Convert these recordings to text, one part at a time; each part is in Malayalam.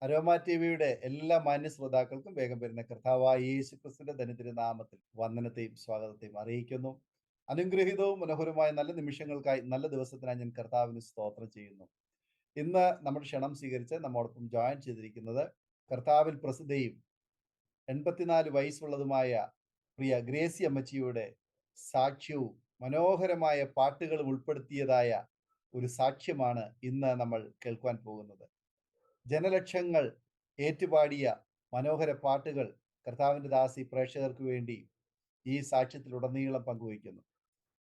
അരോമ ടിവിയുടെ എല്ലാ മാന്യ ശ്രോതാക്കൾക്കും വേഗം വരുന്ന കർത്താവായ യേശു ക്രിസ്തുവിന്റെ ധന്യതിരു നാമത്തിൽ വന്ദനത്തെയും സ്വാഗതത്തെയും അറിയിക്കുന്നു. അനുഗ്രഹീതവും മനോഹരമായ നല്ല നിമിഷങ്ങൾക്കായി, നല്ല ദിവസത്തിനായി ഞാൻ കർത്താവിന് സ്തോത്രം ചെയ്യുന്നു. ഇന്ന് നമ്മുടെ ക്ഷണം സ്വീകരിച്ച് നമ്മോടൊപ്പം ജോയിൻ ചെയ്തിരിക്കുന്നത് കർത്താവിൽ പ്രസിദ്ധയും 84 വയസ്സുള്ളതുമായ പ്രിയ ഗ്രേസി അമ്മച്ചിയുടെ സാക്ഷ്യവും മനോഹരമായ പാട്ടുകളും ഉൾപ്പെടുത്തിയതായ ഒരു സാക്ഷ്യമാണ് ഇന്ന് നമ്മൾ കേൾക്കുവാൻ പോകുന്നത്. ജനലക്ഷങ്ങൾ ഏറ്റുപാടിയ മനോഹര പാട്ടുകൾ കർത്താവിൻ്റെ ദാസി പ്രേക്ഷകർക്ക് വേണ്ടി ഈ സാക്ഷ്യത്തിലുടനീളം പങ്കുവയ്ക്കുന്നു.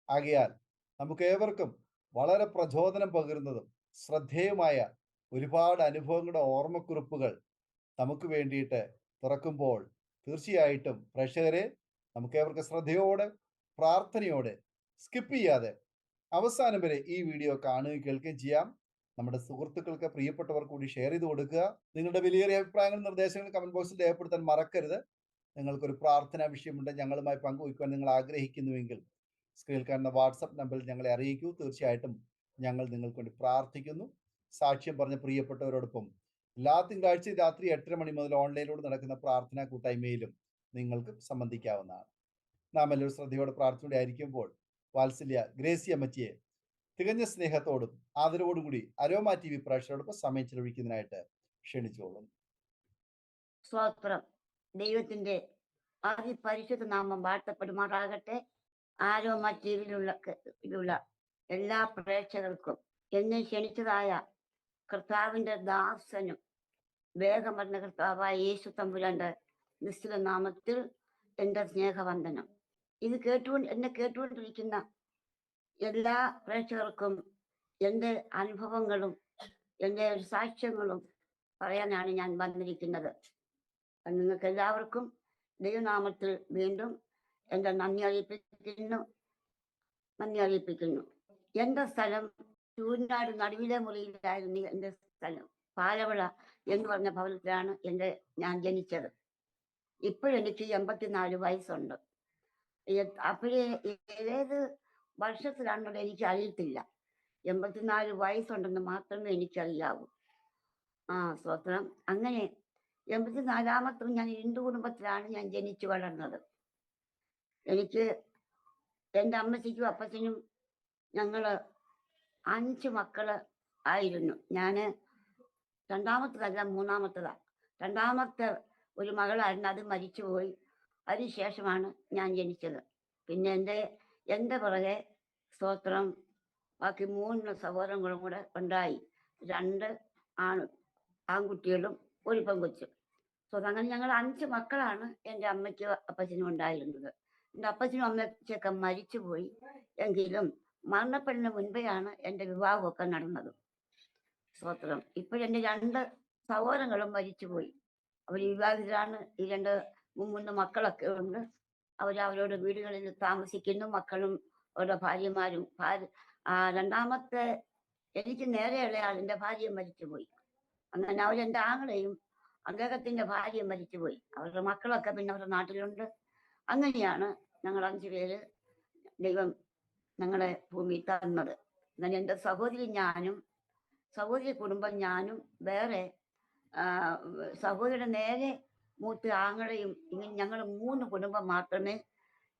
ആകയാൽ നമുക്ക് ഏവർക്കും വളരെ പ്രചോദനം പകരുന്നതും ശ്രദ്ധേയമായ ഒരുപാട് അനുഭവങ്ങളുടെ ഓർമ്മക്കുറിപ്പുകൾ നമുക്ക് വേണ്ടിയിട്ട് തുറക്കുമ്പോൾ തീർച്ചയായിട്ടും പ്രേക്ഷകരെ നമുക്ക് ഏവർക്ക് ശ്രദ്ധയോടെ പ്രാർത്ഥനയോടെ സ്കിപ്പ് ചെയ്യാതെ അവസാനം വരെ ഈ വീഡിയോ കാണുകയും കേൾക്കുകയും ചെയ്യാം. നമ്മുടെ സുഹൃത്തുക്കൾക്ക്, പ്രിയപ്പെട്ടവർ കൂടി ഷെയർ ചെയ്ത് കൊടുക്കുക. നിങ്ങളുടെ വിലയേറിയ അഭിപ്രായങ്ങളും നിർദ്ദേശങ്ങളും കമന്റ് ബോക്സിൽ രേഖപ്പെടുത്താൻ മറക്കരുത്. നിങ്ങൾക്കൊരു പ്രാർത്ഥനാ വിഷയമുണ്ട്, ഞങ്ങളുമായി പങ്കുവയ്ക്കുവാൻ നിങ്ങൾ ആഗ്രഹിക്കുന്നുവെങ്കിൽ സ്ക്രീനിൽ കാണുന്ന വാട്സപ്പ് നമ്പറിൽ ഞങ്ങളെ അറിയിക്കൂ. തീർച്ചയായിട്ടും ഞങ്ങൾ നിങ്ങൾക്ക് വേണ്ടി പ്രാർത്ഥിക്കുന്നു. സാക്ഷ്യം പറഞ്ഞ പ്രിയപ്പെട്ടവരോടൊപ്പം എല്ലാ തിങ്കളാഴ്ചയും രാത്രി 8:30 മണി മുതൽ ഓൺലൈനിലൂടെ നടക്കുന്ന പ്രാർത്ഥനാ കൂട്ടായ്മയിലും നിങ്ങൾക്ക് സംബന്ധിക്കാവുന്നതാണ്. നാം എല്ലാവരും ശ്രദ്ധയോടെ പ്രാർത്ഥനയോടെ ആയിരിക്കുമ്പോൾ വാത്സല്യ ഗ്രേസി അമ്മച്ചിയെ തികഞ്ഞ സ്നേഹത്തോടും ആദരവോടും കൂടി അരോമ ടി വി പ്രേക്ഷകരോടൊപ്പം സമയം ചെലവഴിക്കുന്നതിനായിട്ട് ക്ഷണിച്ചോളും. സ്തോത്രം. ദൈവത്തിന്റെ അതിപരിശുദ്ധ നാമം വാഴ്ത്തപ്പെടുമാറാകട്ടെ. അരോമ ടി വിയിലുള്ള എല്ലാ പ്രേക്ഷകർക്കും എന്നെ ക്ഷണിച്ചതായ കർത്താവിന്റെ ദാസനും വേഗം പറഞ്ഞ കർത്താവായ യേശു തമ്പുരാന്റെ നിശ്ചല നാമത്തിൽ എൻ്റെ സ്നേഹവന്ദനം. ഇത് എന്നെ കേട്ടുകൊണ്ടിരിക്കുന്ന എല്ലാ പ്രേക്ഷകർക്കും എൻ്റെ അനുഭവങ്ങളും എൻ്റെ സാക്ഷ്യങ്ങളും പറയാനാണ് ഞാൻ വന്നിരിക്കുന്നത്. നിങ്ങൾക്ക് എല്ലാവർക്കും ദൈവനാമത്തിൽ വീണ്ടും എൻ്റെ നന്ദി അറിയിപ്പിക്കുന്നു. എൻ്റെ സ്ഥലം ചൂരനാട് നടുവിലെ മുറിയിലായിരുന്നു എൻ്റെ സ്ഥലം. പാലവിള എന്ന് പറഞ്ഞ ഭവനത്തിലാണ് ഞാൻ ജനിച്ചത്. ഇപ്പോഴെനിക്ക് 84 വയസ്സുണ്ട്. അപ്പോഴേ ഏത് വർഷത്തിലാണെന്നത് എനിക്ക് അറിയത്തില്ല. 84 വയസ്സുണ്ടെന്ന് മാത്രമേ എനിക്കറിയാവൂ. സ്തോത്രം. അങ്ങനെ 84ാമത്തും ഞാൻ ഹിന്ദു കുടുംബത്തിലാണ് ഞാൻ ജനിച്ചു വളർന്നത്. എനിക്ക് എൻ്റെ അമ്മച്ചിക്കും അപ്പച്ചനും ഞങ്ങള് 5 മക്കള് ആയിരുന്നു. ഞാൻ രണ്ടാമത്തതല്ല, മൂന്നാമത്തതാ. രണ്ടാമത്തെ ഒരു മകളായിരുന്നു, അത് മരിച്ചുപോയി. അതിനുശേഷമാണ് ഞാൻ ജനിച്ചത്. പിന്നെ എൻ്റെ പുറകെ സ്തോത്രം ബാക്കി 3 സഹോദരങ്ങളും കൂടെ ഉണ്ടായി. 2 ആൺകുട്ടികളും ഒരു പെൺകൊച്ചും. അങ്ങനെ ഞങ്ങൾ 5 മക്കളാണ് എൻ്റെ അമ്മയ്ക്കും അപ്പച്ചനും ഉണ്ടായിരുന്നത്. എൻ്റെ അപ്പച്ചനും അമ്മച്ചൊക്കെ മരിച്ചുപോയി. എങ്കിലും മരണപ്പെടുന്ന മുൻപെയാണ് എൻ്റെ വിവാഹമൊക്കെ നടന്നത്. സ്തോത്രം. ഇപ്പോഴെൻ്റെ 2 സഹോദരങ്ങളും മരിച്ചുപോയി. അവർ വിവാഹിതരാണ്. ഈ 3 മക്കളൊക്കെ ഉണ്ട്. അവരവരുടെ വീടുകളിൽ താമസിക്കുന്നു. മക്കളും അവരുടെ ഭാര്യമാരും. രണ്ടാമത്തെ എനിക്ക് നേരെയുള്ള ആളിൻ്റെ ഭാര്യ മരിച്ചുപോയി. അങ്ങനെ അവരെൻ്റെ ആങ്ങളെയും അദ്ദേഹത്തിൻ്റെ ഭാര്യ മരിച്ചുപോയി. അവരുടെ മക്കളൊക്കെ പിന്നെ അവരുടെ നാട്ടിലുണ്ട്. അങ്ങനെയാണ് ഞങ്ങൾ 5 പേര് ദൈവം ഞങ്ങളെ ഭൂമിയിൽ തന്നത്. അങ്ങനെ എൻ്റെ സഹോദരി കുടുംബം ഞാനും വേറെ സഹോദരിയുടെ നേരെ മൂത്ത ആങ്ങളെയും, ഇങ്ങനെ ഞങ്ങൾ 3 കുടുംബം മാത്രമേ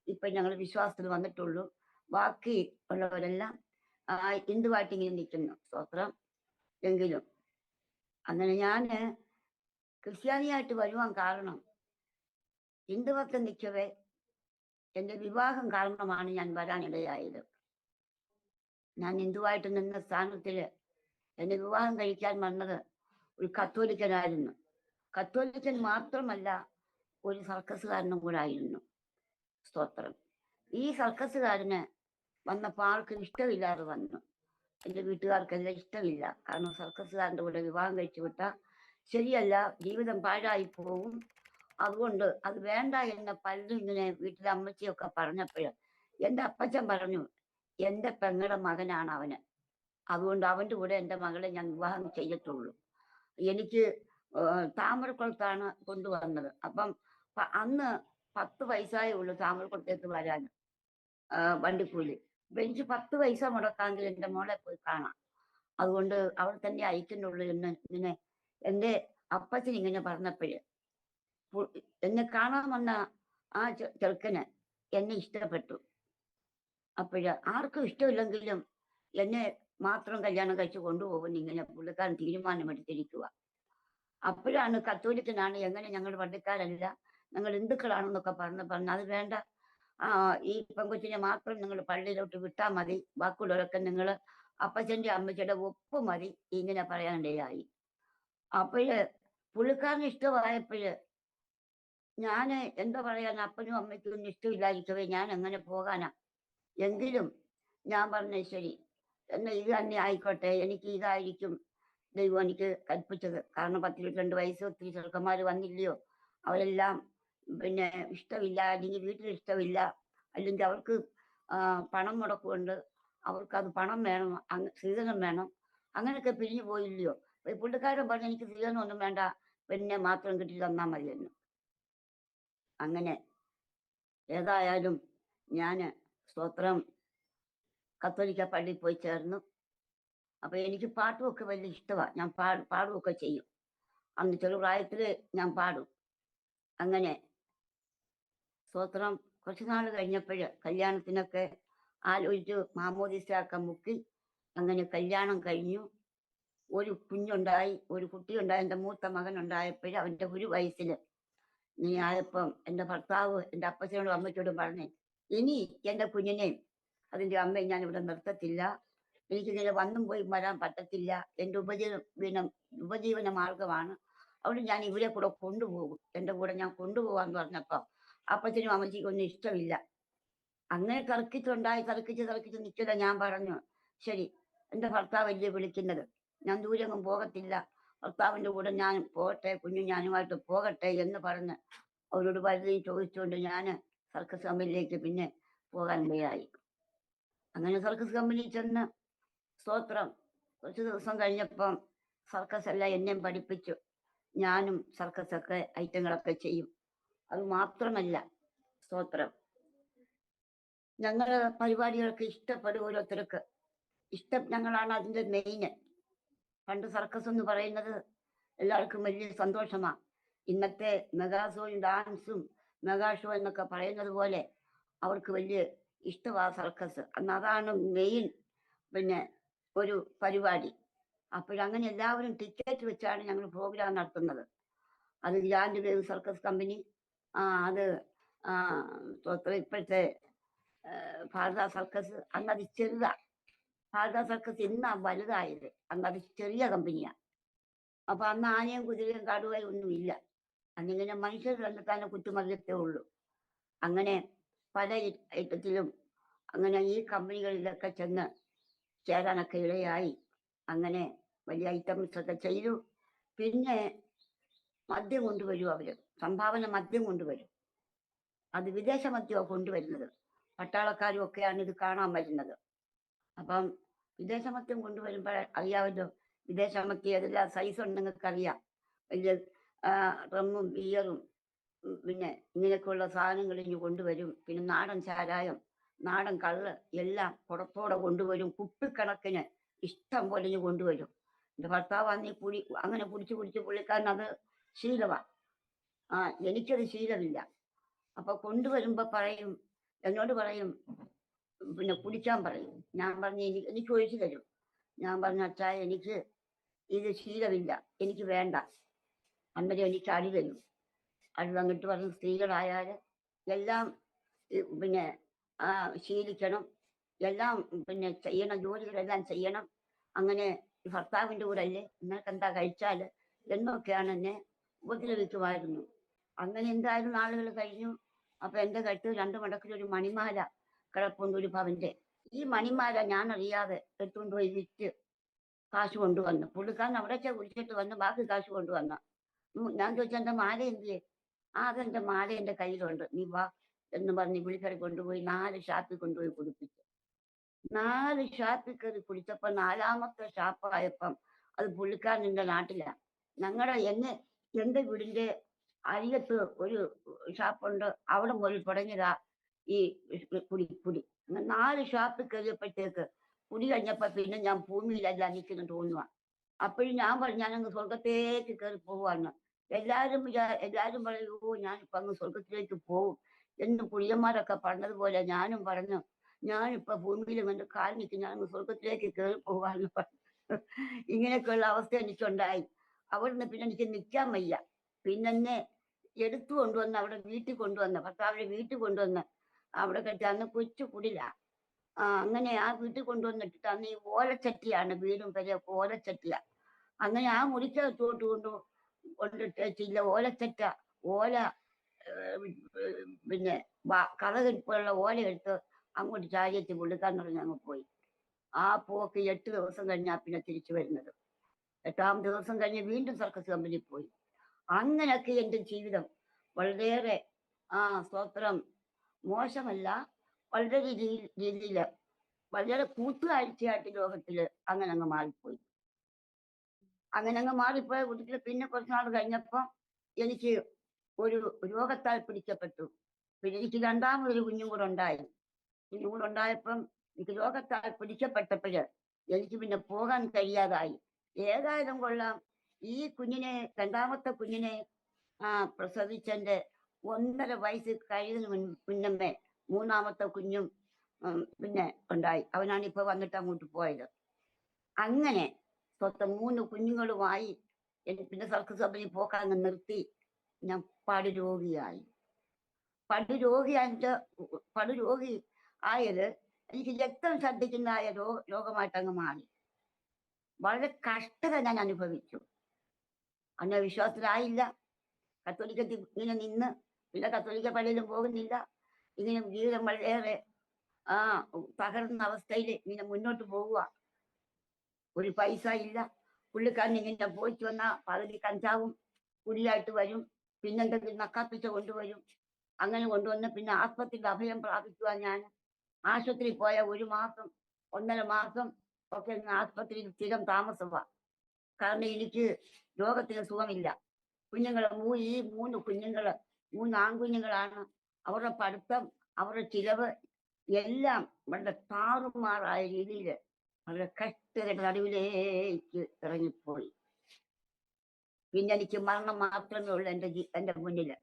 ഇപ്പൊ ഞങ്ങൾ വിശ്വാസത്തിൽ വന്നിട്ടുള്ളൂ. ബാക്കി ഉള്ളവരെല്ലാം ഹിന്ദുവായിട്ട് ഇങ്ങനെ നിൽക്കുന്നു. സ്തോത്രം. എങ്കിലും അങ്ങനെ ഞാൻ ക്രിസ്ത്യാനിയായിട്ട് വരുവാൻ കാരണം ഹിന്ദുവൊക്കെ നിൽക്കവേ എൻ്റെ വിവാഹം കാരണമാണ് ഞാൻ വരാനിടയായത്. ഞാൻ ഹിന്ദുവായിട്ട് നിന്ന സ്ഥാനത്തില് എന്നെ വിവാഹം കഴിക്കാൻ വന്നത് ഒരു കത്തോലിക്കനായിരുന്നു. കത്തോലിക്കൻ മാത്രമല്ല, ഒരു സർക്കസുകാരനും കൂടെ ആയിരുന്നു. സ്തോത്രം. ഈ സർക്കസുകാരന് വന്നപ്പോൾ ആർക്കും ഇഷ്ടമില്ലാതെ വന്നു. എൻ്റെ വീട്ടുകാർക്കെല്ലാം ഇഷ്ടമില്ല. കാരണം സർക്കസുകാരൻ്റെ കൂടെ വിവാഹം കഴിച്ചു വിട്ടാൽ ശരിയല്ല, ജീവിതം പാഴായി പോവും. അതുകൊണ്ട് അത് വേണ്ട എന്ന് പലരും ഇങ്ങനെ വീട്ടിലെ അമ്മച്ചിയൊക്കെ പറഞ്ഞപ്പോൾ എൻ്റെ അപ്പച്ചൻ പറഞ്ഞു, എൻ്റെ പെങ്ങളുടെ മകനാണ് അവന്, അതുകൊണ്ട് അവൻ്റെ കൂടെ എൻ്റെ മകളെ ഞാൻ വിവാഹം ചെയ്യത്തുള്ളൂ. എനിക്ക് താമരക്കുളത്താണ് കൊണ്ടുവന്നത്. അപ്പം അന്ന് 10 പൈസയേ ഉള്ളൂ താമരക്കുളത്തേക്ക് വരാൻ വണ്ടിക്കൂലി. എനിക്ക് 10 പൈസ മുടക്കാമെങ്കിൽ എൻ്റെ മോളെ പോയി കാണാം. അതുകൊണ്ട് അവൾ തന്നെ അയക്കുന്നുള്ളൂ എന്ന് ഇങ്ങനെ എൻ്റെ അപ്പച്ചൻ ഇങ്ങനെ പറഞ്ഞപ്പോഴ് എന്നെ കാണാൻ വന്ന ആ ചെറുക്കന് എന്നെ ഇഷ്ടപ്പെട്ടു. അപ്പോഴ് ആർക്കും ഇഷ്ടമില്ലെങ്കിലും എന്നെ മാത്രം കല്യാണം കഴിച്ച് കൊണ്ടുപോകുമെന്ന് ഇങ്ങനെ പുള്ളിക്കാരൻ തീരുമാനമെടുത്തിരിക്കുക. അപ്പോഴാണ് കത്തോലിക്കനാണ്, എങ്ങനെ ഞങ്ങൾ പള്ളിക്കാരല്ല, ഞങ്ങൾ ഹിന്ദുക്കളാണെന്നൊക്കെ പറഞ്ഞ് അത് വേണ്ട, ഈ പെങ്കൊച്ചിനെ മാത്രം നിങ്ങൾ പള്ളിയിലോട്ട് വിട്ടാൽ മതി, ബാക്കിയുള്ളവരൊക്കെ നിങ്ങൾ അപ്പച്ചന്റെ അമ്മച്ചിയുടെ ഒപ്പ് മതി, ഇങ്ങനെ പറയാനിടയായി. അപ്പോഴ് പുള്ളിക്കാരന് ഇഷ്ടമായപ്പോഴ് ഞാന് എന്താ പറയാൻ, അപ്പനും അമ്മയ്ക്കും ഒന്നും ഇഷ്ടമില്ലായിരിക്കവേ ഞാൻ എങ്ങനെ പോകാനാ. എങ്കിലും ഞാൻ പറഞ്ഞ ശരി എന്നാ ഇത് തന്നെ ആയിക്കോട്ടെ, എനിക്ക് ഇതായിരിക്കും ദൈവം എനിക്ക് കൽപ്പിച്ചത്. കാരണം 10-22 വയസ്സ് ഒത്തിരി ചെറുക്കന്മാർ വന്നില്ലയോ, അവരെല്ലാം പിന്നെ ഇഷ്ടമില്ല, അല്ലെങ്കിൽ വീട്ടിൽ ഇഷ്ടമില്ല, അല്ലെങ്കിൽ അവർക്ക് പണം മുടക്കുകൊണ്ട് അവർക്ക് അത് പണം വേണം, സ്ത്രീധനം വേണം, അങ്ങനെയൊക്കെ പിരിഞ്ഞു പോയില്ലയോ. ഈ പുള്ളിക്കാരൻ പറഞ്ഞ് എനിക്ക് സ്ത്രീധനം ഒന്നും വേണ്ട, പിന്നെ മാത്രം കിട്ടി തന്നാൽ മതിയെന്ന്. അങ്ങനെ ഏതായാലും ഞാന് സ്തോത്രം കത്തോലിക്ക പള്ളിയിൽ പോയി ചേർന്നു. അപ്പൊ എനിക്ക് പാട്ടുമൊക്കെ വലിയ ഇഷ്ടമാണ്, ഞാൻ പാടുകയൊക്കെ ചെയ്യും. അന്ന് ചെറുപ്രായത്തില് ഞാൻ പാടും. അങ്ങനെ സ്തോത്രം കുറച്ചു നാൾ കഴിഞ്ഞപ്പോഴ് കല്യാണത്തിനൊക്കെ ആലോചിച്ച് മാമോദിസയൊക്കെ മുക്കി. അങ്ങനെ കല്യാണം കഴിഞ്ഞു. ഒരു കുഞ്ഞുണ്ടായി, ഒരു കുട്ടിയുണ്ടായി. എൻ്റെ മൂത്ത മകനുണ്ടായപ്പോഴ് അവൻ്റെ 1 വയസ്സില് നീ ആയപ്പം എൻ്റെ ഭർത്താവ് എൻ്റെ അപ്പച്ചനോടും അമ്മച്ചോടും പറഞ്ഞേ, ഇനി എൻ്റെ കുഞ്ഞിനെയും അതിൻ്റെ അമ്മയും ഞാൻ ഇവിടെ നിർത്തത്തില്ല, എനിക്കിങ്ങനെ വന്നും പോയി വരാൻ പറ്റത്തില്ല, എൻ്റെ ഉപജീവന മാർഗമാണ്, അതുകൊണ്ട് ഞാൻ ഇവരെ കൂടെ കൊണ്ടുപോകും, എൻ്റെ കൂടെ ഞാൻ കൊണ്ടുപോകാന്ന് പറഞ്ഞപ്പോ അപ്പച്ചനും അമ്മച്ചിക്കും ഒന്നും ഇഷ്ടമില്ല. അങ്ങനെ തർക്കിച്ച് നിൽക്കില്ല. ഞാൻ പറഞ്ഞു ശരി, എൻ്റെ ഭർത്താവല്ലേ വിളിക്കുന്നത്, ഞാൻ ദൂരെങ്ങും പോകത്തില്ല, ഭർത്താവിൻ്റെ കൂടെ ഞാൻ പോകട്ടെ, കുഞ്ഞു ഞാനുമായിട്ട് പോകട്ടെ എന്ന് പറഞ്ഞ് അവരോട് വലുതും ചോദിച്ചുകൊണ്ട് ഞാൻ സർക്കസ് കമ്പനിയിലേക്ക് പിന്നെ പോകാൻ ഇടയായി. അങ്ങനെ സർക്കസ് കമ്പനിയിൽ ചെന്ന് സ്തോത്രം കുറച്ച് ദിവസം കഴിഞ്ഞപ്പം സർക്കസ് എല്ലാം എന്നെയും പഠിപ്പിച്ചു. ഞാനും സർക്കസൊക്കെ ഐറ്റങ്ങളൊക്കെ ചെയ്യും. അത് മാത്രമല്ല സ്തോത്രം ഞങ്ങളുടെ പരിപാടികൾക്ക് ഇഷ്ടപ്പെടും ഓരോരുത്തർക്ക് ഇഷ്ടം, ഞങ്ങളാണ് അതിൻ്റെ മെയിന്. പണ്ട് സർക്കസ് എന്ന് പറയുന്നത് എല്ലാവർക്കും വലിയ സന്തോഷമാണ്. ഇന്നത്തെ മെഗാ ഷോയും ഡാൻസും മെഗാ ഷോ എന്നൊക്കെ പറയുന്നത് പോലെ അവർക്ക് വലിയ ഇഷ്ടമാണ് സർക്കസ്. അന്ന് അതാണ് മെയിൻ പിന്നെ ഒരു പരിപാടി. അപ്പോഴങ്ങനെ എല്ലാവരും ടിക്കറ്റ് വെച്ചാണ് ഞങ്ങൾ പ്രോഗ്രാം നടത്തുന്നത്. അത് ഗ്രാൻഡ് വേവ് സർക്കസ് കമ്പനി, അത് ഇപ്പോഴത്തെ ഭാരത സർക്കസ്, അന്നത് ചെറുതാ. ഭാരത സർക്കസ് ഇന്നാ വലുതായത്, അന്നത് ചെറിയ കമ്പനിയാണ്. അപ്പൊ അന്ന് ആനയും കുതിരയും കടുവയും ഒന്നുമില്ല, അന്നിങ്ങനെ മനുഷ്യർ തന്നെ കുറ്റുമറിയത്തേ ഉള്ളൂ. അങ്ങനെ പല ഐറ്റത്തിലും അങ്ങനെ ഈ കമ്പനികളിലൊക്കെ ചെന്ന് ചേരാനൊക്കെ ഇടയായി. അങ്ങനെ വലിയ ഐറ്റംസ് ഒക്കെ ചെയ്തു. പിന്നെ മദ്യം കൊണ്ടുവരും അവര്, സംഭാവന മദ്യം കൊണ്ടുവരും. അത് വിദേശ മദ്യമാണ് കൊണ്ടുവരുന്നത്. പട്ടാളക്കാരും ഒക്കെയാണ് ഇത് കാണാൻ വരുന്നത്. അപ്പം വിദേശ മദ്യം കൊണ്ടുവരുമ്പോൾ അറിയാമല്ലോ, വിദേശ മദ്യം ഏതെല്ലാം സൈസ് ഉണ്ട് നിങ്ങൾക്ക് അറിയാം. വലിയ റമ്മും ബിയറും പിന്നെ ഇങ്ങനെയൊക്കെയുള്ള സാധനങ്ങൾ ഇനി കൊണ്ടുവരും. പിന്നെ നാടൻ ചാരായം, നാടൻ കള്ള് എല്ലാം പുറത്തോടെ കൊണ്ടുവരും. കുപ്പിക്കണക്കിന് ഇഷ്ടം പോലെ ഇനി കൊണ്ടുവരും. എൻ്റെ ഭർത്താവ് അന്ന് അങ്ങനെ കുടിച്ച് പുള്ളിക്കാരൻ അത് ശീലമാണ്. എനിക്കത് ശീലമില്ല. അപ്പൊ കൊണ്ടുവരുമ്പോ എന്നോട് പറയും പിന്നെ കുടിക്കാൻ പറയും. ഞാൻ പറഞ്ഞു എനിക്ക് ഒഴിച്ചു തരും. ഞാൻ പറഞ്ഞു അച്ഛാ എനിക്ക് ഇത് ശീലമില്ല, എനിക്ക് വേണ്ട. അന്നേരം എനിക്ക് അടി തരും. അടി തന്നിട്ട് പറഞ്ഞു സ്ത്രീകളായാൽ എല്ലാം പിന്നെ ശീലിക്കണം, എല്ലാം പിന്നെ ചെയ്യണം, ജോലികളെല്ലാം ചെയ്യണം. അങ്ങനെ ഭർത്താവിൻ്റെ കൂടെ അല്ലേ, നിങ്ങൾക്ക് എന്താ കഴിച്ചാൽ എന്നൊക്കെയാണ് എന്നെ ഉപദ്രവിക്കുമായിരുന്നു. അങ്ങനെ എന്തായാലും നാളുകൾ കഴിഞ്ഞു. അപ്പൊ എൻ്റെ കഴുത്ത് 2 മടക്കിലൊരു മണിമാല കിടപ്പുണ്ട്, ഒരു പവന്റെ. ഈ മണിമാല ഞാൻ അറിയാതെ എടുത്തുകൊണ്ട് പോയി വിറ്റ് കാശ് കൊണ്ടുവന്നു. പുള്ളിക്കാരൻ അവിടെ കുടിച്ചിട്ട് വന്ന് ബാക്കി കാശ് കൊണ്ടുവന്ന. ഞാൻ ചോദിച്ചു എൻ്റെ മാല എന്തിയെ? അതെൻ്റെ മാല എൻ്റെ കയ്യിലുണ്ട്, നീ വാ എന്ന് പറഞ്ഞ് വിളിക്കറി കൊണ്ടുപോയി 4 ഷാപ്പിൽ കൊണ്ടുപോയി കുടിപ്പിച്ചു. 4 ഷാപ്പിൽ കയറി കുടിച്ചപ്പോ 4ാമത്തെ ഷാപ്പായപ്പം അത് പുള്ളിക്കാരൻ എൻ്റെ നാട്ടിലാണ്. എൻ്റെ വീടിന്റെ അരികത്ത് ഒരു ഷാപ്പുണ്ട്, അവിടെ മുതൽ തുടങ്ങിയതാ ഈ കുടി. 4 ഷാപ്പിൽ കയറിയപ്പോഴത്തേക്ക് കുടി കഴിഞ്ഞപ്പോ പിന്നെ ഞാൻ ഭൂമിയിലല്ല നിൽക്കുന്നു തോന്നുക. അപ്പോഴും ഞാൻ പറഞ്ഞു ഞാനങ്ങ് സ്വർഗത്തേക്ക് കയറി പോവാന്ന്. എല്ലാരും പറയും ഓ ഞാനിപ്പോ അങ്ങ് സ്വർഗത്തിലേക്ക് പോവും എന്ന് പുള്ളിയന്മാരൊക്കെ പറഞ്ഞതുപോലെ ഞാനും പറഞ്ഞു ഞാനിപ്പോ ഭൂമിയിൽ വന്ന് കാൽ നിൽക്കും ഞാൻ അങ്ങ് സ്വർഗത്തിലേക്ക് കയറി പോവാന്ന് പറഞ്ഞു. ഇങ്ങനെയൊക്കെയുള്ള അവസ്ഥ എനിക്കുണ്ടായി. അവിടുന്ന് പിന്നെ എനിക്ക് നിൽക്കാൻ വയ്യ. പിന്നെ എന്നെ എടുത്തു കൊണ്ടുവന്ന് അവിടെ വീട്ടിൽ കൊണ്ടുവന്ന് ഭർത്താവിന്റെ വീട്ടിൽ കൊണ്ടുവന്ന് അവിടെ കെട്ടി അന്ന് കൊച്ചു കുടില. അങ്ങനെ ആ വീട്ടിൽ കൊണ്ടുവന്നിട്ടിട്ട് അന്ന് ഈ ഓലച്ചട്ടിയാണ് വീടും പെരയൊക്കെ ഓലച്ചട്ടിയാ. അങ്ങനെ ആ മുറിക്കകത്തോട്ട് കൊണ്ടിട്ടേച്ചില്ല ഓലച്ചട്ട ഓല പിന്നെ കഥകിരിപ്പുള്ള ഓല എടുത്ത് അങ്ങോട്ട് ചാരിയച്ച് പുള്ളിക്കാരൻ പറഞ്ഞ് അങ്ങ് പോയി. ആ പോക്ക് 8 ദിവസം കഴിഞ്ഞാ പിന്നെ തിരിച്ചു വരുന്നത്. 8ാം ദിവസം കഴിഞ്ഞ് വീണ്ടും സർക്കസ് കമ്പനിയിൽ പോയി. അങ്ങനെയൊക്കെ എൻ്റെ ജീവിതം വളരെയേറെ സ്തോത്രം മോശമല്ല, വളരെ രീതിയില് വളരെ കൂട്ടുകാഴ്ചയായിട്ട് ലോകത്തില് അങ്ങനെ അങ്ങ് മാറിപ്പോയി. അങ്ങനെ അങ്ങ് മാറിപ്പോയ കൂട്ടത്തില് പിന്നെ കുറച്ച് നാൾ കഴിഞ്ഞപ്പോ എനിക്ക് ഒരു രോഗത്താൽ പിടിക്കപ്പെട്ടു. പിന്നെ എനിക്ക് രണ്ടാമതൊരു കുഞ്ഞും കൂടെ ഉണ്ടായി. കുഞ്ഞും കൂടെ ഉണ്ടായപ്പം എനിക്ക് രോഗത്താൽ പിടിക്കപ്പെട്ടപ്പോഴ് എനിക്ക് പിന്നെ പോകാൻ കഴിയാതായി. ഏതായാലും കൊള്ളാം ഈ കുഞ്ഞിനെ രണ്ടാമത്തെ കുഞ്ഞിനെ പ്രസവിച്ചെന്റെ 1.5 വയസ്സ് കഴിയുന്നതിന് മുന്നമേ മൂന്നാമത്തെ കുഞ്ഞും പിന്നെ ഉണ്ടായി. അവനാണ് ഇപ്പൊ വന്നിട്ട് അങ്ങോട്ട് പോയത്. അങ്ങനെ സ്വന്തം 3 കുഞ്ഞുങ്ങളുമായി പിന്നെ സർക്കസ് കമ്പനി പോക്കാങ്ങ് നിർത്തി. ഞാൻ പടുരോഗിയായി. പടുരോഗി ആയത് എനിക്ക് രക്തം ഛർദ്ദിക്കുന്നതായ രോഗമായിട്ടങ്ങ് മാറി. വളരെ കഷ്ടത ഞാൻ അനുഭവിച്ചു. അന്ന് വിശ്വാസത്തിലായില്ല. കത്തോലിക്കത്തിൽ ഇങ്ങനെ നിന്ന് പിന്നെ കത്തോലിക്ക പള്ളിയിലും പോകുന്നില്ല. ഇങ്ങനെ ജീവിതം വളരെയേറെ തകർന്ന അവസ്ഥയിൽ ഇങ്ങനെ മുന്നോട്ട് പോവുക. ഒരു പൈസ ഇല്ല. പുള്ളിക്കാരൻ ഇങ്ങനെ പോയിട്ട് വന്ന പകുതി കഞ്ചാവും കുടിയായിട്ട് വരും. പിന്നെന്തെങ്കിലും നക്കാപ്പിച്ച കൊണ്ടുവരും. അങ്ങനെ കൊണ്ടുവന്ന് പിന്നെ ആസ്പത്രിയിൽ അഭയം പ്രാപിക്കുക. ഞാൻ ആശുപത്രിയിൽ പോയ 1 മാസം 1.5 മാസം ഒക്കെ ആസ്പത്രിയിൽ സ്ഥിരം താമസമാണ്. കാരണം എനിക്ക് രോഗത്തിന് സുഖമില്ല. ഈ 3 കുഞ്ഞുങ്ങള് 3 ആൺകുഞ്ഞുങ്ങളാണ്. അവരുടെ പഠിത്തം അവരുടെ ചിലവ് എല്ലാം വളരെ താറുമാറായ രീതിയിൽ വളരെ കഷ്ടതയുടെ നടുവിലേക്ക് ഇറങ്ങിപ്പോയി. പിന്നെ എനിക്ക് മരണം മാത്രമേ ഉള്ളൂ എന്റെ മുന്നില്.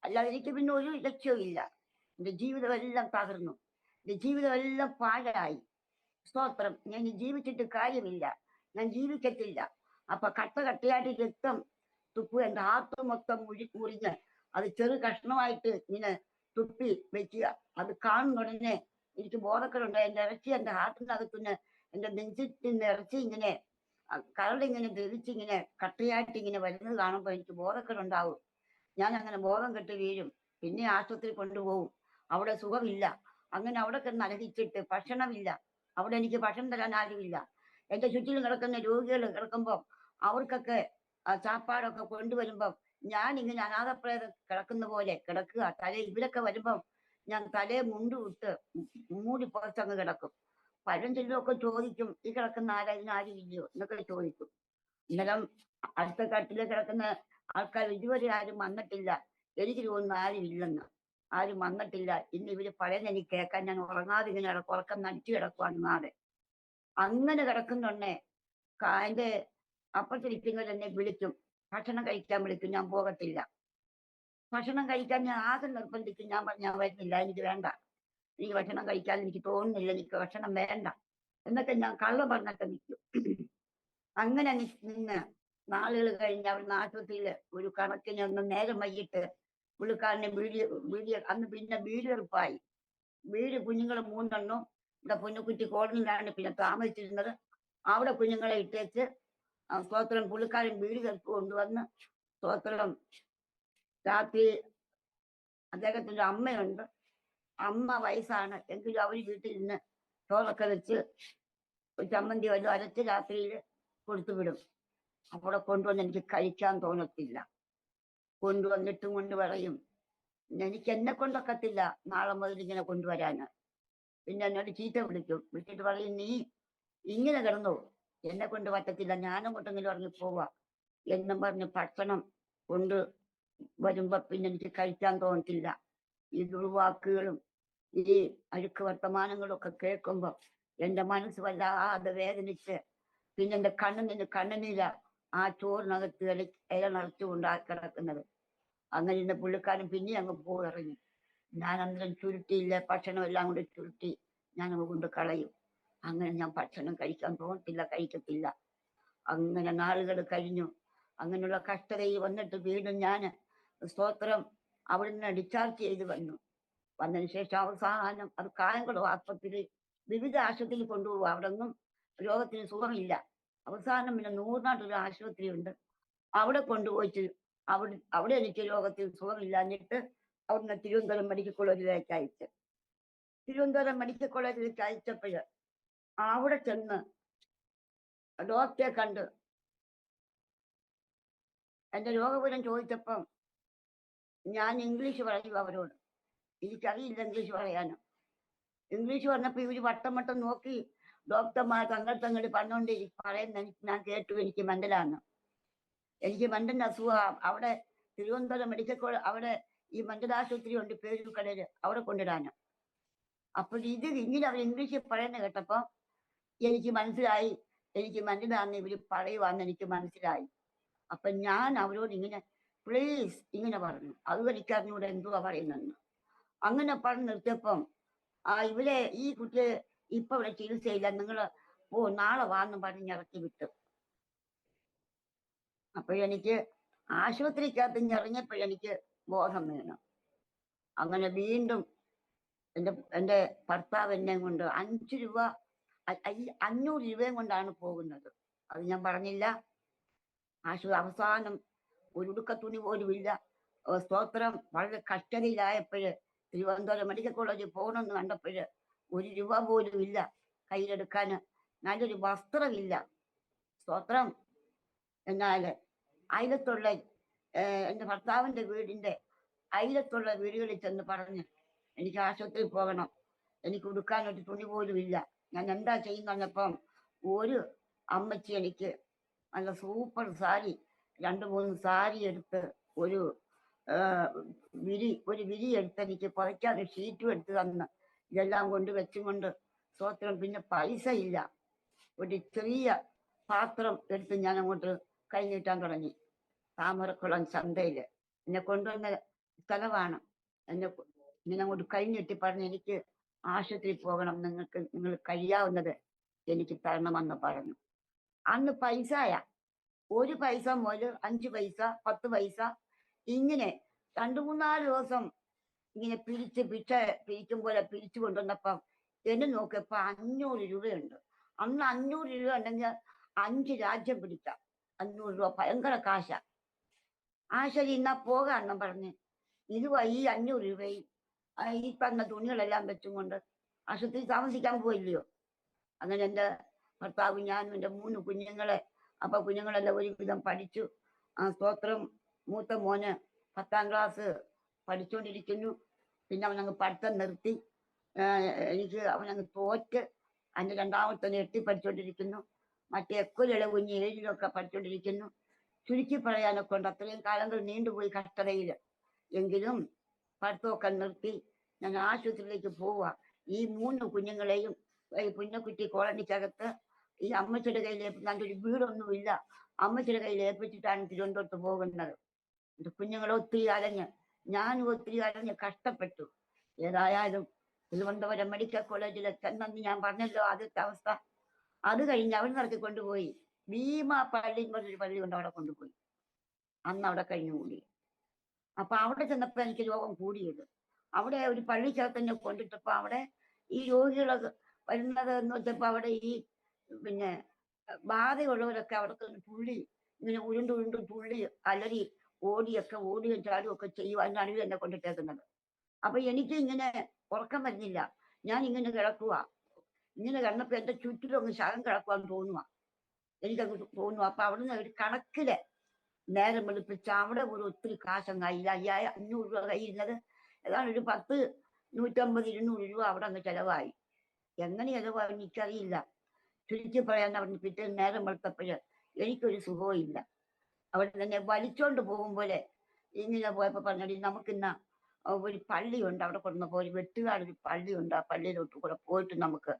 അല്ലാതെ എനിക്ക് പിന്നെ ഒരു ലക്ഷ്യവും ഇല്ല. എന്റെ ജീവിതം എല്ലാം തകർന്നു. എന്റെ ജീവിതം എല്ലാം പാഴായി. സ്തോത്രം. ഞാൻ ജീവിച്ചിട്ട് കാര്യമില്ല. ഞാൻ ജീവിക്കത്തില്ല. അപ്പൊ കട്ടയായിട്ട് രക്തം തുപ്പുക. എന്റെ ഹാർട്ട് മൊത്തം മുറിഞ്ഞ് അത് ചെറു കഷ്ണമായിട്ട് ഇങ്ങനെ തുപ്പി വെക്കുക. അത് കാണുന്നുടനെ എനിക്ക് ബോധക്കേടുണ്ട്. എന്റെ ഇറച്ചി എന്റെ ഹാർട്ടിനകത്തുനിന്ന് എന്റെ നെഞ്ചിൽ നിന്ന് ഇറച്ചി ഇങ്ങനെ കരളിങ്ങനെ ദ്രവിച്ചിങ്ങനെ കട്ടയായിട്ട് ഇങ്ങനെ വരുന്നത് കാണുമ്പോൾ എനിക്ക് ബോധക്കേടുണ്ടാവും. ഞാൻ അങ്ങനെ ബോധം കെട്ട് വീഴും. പിന്നെ ആശുപത്രി കൊണ്ടുപോകും. അവിടെ സുഖമില്ല. അങ്ങനെ അവിടെ കിടന്ന് അലഹിച്ചിട്ട് ഭക്ഷണമില്ല. അവിടെ എനിക്ക് ഭക്ഷണം തരാൻ ആരുമില്ല. എന്റെ ചുറ്റിലും കിടക്കുന്ന രോഗികൾ കിടക്കുമ്പോൾ അവർക്കൊക്കെ ചാപ്പാടൊക്കെ കൊണ്ടുവരുമ്പം ഞാൻ ഇങ്ങനെ അനാഥപ്രേതം കിടക്കുന്ന പോലെ കിടക്കുക. ഇവരൊക്കെ വരുമ്പം ഞാൻ തലയെ മുണ്ടുവിട്ട് മൂടി പുറത്തങ്ങ് കിടക്കും. പഴഞ്ചൊല്ലൊക്കെ ചോദിക്കും, ഈ കിടക്കുന്ന ഇതിനാരും ഇല്ലയോ എന്നൊക്കെ ചോദിക്കും. അന്നേരം അടുത്ത കട്ടില് കിടക്കുന്ന ആൾക്കാർ ഇതുവരെ ആരും വന്നിട്ടില്ല. എനിക്ക് തോന്നുന്നു ആരും ഇല്ലെന്ന്. ആരും വന്നിട്ടില്ല. ഇന്ന് ഇവര് പറയുന്ന എനിക്ക് കേൾക്കാൻ ഞാൻ ഉറങ്ങാതെ ഇങ്ങനെ ഉറക്കം നടിച്ചു കിടക്കുവാണ് നാളെ. അങ്ങനെ കിടക്കുന്നുണ്ടേ എന്റെ അപ്പുറത്തിരിക്കുന്നവർ എന്നെ വിളിക്കും. ഭക്ഷണം കഴിക്കാൻ വിളിക്കും. ഞാൻ പോകത്തില്ല. ഭക്ഷണം കഴിക്കാൻ ഞാൻ ആദ്യം നിർബന്ധിക്കും. ഞാൻ പറഞ്ഞു ഞാൻ വരുന്നില്ല, എനിക്ക് വേണ്ട, എനിക്ക് ഭക്ഷണം കഴിക്കാൻ എനിക്ക് തോന്നുന്നില്ല, എനിക്ക് ഭക്ഷണം വേണ്ട എന്നൊക്കെ ഞാൻ കള്ളം പറഞ്ഞൊക്കെ നിൽക്കും. അങ്ങനെ നിന്ന് നാളുകൾ കഴിഞ്ഞ് അവിടെ ആശുപത്രിയിൽ ഒരു കണക്കിന് ഒന്ന് നേരം വൈകിട്ട് പുള്ളിക്കാരനെ അന്ന് പിന്നെ വീടെടുപ്പായി. വീട് കുഞ്ഞുങ്ങൾ 3 എണ്ണം ഇവിടെ പൊന്നുകുറ്റി കോടതിയിലാണ് പിന്നെ താമസിച്ചിരുന്നത്. അവിടെ കുഞ്ഞുങ്ങളെ ഇട്ടേച്ച് സ്തോത്രം പുള്ളിക്കാരൻ വീട് കെൽപ്പ് കൊണ്ടുവന്ന് സ്തോത്രം രാത്രി അദ്ദേഹത്തിന്റെ അമ്മയുണ്ട്. അമ്മ വയസ്സാണ് എങ്കിലും അവര് വീട്ടിൽ നിന്ന് ചോറൊക്കെ വെച്ച് ചമ്മന്തി വല്ലതും അരച്ച് രാത്രിയിൽ കൊടുത്തു വിടും. അവിടെ കൊണ്ടുവന്ന് എനിക്ക് കഴിക്കാൻ തോന്നത്തില്ല. കൊണ്ടുവന്നിട്ടും കൊണ്ട് പറയും എനിക്ക് എന്നെ കൊണ്ടൊക്കത്തില്ല നാളെ മുതൽ ഇങ്ങനെ കൊണ്ടുവരാന്. പിന്നെ എന്നോട് ചീത്ത വിളിച്ചിട്ട് പറയും നീ ഇങ്ങനെ കിടന്നു, എന്നെ കൊണ്ട് പറ്റത്തില്ല, ഞാനും കൊണ്ടെങ്കിലും ഇറങ്ങി പോവാ എന്നും പറഞ്ഞ് ഭക്ഷണം കൊണ്ട് വരുമ്പോ പിന്നെ എനിക്ക് കഴിക്കാൻ തോന്നത്തില്ല. ഈ ദുർവാക്കുകളും ഈ അഴുക്ക് വർത്തമാനങ്ങളും ഒക്കെ കേൾക്കുമ്പോ എന്റെ മനസ്സ് വല്ലാതെ വേദനിച്ച് പിന്നെ എൻ്റെ കണ്ണുനീര ആ ചോറിനകത്ത് ഇല നിറച്ചുകൊണ്ട് കിടക്കുന്നത്. അങ്ങനെ ഇന്ന് പുള്ളിക്കാരൻ പിന്നെ അങ്ങ് പോയിറങ്ങി. ഞാൻ അന്നേരം ചുരുട്ടിയില്ല, ഭക്ഷണം എല്ലാം കൂടി ചുരുട്ടി ഞാൻ കൊണ്ട് കളയും. അങ്ങനെ ഞാൻ ഭക്ഷണം കഴിക്കാൻ പോകത്തില്ല, കഴിക്കത്തില്ല. അങ്ങനെ നാളുകൾ കഴിഞ്ഞു. അങ്ങനെയുള്ള കഷ്ടതയിൽ വന്നിട്ട് വീണ്ടും ഞാൻ സ്തോത്രം അവിടുന്ന് ഡിസ്ചാർജ് ചെയ്ത് വന്നു. വന്നതിന് ശേഷം അവസാനം അത് കായംകുളം ആസ്പത്രിയിൽ വിവിധ ആശുപത്രിയിൽ കൊണ്ടുപോകും. അവിടെ ഒന്നും രോഗത്തിന് സുഖമില്ല. അവസാനം പിന്നെ നൂറിനാട്ടൊരു ആശുപത്രി ഉണ്ട്, അവിടെ കൊണ്ടുപോയിട്ട് അവിടെ എനിക്ക് രോഗത്തിന് സുഖമില്ലാഞ്ഞിട്ട് അവിടുന്ന് തിരുവനന്തപുരം മെഡിക്കൽ കോളേജിലേക്ക് അയച്ചു. തിരുവനന്തപുരം മെഡിക്കൽ കോളേജിലേക്ക് അയച്ചപ്പോൾ അവിടെ ചെന്ന് ഡോക്ടറെ കണ്ട് എൻ്റെ രോഗവിവരം ചോദിച്ചപ്പം ഞാൻ ഇംഗ്ലീഷ് പറയും അവരോട്. എനിക്കറിയില്ല ഇംഗ്ലീഷ് പറയാനും. ഇംഗ്ലീഷ് പറഞ്ഞപ്പോൾ ഇവർ വട്ടം നോക്കി ഡോക്ടർമാർ തങ്ങൾ പറയുന്ന ഞാൻ കേട്ടു. എനിക്ക് മെന്റലാണ്. എനിക്ക് മെന്റലിന്റെ അസുഖം. അവിടെ തിരുവനന്തപുരം മെഡിക്കൽ കോളേജ് അവിടെ ഈ മെന്റൽ ആശുപത്രി ഉണ്ട് പേരൂർക്കടയിൽ, അവിടെ കൊണ്ടിടാനും. അപ്പോൾ ഇത് ഇങ്ങനെ അവർ ഇംഗ്ലീഷിൽ പറയുന്ന കേട്ടപ്പോൾ എനിക്ക് മനസ്സിലായി എനിക്ക് മെന്റലാന്ന് ഇവർ പറയുവാന്ന് എനിക്ക് മനസ്സിലായി. അപ്പൊ ഞാൻ അവരോട് ഇങ്ങനെ പ്ലീസ് ഇങ്ങനെ പറഞ്ഞു. അത് എനിക്കറിഞ്ഞൂടെ എന്തുവാ പറയുന്നെന്ന്. അങ്ങനെ പറഞ്ഞു നിർത്തിയപ്പം ഇവരെ ഈ കുട്ടിയെ ഇപ്പൊ ഇവിടെ ചികിത്സയില്ല, നിങ്ങൾ നാളെ വാന്ന് പറഞ്ഞ് ഇറക്കി വിട്ടു. അപ്പോഴെനിക്ക് ആശുപത്രിക്കകത്ത് ഇറങ്ങിയപ്പോഴെനിക്ക് ബോധം വീണു. അങ്ങനെ വീണ്ടും എൻ്റെ ഭർത്താവ് എന്നെ കൊണ്ട് 5 രൂപ 500 രൂപയും കൊണ്ടാണ് പോകുന്നത്. അത് ഞാൻ പറഞ്ഞില്ല. അവസാനം ഒരു ഉടുക്ക തുണി പോലും ഇല്ല. സ്തോത്രം വളരെ കഷ്ടതയിലായപ്പോഴ് തിരുവനന്തപുരം മെഡിക്കൽ കോളേജിൽ പോകണമെന്ന് കണ്ടപ്പോഴ് 1 രൂപ പോലും ഇല്ല കയ്യിലെടുക്കാൻ. നല്ലൊരു വസ്ത്രമില്ല. സ്തോത്രം. എന്നാൽ അയലത്തുള്ള എൻ്റെ ഭർത്താവിൻ്റെ വീടിൻ്റെ അയലത്തുള്ള വീടുകളിൽ ചെന്ന് പറഞ്ഞ് എനിക്ക് ആശുപത്രിയിൽ പോകണം, എനിക്ക് ഉടുക്കാനൊരു തുണി പോലും ഇല്ല, ഞാൻ എന്താ ചെയ്യുന്ന പറഞ്ഞപ്പം ഒരു അമ്മച്ചി എനിക്ക് നല്ല സൂപ്പർ സാരി 2-3 സാരി എടുത്ത് ഒരു വിരി എടുത്ത് എനിക്ക് പുറയ്ക്കാൻ ഒരു ഷീറ്റും എടുത്ത് തന്ന് ഇതെല്ലാം കൊണ്ട് വെച്ചും കൊണ്ട് സ്തോത്രം. പിന്നെ പൈസ ഇല്ല. ഒരു ചെറിയ പാത്രം എടുത്ത് ഞാൻ അങ്ങോട്ട് കൈ നീട്ടാൻ തുടങ്ങി. താമരക്കുളം ചന്തയിൽ എന്നെ കൊണ്ടുവന്ന സ്ഥലമാണ്. ഇങ്ങനെ അങ്ങോട്ട് കൈ നീട്ടി പറഞ്ഞ് എനിക്ക് ആശുപത്രിയിൽ പോകണം, നിങ്ങൾ കഴിയാവുന്നത് എനിക്ക് തരണമെന്ന് പറഞ്ഞു. അന്ന് പൈസയാ 1 പൈസ മുതൽ 5 പൈസ 10 പൈസ ഇങ്ങനെ 2-3-4 ദിവസം ഇങ്ങനെ പിരിക്കും പോലെ പിരിച്ചു കൊണ്ടുവന്നപ്പം എന്നെ നോക്കിയപ്പോ 500 രൂപയുണ്ട്. അന്ന് 500 രൂപ ഉണ്ടെങ്കിൽ 5 രാജ്യം പിടിക്കാം. 500 രൂപ ഭയങ്കര കാശാ. ശരി എന്നാ പോകാന്ന് പറഞ്ഞ് ഈ 500 രൂപയും ഈ പറഞ്ഞ തുണികളെല്ലാം വെച്ചും കൊണ്ട് ആശുപത്രി താമസിക്കാൻ പോയില്ലയോ. അങ്ങനെ എൻ്റെ ഭർത്താവ് ഞാനും എൻ്റെ 3 കുഞ്ഞുങ്ങളെ, അപ്പൊ കുഞ്ഞുങ്ങളെല്ലാം ഒരുവിധം പഠിച്ചു. സ്തോത്രം. മൂത്ത മോന് 10ാം ക്ലാസ് പഠിച്ചുകൊണ്ടിരിക്കുന്നു. പിന്നെ അവനങ്ങ് പഠിത്തം നിർത്തി. അവനങ്ങ് തോറ്റ്. അതിൻ്റെ 2ാമത്തെ 8ൽ പഠിച്ചുകൊണ്ടിരിക്കുന്നു. മറ്റേ എക്കൊലുള്ള കുഞ്ഞ് 7-ലൊക്കെ പഠിച്ചുകൊണ്ടിരിക്കുന്നു. ചുരുക്കി പറയാനൊക്കെ ഉണ്ട്. അത്രയും കാലങ്ങൾ നീണ്ടുപോയി കഷ്ടതയിൽ. എങ്കിലും പഠിത്തമൊക്കെ നിർത്തി ഞാൻ ആശുപത്രിയിലേക്ക് പോവുക. ഈ 3 കുഞ്ഞുങ്ങളെയും ഈ പുന്നക്കുറ്റി കോളനിക്കകത്ത് ഈ അമ്മച്ചിയുടെ കയ്യിൽ നല്ലൊരു വീടൊന്നുമില്ല, അമ്മച്ചിയുടെ കയ്യിൽ ഏൽപ്പിച്ചിട്ടാണ് തിരുവനന്തപുരത്ത് പോകുന്നത്. എൻ്റെ കുഞ്ഞുങ്ങളെ ഒത്തിരി അലഞ്ഞ് ഞാനും ഒത്തിരി അലഞ്ഞ് കഷ്ടപ്പെട്ടു. ഏതായാലും തിരുവനന്തപുരം മെഡിക്കൽ കോളേജിൽ ചെന്നെന്ന് ഞാൻ പറഞ്ഞല്ലോ ആദ്യത്തെ അവസ്ഥ. അത് കഴിഞ്ഞ് അവിടെ നിർത്തി കൊണ്ടുപോയി ഭീമ പള്ളി എന്നൊരു പള്ളി കൊണ്ട് അവിടെ കൊണ്ടുപോയി. അന്ന് അവിടെ കഴിഞ്ഞുകൂടി. അപ്പൊ അവിടെ ചെന്നപ്പോ എനിക്ക് രോഗം കൂടിയത്. അവിടെ ഒരു പള്ളിക്കകത്ത് തന്നെ കൊണ്ടിട്ടപ്പോ അവിടെ ഈ രോഗികളൊക്കെ വരുന്നത് എന്ന് വെച്ചപ്പോ അവിടെ ഈ പിന്നെ ബാധയുള്ളവരൊക്കെ അവിടെ തുള്ളി ഇങ്ങനെ ഉരുണ്ട് തുള്ളി അലറി ഓടിയും ചാടും ഒക്കെ ചെയ്യും. അതിനാണ് എന്നെ കൊണ്ടിട്ടേക്കുന്നത്. അപ്പൊ എനിക്ക് ഇങ്ങനെ ഉറക്കം വരുന്നില്ല. ഞാൻ ഇങ്ങനെ കിടക്കുക. ഇങ്ങനെ കിടന്നപ്പോ എന്റെ ചുറ്റിലും അങ്ങ് ശകം കിടക്കുവാന്ന് തോന്നുക. എനിക്കങ്ങ് തോന്നുക. അപ്പൊ അവിടുന്ന് ഒരു കണക്കില് നേരം വെളുപ്പിച്ച് അവിടെ ഒരു ഒത്തിരി കാശം കയ്യില്ല. 500 രൂപ കയ്യിരുന്നത് ഏതാണ്ട് ഒരു 10, 150, 200 രൂപ അവിടെ അങ്ങ് ചെലവായി. എങ്ങനെ ചെലവായി എനിക്കറിയില്ല. ചുരുക്കി പറയാൻ അവിടെ പിറ്റേ നേരം വെളുത്തപ്പോഴ് എനിക്കൊരു സുഖവും ഇല്ല. അവിടെ തന്നെ വലിച്ചോണ്ട് പോകുമ്പോലെ ഇങ്ങനെ പോയപ്പോ പറഞ്ഞടി നമുക്കിന്ന ഒരു പള്ളിയുണ്ട്, അവിടെ കൊണ്ടുവന്നപ്പോ ഒരു വെട്ടുകാടൊരു പള്ളിയുണ്ട്, ആ പള്ളിയിലോട്ട് കൂടെ പോയിട്ട് നമുക്ക്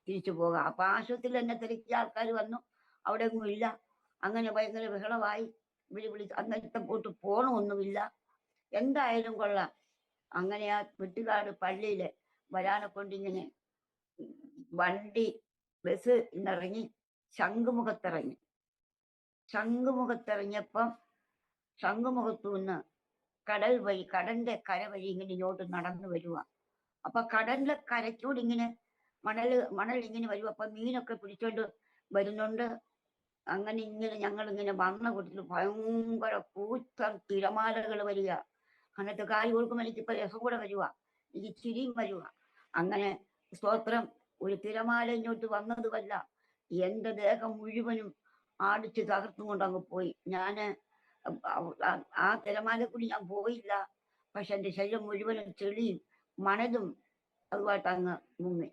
തിരിച്ചു പോകാം. അപ്പൊ ആശുപത്രിയിൽ എന്നെ തിരക്കിയ ആൾക്കാർ വന്നു. അവിടെ ഒന്നും ഇല്ല. അങ്ങനെ ഭയങ്കര ബഹളമായി. വിളിച്ച് അന്നത്തെ പോട്ട് പോണമൊന്നുമില്ല. എന്തായാലും കൊള്ളാം. അങ്ങനെ ആ വെട്ടുകാട് പള്ളിയില് വരാനെ കൊണ്ടിങ്ങനെ വണ്ടി ബസ് ഇന്നിറങ്ങി ശംഖുമുഖത്തിറങ്ങി. ശംഖുമുഖത്തിറങ്ങിയപ്പം ശംഖുമുഖത്തു നിന്ന് കടൽ വഴി, കടലിന്റെ കര വഴി ഇങ്ങനെ ഇങ്ങോട്ട് നടന്നു വരുക. അപ്പൊ കടലിന്റെ കരയ്ക്കൂടി ഇങ്ങനെ മണൽ ഇങ്ങനെ വരും. അപ്പൊ മീനൊക്കെ പിടിച്ചോണ്ട് വരുന്നുണ്ട്. അങ്ങനെ ഇങ്ങനെ ഞങ്ങളിങ്ങനെ വന്ന കൂട്ടത്തിൽ ഭയങ്കര കൂറ്റൻ തിരമാലകൾ വരിക. അങ്ങനത്തെ കാര്യം ഓർക്കുമ്പോൾ എനിക്കിപ്പോ രസം കൂടെ വരുക, എനിക്ക് ചിരിയും വരുക. അങ്ങനെ സ്തോത്രം, ഒരു തിരമാല ഇങ്ങോട്ട് വന്നതുമല്ല, എന്റെ ദേഹം മുഴുവനും ആടിച്ച് തകർത്തും കൊണ്ട് അങ്ങ് പോയി. ഞാന് ആ തിരമാല കൂടി ഞാൻ പോയില്ല. പക്ഷെ എന്റെ ശരീരം മുഴുവനും ചെളിയും മണലും അതുമായിട്ട് അങ്ങ് മുങ്ങി.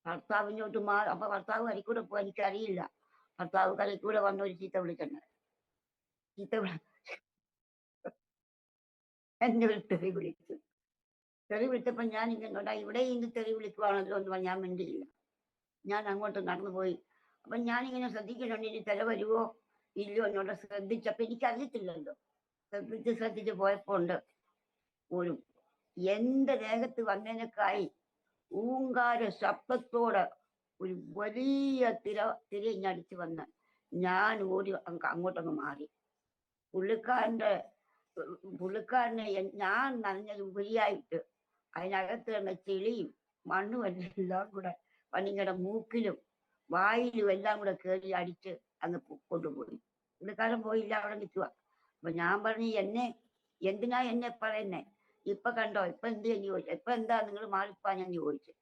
ഭർത്താവ് ഇങ്ങോട്ട് അപ്പൊ ഭർത്താവ് കരക്കൂടെ പോയി, എനിക്കറിയില്ല. ഭർത്താവ് കരക്കൂടെ വന്ന ഒരു ചീത്ത വിളിക്കണ്ട, ചീത്ത എന്നെ ഒരു തെറി വിളിച്ചു. തെറി വിളിച്ചപ്പോ ഞാൻ ഇങ്ങനെ ഇവിടെ ഇന്ന് തെറി വിളിക്കുവാണല്ലോ എന്ന് പറഞ്ഞാൽ ഞാൻ മിണ്ടിയില്ല. ഞാൻ അങ്ങോട്ട് നടന്നു പോയി. അപ്പൊ ഞാനിങ്ങനെ ശ്രദ്ധിക്കുന്നുണ്ട്, ഇനി തിര വരുവോ ഇല്ലയോ എന്നോട് ശ്രദ്ധിച്ചപ്പോ എനിക്കറിയത്തില്ലല്ലോ. ശ്രദ്ധിച്ച് പോയപ്പോ ഉണ്ട് ഒരു എന്റെ ദേഹത്ത് വന്നതിനേക്കായി ഊങ്കാര ശബ്ദത്തോടെ ഒരു വലിയ തിരഞ്ഞടിച്ചു വന്ന് ഞാൻ ഓടി അങ്ങോട്ടങ്ങ് മാറി. പുള്ളിക്കാരനെ ഞാൻ നനഞ്ഞത് ഉപരിയായിട്ട് അതിനകത്ത് തന്നെ ചെളിയും മണ്ണും എല്ലാം കൂടെ പണിങ്ങടെ മൂക്കിലും വായിലും എല്ലാം കൂടെ കയറി അടിച്ച് അങ്ങ് കൊണ്ടുപോയി. പുള്ളിക്കാരൻ പോയില്ല, അവിടെ നിൽക്കുക. അപ്പൊ ഞാൻ പറഞ്ഞു, എന്തിനാ എന്നെ പറയുന്നേ? ഇപ്പൊ കണ്ടോ, ഇപ്പൊ എന്ത് എന്ന് ചോദിച്ചു. ഇപ്പൊ എന്താ നിങ്ങൾ മാറിപ്പാഞ്ഞെന്ന് ചോദിച്ചു.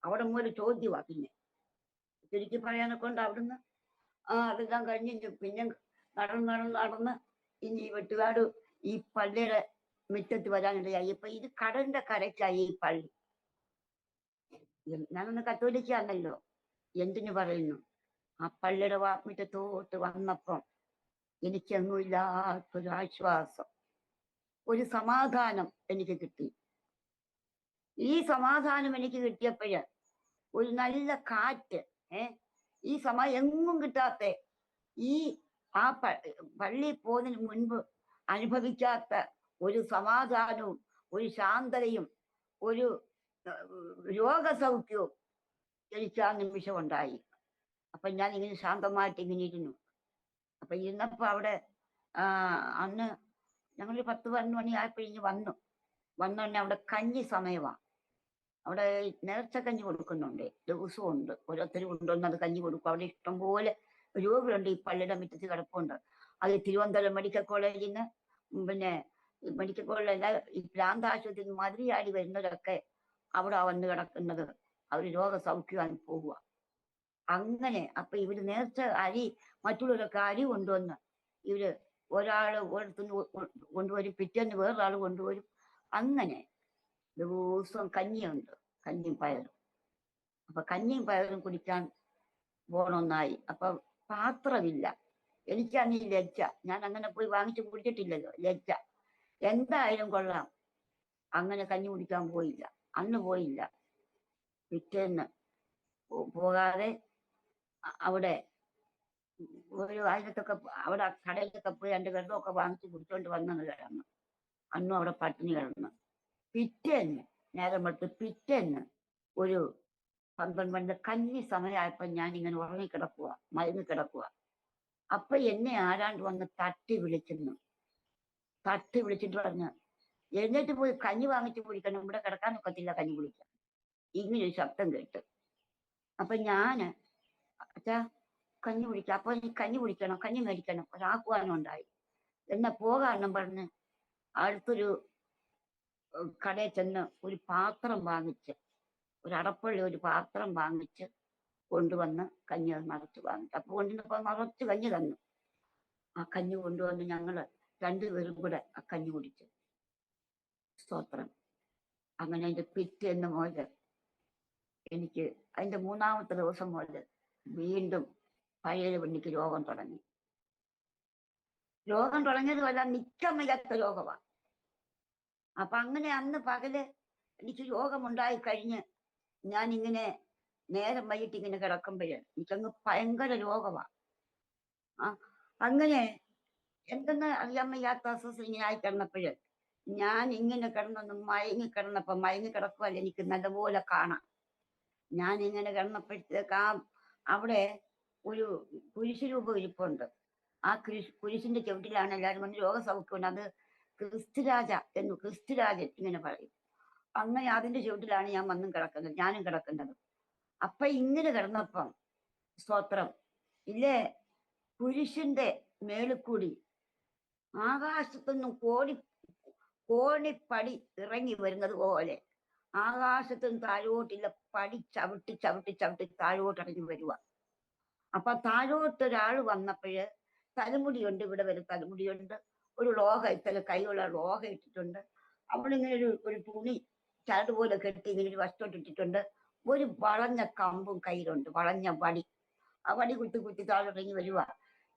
അവിടെ മുതൽ ചോദ്യമാ. പിന്നെ ചുരുക്കി പറയാനെ കൊണ്ട് അവിടുന്ന് അതെല്ലാം കഴിഞ്ഞ് പിന്നെ നടന്ന് ഇനി വെട്ടുകാട് ഈ പള്ളിയുടെ മുറ്റത്ത് വരാനിടയായി. ഇപ്പൊ ഇത് കടലിന്റെ കരയ്ക്കായി ഈ പള്ളി. ഞാനൊന്ന് കത്തോലിക്കാന്നല്ലോ, എന്തിനു പറയുന്നു. ആ പള്ളിയുടെ മുറ്റത്തോട്ട് വന്നപ്പം എനിക്കെങ്ങുമില്ലാത്തൊരു ആശ്വാസം, ഒരു സമാധാനം എനിക്ക് കിട്ടി. ഈ സമാധാനം എനിക്ക് കിട്ടിയപ്പോഴ് ഒരു നല്ല കാറ്റ്, ഈ സമയം എങ്ങും കിട്ടാത്ത, ഈ ആ പള്ളി പോകുന്നതിന് മുൻപ് അനുഭവിക്കാത്ത ഒരു സമാധാനവും ഒരു ശാന്തതയും ഒരു രോഗസൗഖ്യവും എനിക്ക് ആ നിമിഷം ഉണ്ടായി. അപ്പൊ ഞാൻ ഇങ്ങനെ ശാന്തമായിട്ട് ഇങ്ങനെ ഇരുന്നു. അപ്പൊ ഇരുന്നപ്പോ അവിടെ അന്ന് ഞങ്ങൾ 10-11 മണി ആയപ്പോഴിഞ്ഞ് വന്നു അവിടെ കഞ്ഞി സമയമാണ്. അവിടെ നേർച്ച കഞ്ഞി കൊടുക്കുന്നുണ്ട്, ദിവസവും ഉണ്ട്. ഓരോരുത്തർ കൊണ്ടുവന്ന് അത് കഞ്ഞി കൊടുക്കും. അവിടെ ഇഷ്ടംപോലെ രോഗികളുണ്ട്, ഈ പള്ളിയുടെ മുറ്റത്ത് കിടപ്പുണ്ട്. അത് തിരുവനന്തപുരം മെഡിക്കൽ കോളേജിൽ നിന്ന്, പിന്നെ മെഡിക്കൽ കോളേജിലല്ല, ഈ പ്രാന്താശുപത്രിയിൽ നിന്ന് മതിരിയാടി വരുന്നവരൊക്കെ അവിടെ വന്ന് കിടക്കുന്നത്. അവർ രോഗസൗഖ്യമായി പോവുക. അങ്ങനെ അപ്പൊ ഇവര് നേർച്ച അരി, മറ്റുള്ളവരൊക്കെ അരി കൊണ്ടുവന്ന് ഇവര് ഒരാള് ഓരോരുത്തന്ന് കൊണ്ടുവരും, പിറ്റേന്ന് വേറൊരാൾ കൊണ്ടുവരും. അങ്ങനെ ദിവസവും കഞ്ഞിയുണ്ട്, കഞ്ഞിയും പയറും. അപ്പൊ കഞ്ഞിയും പയറും കുടിക്കാൻ പോണമെന്നായി. അപ്പൊ പാത്രമില്ല. എനിക്കാണ് ഈ ലജ്ജ, ഞാൻ അങ്ങനെ പോയി വാങ്ങിച്ചു കുടിച്ചിട്ടില്ലല്ലോ, ലജ്ജ. എന്തായാലും കൊള്ളാം, അങ്ങനെ കഞ്ഞി കുടിക്കാൻ പോയില്ല, അന്ന് പോയില്ല. പിറ്റേന്ന് പോകാതെ അവിടെ ഒരു അതിനകത്തൊക്കെ അവിടെ കടയിലൊക്കെ പോയി 2 വെള്ളമൊക്കെ വാങ്ങിച്ച് കുടിച്ചോണ്ട് വന്നത് കിടന്നു. അന്നും അവിടെ പട്ടിണി കിടന്നു. പിറ്റേന്ന് നേരം വെളുത്ത് പിറ്റേന്ന് ഒരു 12 മണിന്റെ കഞ്ഞി സമയമായപ്പോ ഞാൻ ഇങ്ങനെ ഉറങ്ങിക്കിടക്കുക, മയങ്ങി കിടക്കുക. അപ്പൊ എന്നെ ആരാണ്ട് വന്ന് തട്ടി വിളിച്ചിട്ട് പറഞ്ഞു, എഴുന്നേറ്റ് പോയി കഞ്ഞി വാങ്ങിച്ച് കുടിക്കണം, ഇവിടെ കിടക്കാനൊക്കത്തില്ല കഞ്ഞി കുടിക്കാൻ. ഇങ്ങനൊരു ശബ്ദം കേട്ട്. അപ്പൊ ഞാന് അച്ഛാ കഞ്ഞി കുടിക്കാം. അപ്പൊ നീ കഞ്ഞി കുടിക്കണം, കഞ്ഞി മേടിക്കണം, ഒരാക്കുവാനും ഉണ്ടായി. എന്നാ പോകാനും പറഞ്ഞ് അടുത്തൊരു കടയിൽ ചെന്ന് ഒരു പാത്രം വാങ്ങിച്ച്, ഒരു അടപ്പുള്ള ഒരു പാത്രം വാങ്ങിച്ച് കൊണ്ടുവന്ന് കഞ്ഞി നിറച്ച് വാങ്ങിച്ചു. അപ്പൊ കൊണ്ടുവന്നപ്പോ നിറച്ച് കഞ്ഞി തന്നു. ആ കഞ്ഞി കൊണ്ടുവന്ന് ഞങ്ങള് 2 പേരും കൂടെ ആ കഞ്ഞി കുടിച്ചു. സ്തോത്രം. അങ്ങനെ അതിന്റെ പിറ്റേന്ന് മുതൽ എനിക്ക്, അതിന്റെ 3-ാമത്തെ ദിവസം മുതൽ വീണ്ടും പഴയ പെണ്ണിക്ക് രോഗം തുടങ്ങി. രോഗം തുടങ്ങിയത് വല്ല നിൽക്കാൻ വയ്യാത്ത രോഗമാണ്. അപ്പൊ അങ്ങനെ അന്ന് പകല് എനിക്ക് രോഗമുണ്ടായി കഴിഞ്ഞ് ഞാനിങ്ങനെ നേരം വൈകിട്ട് ഇങ്ങനെ കിടക്കുമ്പോഴേ എനിക്കങ്ങ് ഭയങ്കര രോഗമാ. ആ അങ്ങനെ എന്തെന്ന് അറിയാൻ വയ്യാത്ത അസ്വസ്ഥ ഇങ്ങനെ ആയി കിടന്നപ്പോഴ് ഞാൻ ഇങ്ങനെ കിടന്നൊന്ന് മയങ്ങി കിടന്നപ്പോ മയങ്ങി കിടക്കുവല്ല എനിക്ക് നല്ലപോലെ കാണാം. ഞാൻ ഇങ്ങനെ കിടന്നപ്പോഴത്തേക്ക് അവിടെ ഒരു കുരിശ് രൂപം ഇരിപ്പുണ്ട്. ആ കുരിശിന്റെ ചുവട്ടിലാണ് എല്ലാവരും വന്ന് രോഗസൗഖ്യമുണ്ട്. അത് ക്രിസ്തുരാജ ക്രിസ്തുരാജൻ ഇങ്ങനെ പറയും. അങ്ങനെ അതിന്റെ ചുവട്ടിലാണ് ഞാൻ വന്നും കിടക്കുന്നത്, ഞാനും കിടക്കുന്നത്. അപ്പൊ ഇങ്ങനെ കിടന്നപ്പം സ്തോത്രം ഇല്ലേ, കുരിശിന്റെ മേളിൽ കൂടി ആകാശത്തുനിന്നും കോണിപ്പടി ഇറങ്ങി വരുന്നത് പോലെ ആകാശത്തുനിന്ന് താഴോട്ടില്ല പടി ചവിട്ടി ചവിട്ടി ചവിട്ടി താഴോട്ട് ഇറങ്ങി വരുക. അപ്പൊ താഴോട്ട് ഒരാൾ വന്നപ്പോഴ് തലമുടിയുണ്ട്, ഇവിടെ വരെ തലമുടിയുണ്ട്, ഒരു ലോഹ ഇത്തല കൈയുള്ള ലോഹ ഇട്ടിട്ടുണ്ട്. അവളിങ്ങനെ ഒരു തുണി ചരട് പോലെ കെട്ടി ഇങ്ങനെ ഒരു വശത്തോട്ട് ഇട്ടിട്ടുണ്ട്. ഒരു വളഞ്ഞ കമ്പും കയ്യിലുണ്ട്, വളഞ്ഞ വടി. ആ വടി കുത്തി കുത്തി താഴോട്ടിറങ്ങി വരുക.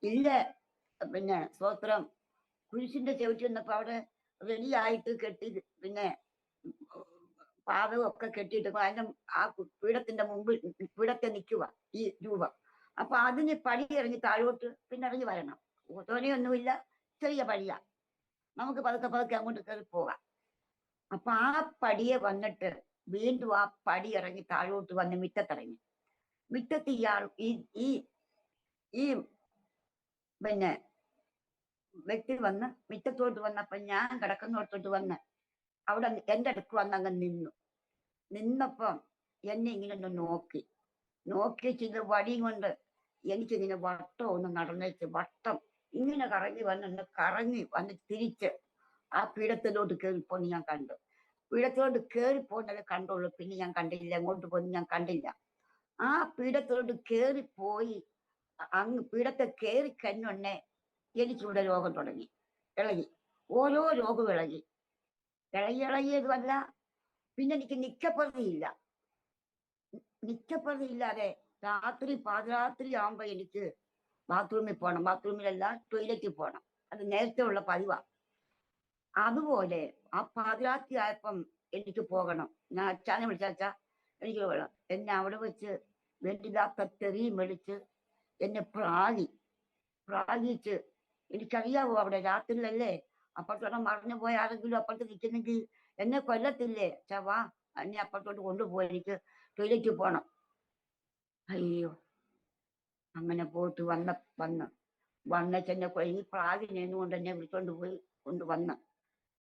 ഇല്ല പിന്നെ സ്തോത്രം കുരിശിന്റെ ചവിട്ടി വന്നപ്പോ അവിടെ റെഡിയായിട്ട് കെട്ടി, പിന്നെ പാതകമൊക്കെ കെട്ടിയിട്ട് അതിന്റെ ആ പീഠത്തിന്റെ മുമ്പിൽ പീഠത്തെ നിൽക്കുക ഈ രൂപം. അപ്പൊ അതിന് പടി ഇറങ്ങി താഴോട്ട് പിന്നെ ഇറങ്ങി വരണം. തോനെയൊന്നുമില്ല, ചെറിയ പടിയ, നമുക്ക് പതുക്കെ പതുക്കെ അങ്ങോട്ട് കയറി പോകാം. അപ്പൊ ആ പടിയെ വന്നിട്ട് വീണ്ടും ആ പടി ഇറങ്ങി താഴോട്ട് വന്ന് മുറ്റത്തിറങ്ങി. മുറ്റത്ത് ഇയാൾ ഈ ഈ ഈ പിന്നെ വ്യക്തി വന്ന് മുറ്റത്തോട്ട് വന്നപ്പോ ഞാൻ കിടക്കുന്നിടത്തോട്ട് വന്ന് അവിടെ എന്റെ അടുക്ക് വന്ന് അങ്ങ് നിന്നപ്പം എന്നെ ഇങ്ങനെ ഒന്ന് നോക്കി ചെയ്ത് വടിയും കൊണ്ട് എനിക്കിങ്ങനെ വട്ടം ഒന്ന് നടന്നേച്ച് വട്ടം ഇങ്ങനെ കറങ്ങി വന്ന് തിരിച്ച് ആ പീഠത്തിലോട്ട് കയറിപ്പോന്ന് ഞാൻ കണ്ടു. പീഠത്തിലോട്ട് കയറിപ്പോന്നത് കണ്ടുള്ളൂ, പിന്നെ ഞാൻ കണ്ടില്ല, എങ്ങോട്ട് പോയി ഞാൻ കണ്ടില്ല. ആ പീഠത്തിലോട്ട് കയറിപ്പോയി അങ്ങ് പീഠത്തെ കയറി കഞ്ഞൊന്നെ എനിക്കിവിടെ രോഗം തുടങ്ങി, ഇളകി, ഓരോ രോഗവും ഇളകിയതുമല്ല, പിന്നെ എനിക്ക് നിക്കപ്പുറതിയില്ലാതെ രാത്രി പാതിരാത്രി ആകുമ്പോ എനിക്ക് ബാത്റൂമിൽ പോകണം, ബാത്റൂമിലല്ല ടോയ്ലറ്റിൽ പോകണം. അത് നേരത്തെ ഉള്ള പതിവാ. അതുപോലെ ആ പാതിരാത്രി ആയപ്പം എനിക്ക് പോകണം. ഞാൻ അച്ഛനെ വിളിച്ചാ എനിക്ക് പോകണം. എന്നെ അവിടെ വെച്ച് വേണ്ടില്ലാത്ത തെറിയും വിളിച്ച് എന്നെ പ്രാഗിച്ച് എനിക്കറിയാവോ അവിടെ രാത്രിയിലല്ലേ, അപ്പുറത്തോടെ മറിഞ്ഞു പോയ ആരെങ്കിലും അപ്പുറത്ത് നിൽക്കുന്നെങ്കിൽ എന്നെ കൊല്ലത്തില്ലേ, ചവാ എന്നെ അപ്പുറത്തോട്ട് കൊണ്ടുപോയി, എനിക്ക് ടോയ്ലറ്റിൽ പോണം. അയ്യോ, അങ്ങനെ പോയിട്ട് വന്നെന്നെ ഈ പ്രാഗിനെന്നുകൊണ്ട് എന്നെ വിളിച്ചോണ്ട് പോയി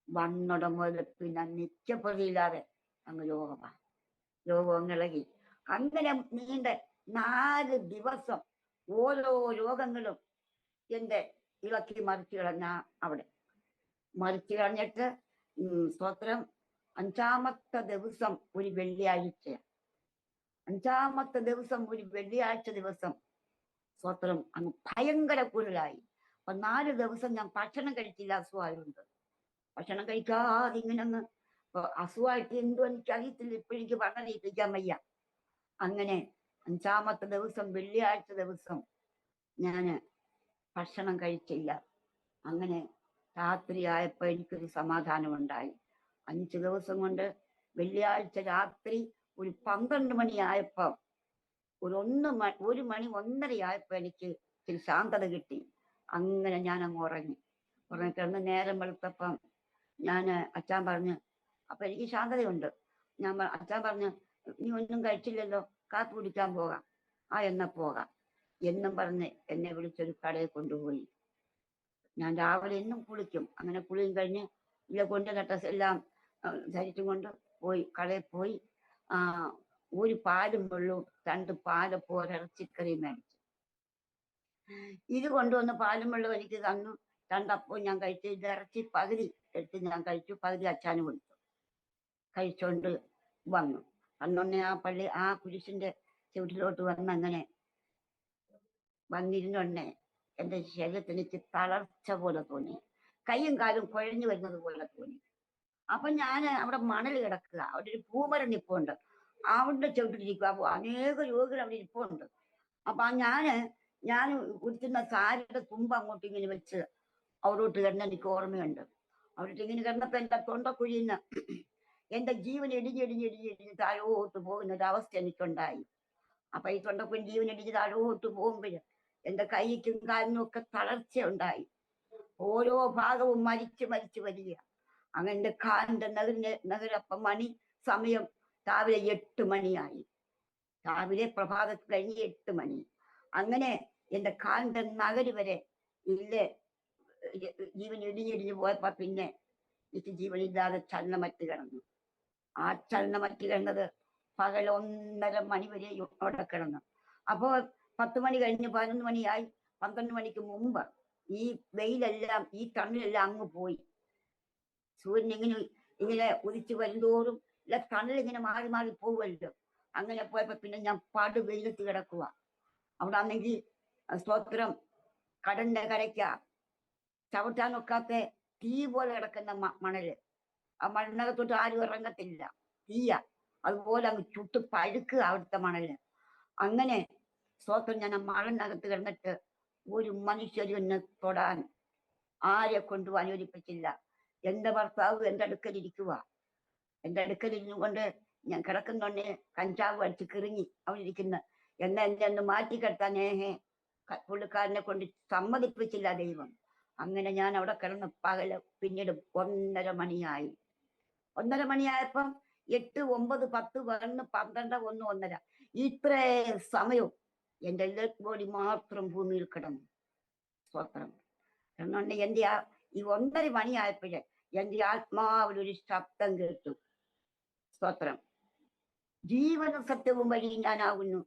വന്നിടം മുതൽ പിന്നെ നിത്യപ്രതിയില്ലാതെ അങ്ങ് രോഗം ഇളകി. അങ്ങനെ നീണ്ട 4 ദിവസം ഓരോ രോഗങ്ങളും എന്റെ ഇളക്കി മറിച്ചു കളഞ്ഞ അവിടെ മറിച്ചു കളഞ്ഞിട്ട് സ്തോത്രം 5-ാമത്തെ ദിവസം ഒരു വെള്ളിയാഴ്ച ദിവസം സ്തോത്രം അങ്ങ് ഭയങ്കര കുരലായി. അപ്പൊ 4 ദിവസം ഞാൻ ഭക്ഷണം കഴിച്ചില്ല, അസുഖമായുണ്ട്. ഭക്ഷണം കഴിക്കാതെ ഇങ്ങനെ അങ്ങ് അസുഖമായിട്ട് എന്തോ എനിക്കറിയത്തില്ല, ഇപ്പോഴെനിക്ക് പറഞ്ഞറിയിപ്പിക്കാൻ വയ്യ. അങ്ങനെ 5-ാമത്തെ ദിവസം വെള്ളിയാഴ്ച ദിവസം ഞാന് ഭക്ഷണം കഴിച്ചില്ല. അങ്ങനെ രാത്രിയായപ്പോ എനിക്കൊരു സമാധാനം ഉണ്ടായി. 5 ദിവസം കൊണ്ട് വെള്ളിയാഴ്ച രാത്രി ഒരു 12 മണിയായപ്പോ ഒരു 1 മണി 1:30 ആയപ്പോ എനിക്ക് ഇത്തിരി ശാന്തത കിട്ടി. അങ്ങനെ ഞാൻ അങ്ങ് ഉറങ്ങിക്കിടന്ന് നേരം വെളുത്തപ്പം അച്ഛൻ പറഞ്ഞു, അപ്പൊ എനിക്ക് ശാന്തതയുണ്ട്. അച്ഛൻ പറഞ്ഞു, നീ ഒന്നും കഴിച്ചില്ലല്ലോ, കാപ്പി കുടിക്കാൻ പോകാം. എന്നാ പോകാം എന്നും പറഞ്ഞ് എന്നെ വിളിച്ചൊരു കടയിൽ കൊണ്ടുപോയി. ഞാൻ രാവിലെ എന്നും കുളിക്കും. അങ്ങനെ കുളിയും കഴിഞ്ഞ് കൊണ്ട് ഡ്രസ് എല്ലാം ധരിച്ചും കൊണ്ട് കടയിൽ പോയി ഒരു പാലും വെള്ളവും 2 പാലപ്പോ ഇറച്ചിക്കറിയും മേടിച്ചു. ഇത് കൊണ്ടുവന്ന് പാലും വെള്ളം എനിക്ക് തന്നു. 2 അപ്പവും ഞാൻ കഴിച്ചു. ഇത് ഇറച്ചി പകുതി എടുത്ത് ഞാൻ കഴിച്ചു, പകുതി അച്ഛന് കൊടുത്തു. കഴിച്ചോണ്ട് വന്നു. അന്നൊന്നെ ആ കുരിശിന്റെ ചുവട്ടിലോട്ട് അങ്ങനെ വന്നിരുന്നൊന്നെ എന്റെ ശരീരത്തിന് എനിക്ക് തളർച്ച പോലെ തോന്നി, കൈയും കാലും കുഴഞ്ഞു വരുന്നത് പോലെ തോന്നി. അപ്പൊ ഞാൻ അവിടെ മണൽ കിടക്കുക, അവിടെ ഒരു പൂമരം നിപ്പുണ്ട്, അവിടെ ചവിട്ടിരിക്കുക. അനേക രോഗികൾ അവിടെ ഇരിപ്പുണ്ട്. അപ്പൊ ഞാൻ ഉടുത്തുന്ന സാരിയുടെ തുമ്പ് അങ്ങോട്ട് ഇങ്ങനെ വെച്ച് അവിടോട്ട് കിടന്ന് എനിക്ക് ഓർമ്മയുണ്ട്. അവിടോട്ട് ഇങ്ങനെ കിടന്നപ്പോ എന്റെ തൊണ്ടക്കുഴിന്ന് എന്റെ ജീവൻ ഇടിഞ്ഞിടിഞ്ഞിടിഞ്ഞിടിഞ്ഞ് താഴോട്ട് പോകുന്ന ഒരവസ്ഥ എനിക്കുണ്ടായി. അപ്പൊ ഈ തൊണ്ടക്കുഴി ജീവനടിച്ച് താഴോട്ട് പോകുമ്പോഴ് എന്റെ കൈക്കും കാലിനും ഒക്കെ തളർച്ച ഉണ്ടായി. ഓരോ ഭാഗവും മരിച്ച് മരിച്ച് വരിക. അങ്ങനെ എന്റെ കാലിന്റെ നഗരപ്പം മണി സമയം രാവിലെ 8 മണിയായി. രാവിലെ പ്രഭാതത്തിൽ കഴിഞ്ഞ് 8 മണി. അങ്ങനെ എന്റെ കാലിന്റെ നഗര് വരെ ഇല്ലേ ജീവൻ ഇടിഞ്ഞിടിഞ്ഞ് പോയപ്പോ പിന്നെ എനിക്ക് ജീവനില്ലാതെ ചലനമറ്റ് കിടന്നു. ആ ചലനമറ്റ് കിടന്നത് പകൽ 1:30 മണി വരെ അവിടെ കിടന്നു. അപ്പോൾ 10 മണി കഴിഞ്ഞ് 11 മണിയായി. 12 മണിക്ക് മുമ്പ് ഈ വെയിലെല്ലാം ഈ തണലെല്ലാം അങ്ങ് പോയി. സൂര്യൻ ഇങ്ങനെ ഉദിച്ചു വരുന്തോറും തണൽ ഇങ്ങനെ മാറി മാറി പോവുമല്ലോ. അങ്ങനെ പോയപ്പോ പിന്നെ ഞാൻ പാട് വെയിലത്ത് കിടക്കുക. അവിടെ ആണെങ്കിൽ സ്തോത്രം കടലിന്റെ കരയ്ക്ക ചവിട്ടാൻ ഒക്കാത്ത തീ പോലെ കിടക്കുന്ന മണല്. ആ മണ്ണിനകത്തോട്ട് ആരും ഇറങ്ങത്തില്ല, തീയ. അതുപോലെ അങ്ങ് ചുട്ട് പഴുക്കുക അവിടുത്തെ മണല്. അങ്ങനെ സ്തോത്രം ഞാൻ ആ മണലിനകത്ത് കിടന്നിട്ട് ഒരു മനുഷ്യരും എന്നെ തൊടാൻ ആരെ കൊണ്ടും അനുവദിപ്പിച്ചില്ല. എന്റെ ഭർത്താവ് എന്റെ അടുക്കലിരിക്കുക. എന്റെ അടുക്കലിരുന്നു കൊണ്ട് ഞാൻ കിടക്കുന്നുണ്ടെ കഞ്ചാവ് അടിച്ച് കിറങ്ങി അവിടെ ഇരിക്കുന്ന എന്നെ ഒന്ന് മാറ്റിക്കെടുത്താനേഹേ പുള്ളിക്കാരനെ കൊണ്ട് സമ്മതിപ്പിച്ചില്ല ദൈവം. അങ്ങനെ ഞാൻ അവിടെ കിടന്ന് പകല് പിന്നീട് 1:30 മണിയായി. 1:30 മണിയായപ്പം 8, 9, 10, 11, 12, 1, 1:30 ഇത്രേ സമയവും എന്റെ ഡെഡ് ബോഡി മാത്രം ഭൂമിയിൽ കിടന്നു. സ്വത്രം എന്നുകൊണ്ട് എന്റെ ഈ 1:30 മണിയായപ്പോഴേ എന്റെ ആത്മാവിലൊരു ശബ്ദം കേട്ടു. സ്തോത്രം, ജീവനും സത്യവും വഴി ഞാനാകുന്നു,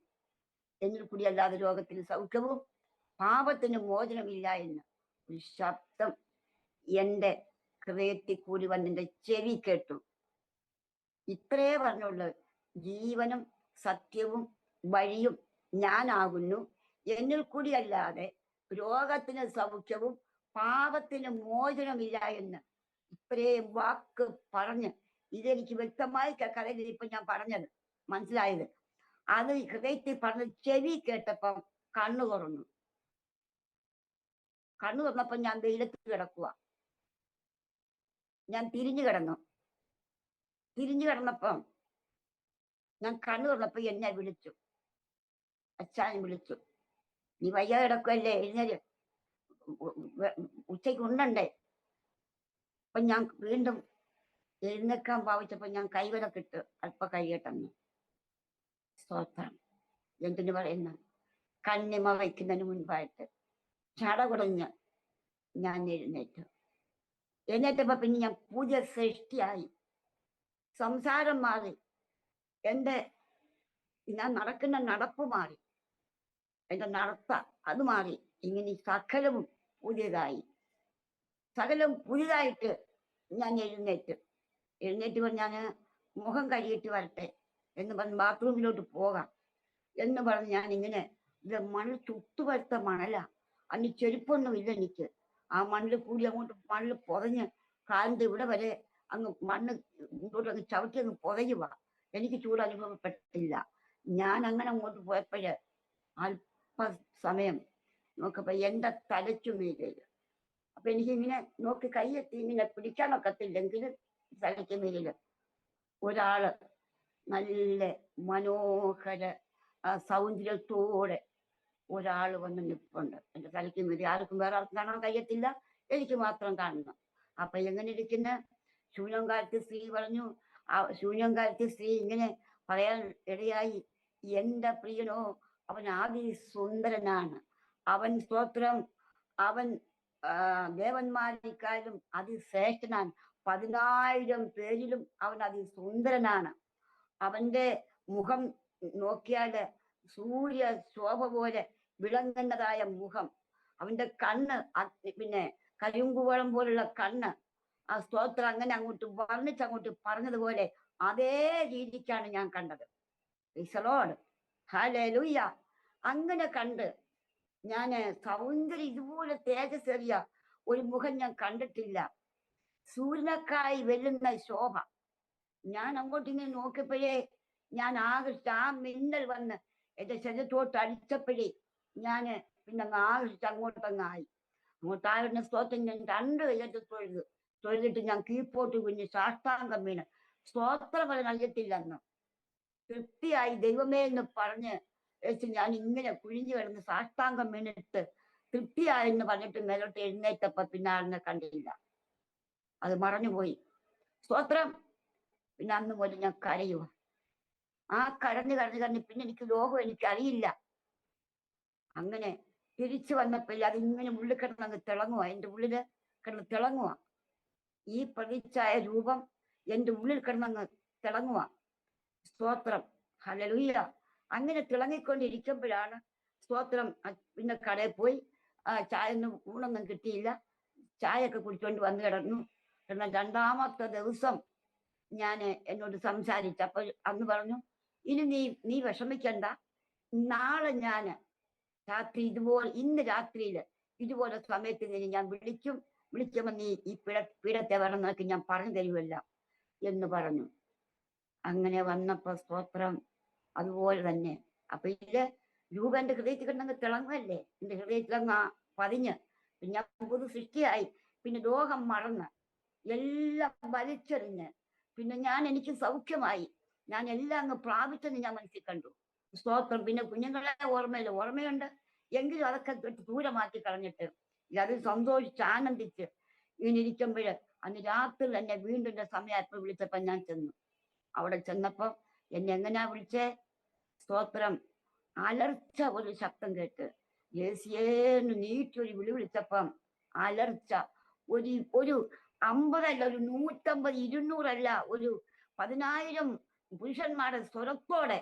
എന്നിൽ കൂടി അല്ലാതെ രോഗത്തിന് സൗഖ്യവും പാപത്തിന് മോചനമില്ല എന്ന് ഒരു ശബ്ദം എന്റെ ഹൃദയത്തിൽ കൂടി വന്നെന്റെ ചെവി കേട്ടു. ഇത്രേ പറഞ്ഞുള്ളൂ. ജീവനും സത്യവും വഴിയും ഞാനാകുന്നു, എന്നിൽ കൂടി അല്ലാതെ രോഗത്തിന് സൗഖ്യവും പാപത്തിന് മോചനമില്ല എന്ന് ഇത്രയും വാക്ക് പറഞ്ഞ് ഇതെനിക്ക് വ്യക്തമായി കഥയിൽ ഇപ്പൊ ഞാൻ പറഞ്ഞത് മനസ്സിലായത്. അത് ഹൃദയത്തിൽ പറഞ്ഞ് ചെവി കേട്ടപ്പം കണ്ണു തുറന്നു. കണ്ണു തുറന്നപ്പോ ഞാൻ വെയിലത്ത് കിടക്കുക. ഞാൻ തിരിഞ്ഞു കിടന്നപ്പം ഞാൻ കണ്ണു തുറന്നപ്പോ എന്നെ വിളിച്ചു, അച്ഛൻ വിളിച്ചു, നീ വയ്യ കിടക്കുമല്ലേ, എഴുന്നേര്, ഉച്ചയ്ക്ക് ഉണ്ടണ്ടേ. അപ്പൊ ഞാൻ വീണ്ടും എഴുന്നേക്കാൻ ഭാവിച്ചപ്പോ ഞാൻ കൈവിലക്കിട്ട് അല്പ കഴിയട്ടെന്ന്. സ്തോത്രം. എന്തിനു പറയുന്ന കണ്ണിമ വയ്ക്കുന്നതിന് മുൻപായിട്ട് ചടകുടഞ്ഞ് ഞാൻ എഴുന്നേറ്റപ്പോ പിന്നെ ഞാൻ പുതിയ സൃഷ്ടിയായി. സംസാരം മാറി, എന്റെ ഞാൻ നടക്കുന്ന നടപ്പ് മാറി, എന്റെ നടത്ത അത് മാറി. ഇങ്ങനെ സകലവും പുതിയതായി. സകലം പുതിയതായിട്ട് ഞാൻ എഴുന്നേറ്റ് ഞാൻ മുഖം കഴുകിയിട്ട് വരട്ടെ എന്ന് പറഞ്ഞ് ബാത്റൂമിലോട്ട് പോകാം എന്ന് പറഞ്ഞ് ഞാൻ ഇങ്ങനെ ഇത് മണ്ണ് ചുട്ടുപഴുത്ത മണലാ. അന്ന് ചെരുപ്പൊന്നുമില്ല എനിക്ക്. ആ മണ്ണിൽ കൂടി അങ്ങോട്ട് മണ്ണിൽ പൊതഞ്ഞ് കാലിന്റെ ഇവിടെ വരെ അങ്ങ് മണ്ണ് ഇങ്ങോട്ട് അങ്ങ് ചവിട്ടി അങ്ങ് പൊതയുക. എനിക്ക് ചൂട് അനുഭവപ്പെട്ടില്ല. ഞാൻ അങ്ങനെ അങ്ങോട്ട് പോയപ്പോഴ് അല്പസമയം നോക്കപ്പോ എന്റെ തലയ്ക്കുമേലില്. അപ്പൊ എനിക്കിങ്ങനെ നോക്കി കൈയെത്തി ഇങ്ങനെ പിടിക്കാനൊക്കത്തില്ലെങ്കിൽ തലയ്ക്കുമേലില് ഒരാള് നല്ല മനോഹര സൗന്ദര്യത്തോടെ ഒരാൾ വന്ന് നിൽപ്പുണ്ട് എന്റെ തലയ്ക്ക് മീതി. ആർക്കും വേറെ ആർക്കും കാണാൻ കഴിയത്തില്ല, എനിക്ക് മാത്രം കാണണം. അപ്പൊ എങ്ങനെ ഇരിക്കുന്ന ശൂന്യംകാലത്ത് സ്ത്രീ പറഞ്ഞു. ആ ശൂന്യംകാലത്ത് സ്ത്രീ ഇങ്ങനെ പറയാൻ ഇടയായി, എന്റെ പ്രിയനോ അവൻ അതിസുന്ദരനാണ്, അവൻ സ്തോത്രം, അവൻ ദേവന്മാരെക്കാളും അതിശ്രേഷ്ഠനാണ്, 10,000 പേരിലും അവൻ അതിസുന്ദരനാണ്. അവന്റെ മുഖം നോക്കിയാല് സൂര്യ ശോഭ പോലെ വിളങ്ങുന്നതായ മുഖം, അവന്റെ കണ്ണ് പിന്നെ കരിങ്കുവളം പോലുള്ള കണ്ണ്. ആ സ്തോത്രം അങ്ങനെ അങ്ങോട്ട് വർണ്ണിച്ചങ്ങോട്ട് പറഞ്ഞതുപോലെ അതേ രീതിക്കാണ് ഞാൻ കണ്ടത്. ഹല്ലേലൂയ. അങ്ങനെ കണ്ട് ഞാന് സൗന്ദര്യം ഇതുപോലെ തേജസ്സേറിയ ഒരു മുഖം ഞാൻ കണ്ടിട്ടില്ല. സൂര്യനക്കായി വെല്ലുന്ന ശോഭ. ഞാൻ അങ്ങോട്ട് ഇങ്ങനെ നോക്കിയപ്പോഴേ ഞാൻ ആകർഷിച്ച് ആ മിന്നൽ വന്ന് എന്റെ ശരീരത്തോട്ട് അടിച്ചപ്പോഴേ ഞാന് പിന്നെ അങ്ങ് ആകർഷിച്ച് അങ്ങോട്ടങ്ങായി. അങ്ങോട്ടായിരുന്ന സ്തോത്രം ഞാൻ 2 കയ്യത്ത് തൊഴുതിട്ട് ഞാൻ കീഴ്പോട്ട് കുഞ്ഞ് സാഷ്ടാംഗം വീണ് സ്തോത്രം വരെ നൽകത്തില്ലെന്ന് തൃപ്തിയായി ദൈവമേ എന്ന് പറഞ്ഞ് വെച്ച് ഞാൻ ഇങ്ങനെ കുഴിഞ്ഞു കിടന്ന് സാഷ്ടാംഗം വീണിട്ട് തൃപ്തിയായെന്ന് പറഞ്ഞിട്ട് മേലോട്ട് എഴുന്നേറ്റപ്പോ പിന്നെ ആളിനെ കണ്ടില്ല. അത് മറഞ്ഞുപോയി. സ്തോത്രം. പിന്നെ അന്ന് മുതൽ ഞാൻ കരയുക. ആ കരഞ്ഞ് പിന്നെ എനിക്ക് ലോകം എനിക്കറിയില്ല. അങ്ങനെ തിരിച്ചു വന്നപ്പോൾ അതിങ്ങനെ ഉള്ളിൽ കിടന്ന് അങ്ങ് തിളങ്ങുക. എൻ്റെ ഉള്ളില് കിടന്ന് തിളങ്ങുക. ഈ പ്രതിച്ഛായ രൂപം എൻ്റെ ഉള്ളിൽ കിടന്നങ്ങ് തിളങ്ങുക. സ്തോത്രം. ഹല്ലേലൂയ. അങ്ങനെ തിളങ്ങിക്കൊണ്ടിരിക്കുമ്പോഴാണ് സ്തോത്രം. പിന്നെ കടയിൽ പോയി ചായ ഒന്നും ഊണൊന്നും കിട്ടിയില്ല. ചായയൊക്കെ കുടിച്ചോണ്ട് വന്ന് കിടന്നു. എന്നാൽ രണ്ടാമത്തെ ദിവസം ഞാൻ എന്നോട് സംസാരിച്ചു. അപ്പൊ അന്ന് പറഞ്ഞു, ഇനി നീ വിഷമിക്കണ്ട, നാളെ ഞാൻ രാത്രി ഇതുപോലെ, ഇന്ന് രാത്രിയില് ഇതുപോലെ സമയത്ത് നിന്നെ ഞാൻ വിളിക്കുമ്പോ നീ ഈ പീഠത്തെ വേണം നോക്കി ഞാൻ പറഞ്ഞു തരുമല്ല എന്ന് പറഞ്ഞു. അങ്ങനെ വന്നപ്പോ സ്തോത്രം അതുപോലെ തന്നെ. അപ്പൊ ഇതില് രൂപ എന്റെ ഹൃദയത്തിൽ കിടന്നങ്ങ് തിളങ്ങല്ലേ, എന്റെ ഹൃദയത്തിലങ്ങ് പതിഞ്ഞ്. പിന്നെ ഞാൻ പുതു സൃഷ്ടിയായി. പിന്നെ രോഗം മറന്ന് എല്ലാം വലിച്ചെറിഞ്ഞ് പിന്നെ എനിക്ക് സൗഖ്യമായി. ഞാൻ എല്ലാം അങ്ങ് പ്രാപിച്ചെന്ന് ഞാൻ മനസ്സിൽ കണ്ടു. സ്തോത്രം. പിന്നെ കുഞ്ഞുങ്ങളെ ഓർമ്മയുണ്ട് എങ്കിലും അതൊക്കെ ദൂരമാക്കി കളഞ്ഞിട്ട് അത് സന്തോഷിച്ച് ആനന്ദിച്ച് ഇങ്ങനെ ഇരിക്കുമ്പോഴ് അന്ന് രാത്രി തന്നെ വീണ്ടും എന്റെ സമയത്ത് വിളിച്ചപ്പോ ഞാൻ ചെന്നു. അവിടെ ചെന്നപ്പോ എന്നെ എങ്ങനെയാ വിളിച്ചേ? സ്തോത്രം. അലർച്ച ഒരു ശബ്ദം കേട്ട് യേശുയേന്ന് നീറ്റൊരു വിളിച്ചപ്പം അലർച്ച ഒരു 50 അല്ല, ഒരു 150, 200 അല്ല, ഒരു 10,000 പുരുഷന്മാരുടെ സ്വരത്തോടെ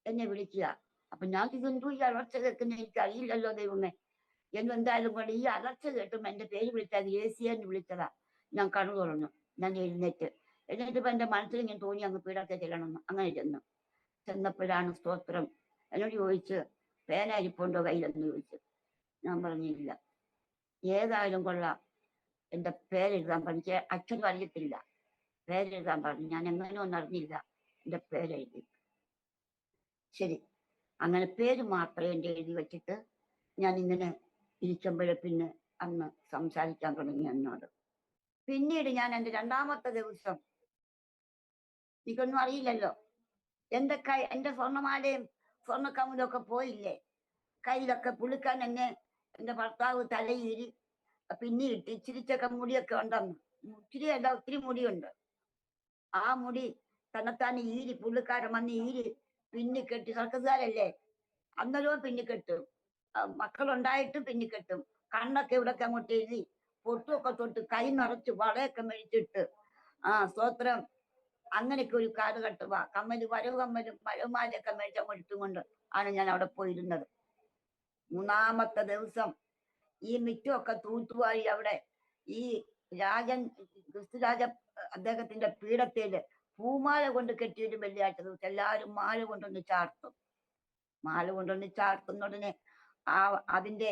എന്നെ വിളിക്കുക. അപ്പൊ ഞാൻ ഇതെന്തോ ഈ അലർച്ച കേൾക്കുന്ന എനിക്ക് അറിയില്ലല്ലോ ദൈവമേ എന്നെന്തായാലും കൊണ്ട് ഈ അലർച്ച കേട്ടും എന്റെ പേര് വിളിച്ചത് യേശുയെന്ന് വിളിച്ചതാ. ഞാൻ കണ്ണു തുറന്നു. ഞാൻ എഴുന്നേറ്റപ്പോ എന്റെ മനസ്സിൽ ഇങ്ങനെ തോന്നി അങ്ങ് പീഠത്തെ ചെല്ലണമെന്ന്. അങ്ങനെ ചെന്നപ്പോഴാണ് സ്തോത്രം എന്നോട് ചോദിച്ച് പേന ഇരിപ്പുണ്ടോ കയ്യിലെന്ന് ചോദിച്ചു. ഞാൻ പറഞ്ഞില്ല. ഏതായാലും കൊള്ളാം, എന്റെ പേരെഴുതാൻ പറഞ്ഞു. അച്ഛനും അറിയത്തില്ല. പേരെഴുതാൻ പറഞ്ഞു. ഞാൻ എങ്ങനെയോ അറിഞ്ഞില്ല. എന്റെ പേരെഴുതി. ശരി, അങ്ങനെ പേര് മാത്രമേ എന്റെ എഴുതി വെച്ചിട്ട് ഞാൻ ഇങ്ങനെ ഇരിക്കുമ്പോഴേ പിന്നെ അന്ന് സംസാരിക്കാൻ തുടങ്ങി എന്നോട്. പിന്നീട് ഞാൻ എന്റെ രണ്ടാമത്തെ ദിവസം, എനിക്കൊന്നും അറിയില്ലല്ലോ, എന്റെ സ്വർണ്ണമാലയും സ്വർണ്ണക്കമ്മലും ഒക്കെ പോയില്ലേ, കയ്യിലൊക്കെ പുള്ളിക്കാൻ എന്നെ എന്റെ ഭർത്താവ് തലയിരി പിന്നിട്ട് ഇച്ചിരിച്ചൊക്കെ മുടിയൊക്കെ ഉണ്ടെന്ന്. ഇച്ചിരി അല്ല, ഒത്തിരി മുടിയുണ്ട്. ആ മുടി തന്നെത്താൻ ഈരി പുള്ളിക്കാരൻ വന്ന് ഈരി പിന്നിക്കെട്ടി. സർക്കസുകാരല്ലേ, അന്നേരവും പിന്നിക്കെട്ടും, മക്കളുണ്ടായിട്ടും പിന്നിക്കെട്ടും. കണ്ണൊക്കെ ഇവിടൊക്കെ അങ്ങോട്ട് എഴുതി പൊട്ടുമൊക്കെ തൊട്ട് കൈ നിറച്ച് വളയൊക്കെ മേടിച്ചിട്ട് സ്തോത്രം. അങ്ങനെയൊക്കെ ഒരു കാലഘട്ടമാ. വരവ് കമ്മലും മരമാലയൊക്കെ മേടിച്ച കൊടുത്തുകൊണ്ട് ആണ് ഞാൻ അവിടെ പോയിരുന്നത്. മൂന്നാമത്തെ ദിവസം ഈ മിറ്റമൊക്കെ തൂത്തുവാരി അവിടെ ഈ ക്രിസ്തുരാജ അദ്ദേഹത്തിന്റെ പീഠത്തില് പൂമാല കൊണ്ട് കെട്ടിയൊരു വെള്ളിയാഴ്ച ദിവസം എല്ലാവരും മാല കൊണ്ടൊന്ന് ചാർത്തും. മാല കൊണ്ടൊന്ന് ചാർത്തുന്ന ഉടനെ അതിന്റെ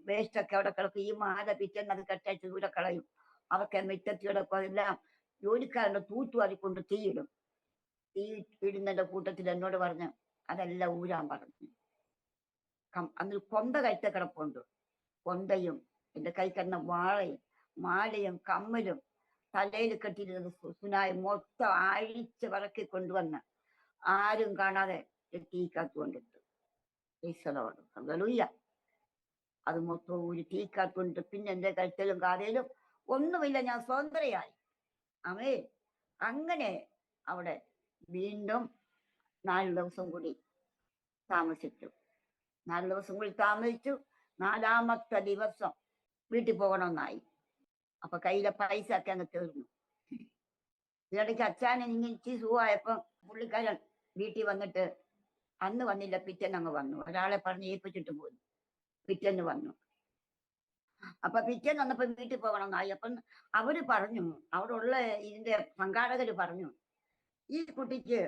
വേസ്റ്റൊക്കെ അവിടെ കിടക്കും. ഈ മാല പിറ്റേന്ന് അത് കെട്ടയച്ച് ദൂരെ കളയും. അവർക്ക് മിറ്റത്തിയോടൊപ്പം എല്ലാം ജോലിക്കാരുടെ തൂത്തുവാരി കൊണ്ട് തീയിടും. തീ ഇടുന്നതിന്റെ കൂട്ടത്തിൽ എന്നോട് പറഞ്ഞു അതെല്ലാം ഊരാൻ പറഞ്ഞു. അന്ന് കൊന്ത കയറ്റ കിടപ്പുണ്ട്. കൊന്തയും എന്റെ കൈ കിടന്ന മാലയും കമ്മലും തലയിൽ കെട്ടിയിരുന്നത് സുനായി മൊത്തം അഴിച്ച് വിറക്കി കൊണ്ടുവന്ന് ആരും കാണാതെ തീക്കാത്ത് കൊണ്ടിട്ട്. അത് മൊത്തം ഒരു തീക്കാത്ത് കൊണ്ടിട്ട് പിന്നെ എന്റെ കഴുത്തിലും കാതയിലും ഒന്നുമില്ല. ഞാൻ സ്വതന്ത്രയായി. അവേ അങ്ങനെ അവിടെ വീണ്ടും 4 ദിവസം കൂടി താമസിച്ചു. 4 ദിവസം കൂടി താമസിച്ചു. 4ാമത്തെ ദിവസം വീട്ടിൽ പോകണമെന്നായി. അപ്പൊ കയ്യിലെ പൈസ ഒക്കെ അങ്ങ് തീർന്നു. ഇതിനിടയ്ക്ക് അച്ഛനെ ഇച്ചിരി സുഖമായപ്പം പുള്ളിക്കാരൻ വീട്ടിൽ വന്നിട്ട് അന്ന് വന്നില്ല, പിറ്റേന്ന് അങ്ങ് വന്നു. ഒരാളെ പറഞ്ഞ് ഏൽപ്പിച്ചിട്ട് പോയി. പിറ്റേന്ന് വന്നു. അപ്പൊ പിറ്റേന്ന് വന്നപ്പോ വീട്ടിൽ പോകണമെന്നായി. അപ്പം അവര് പറഞ്ഞു, അവിടെ ഉള്ള ഇതിന്റെ സംഘാടകര് പറഞ്ഞു, ഈ കുട്ടിക്ക്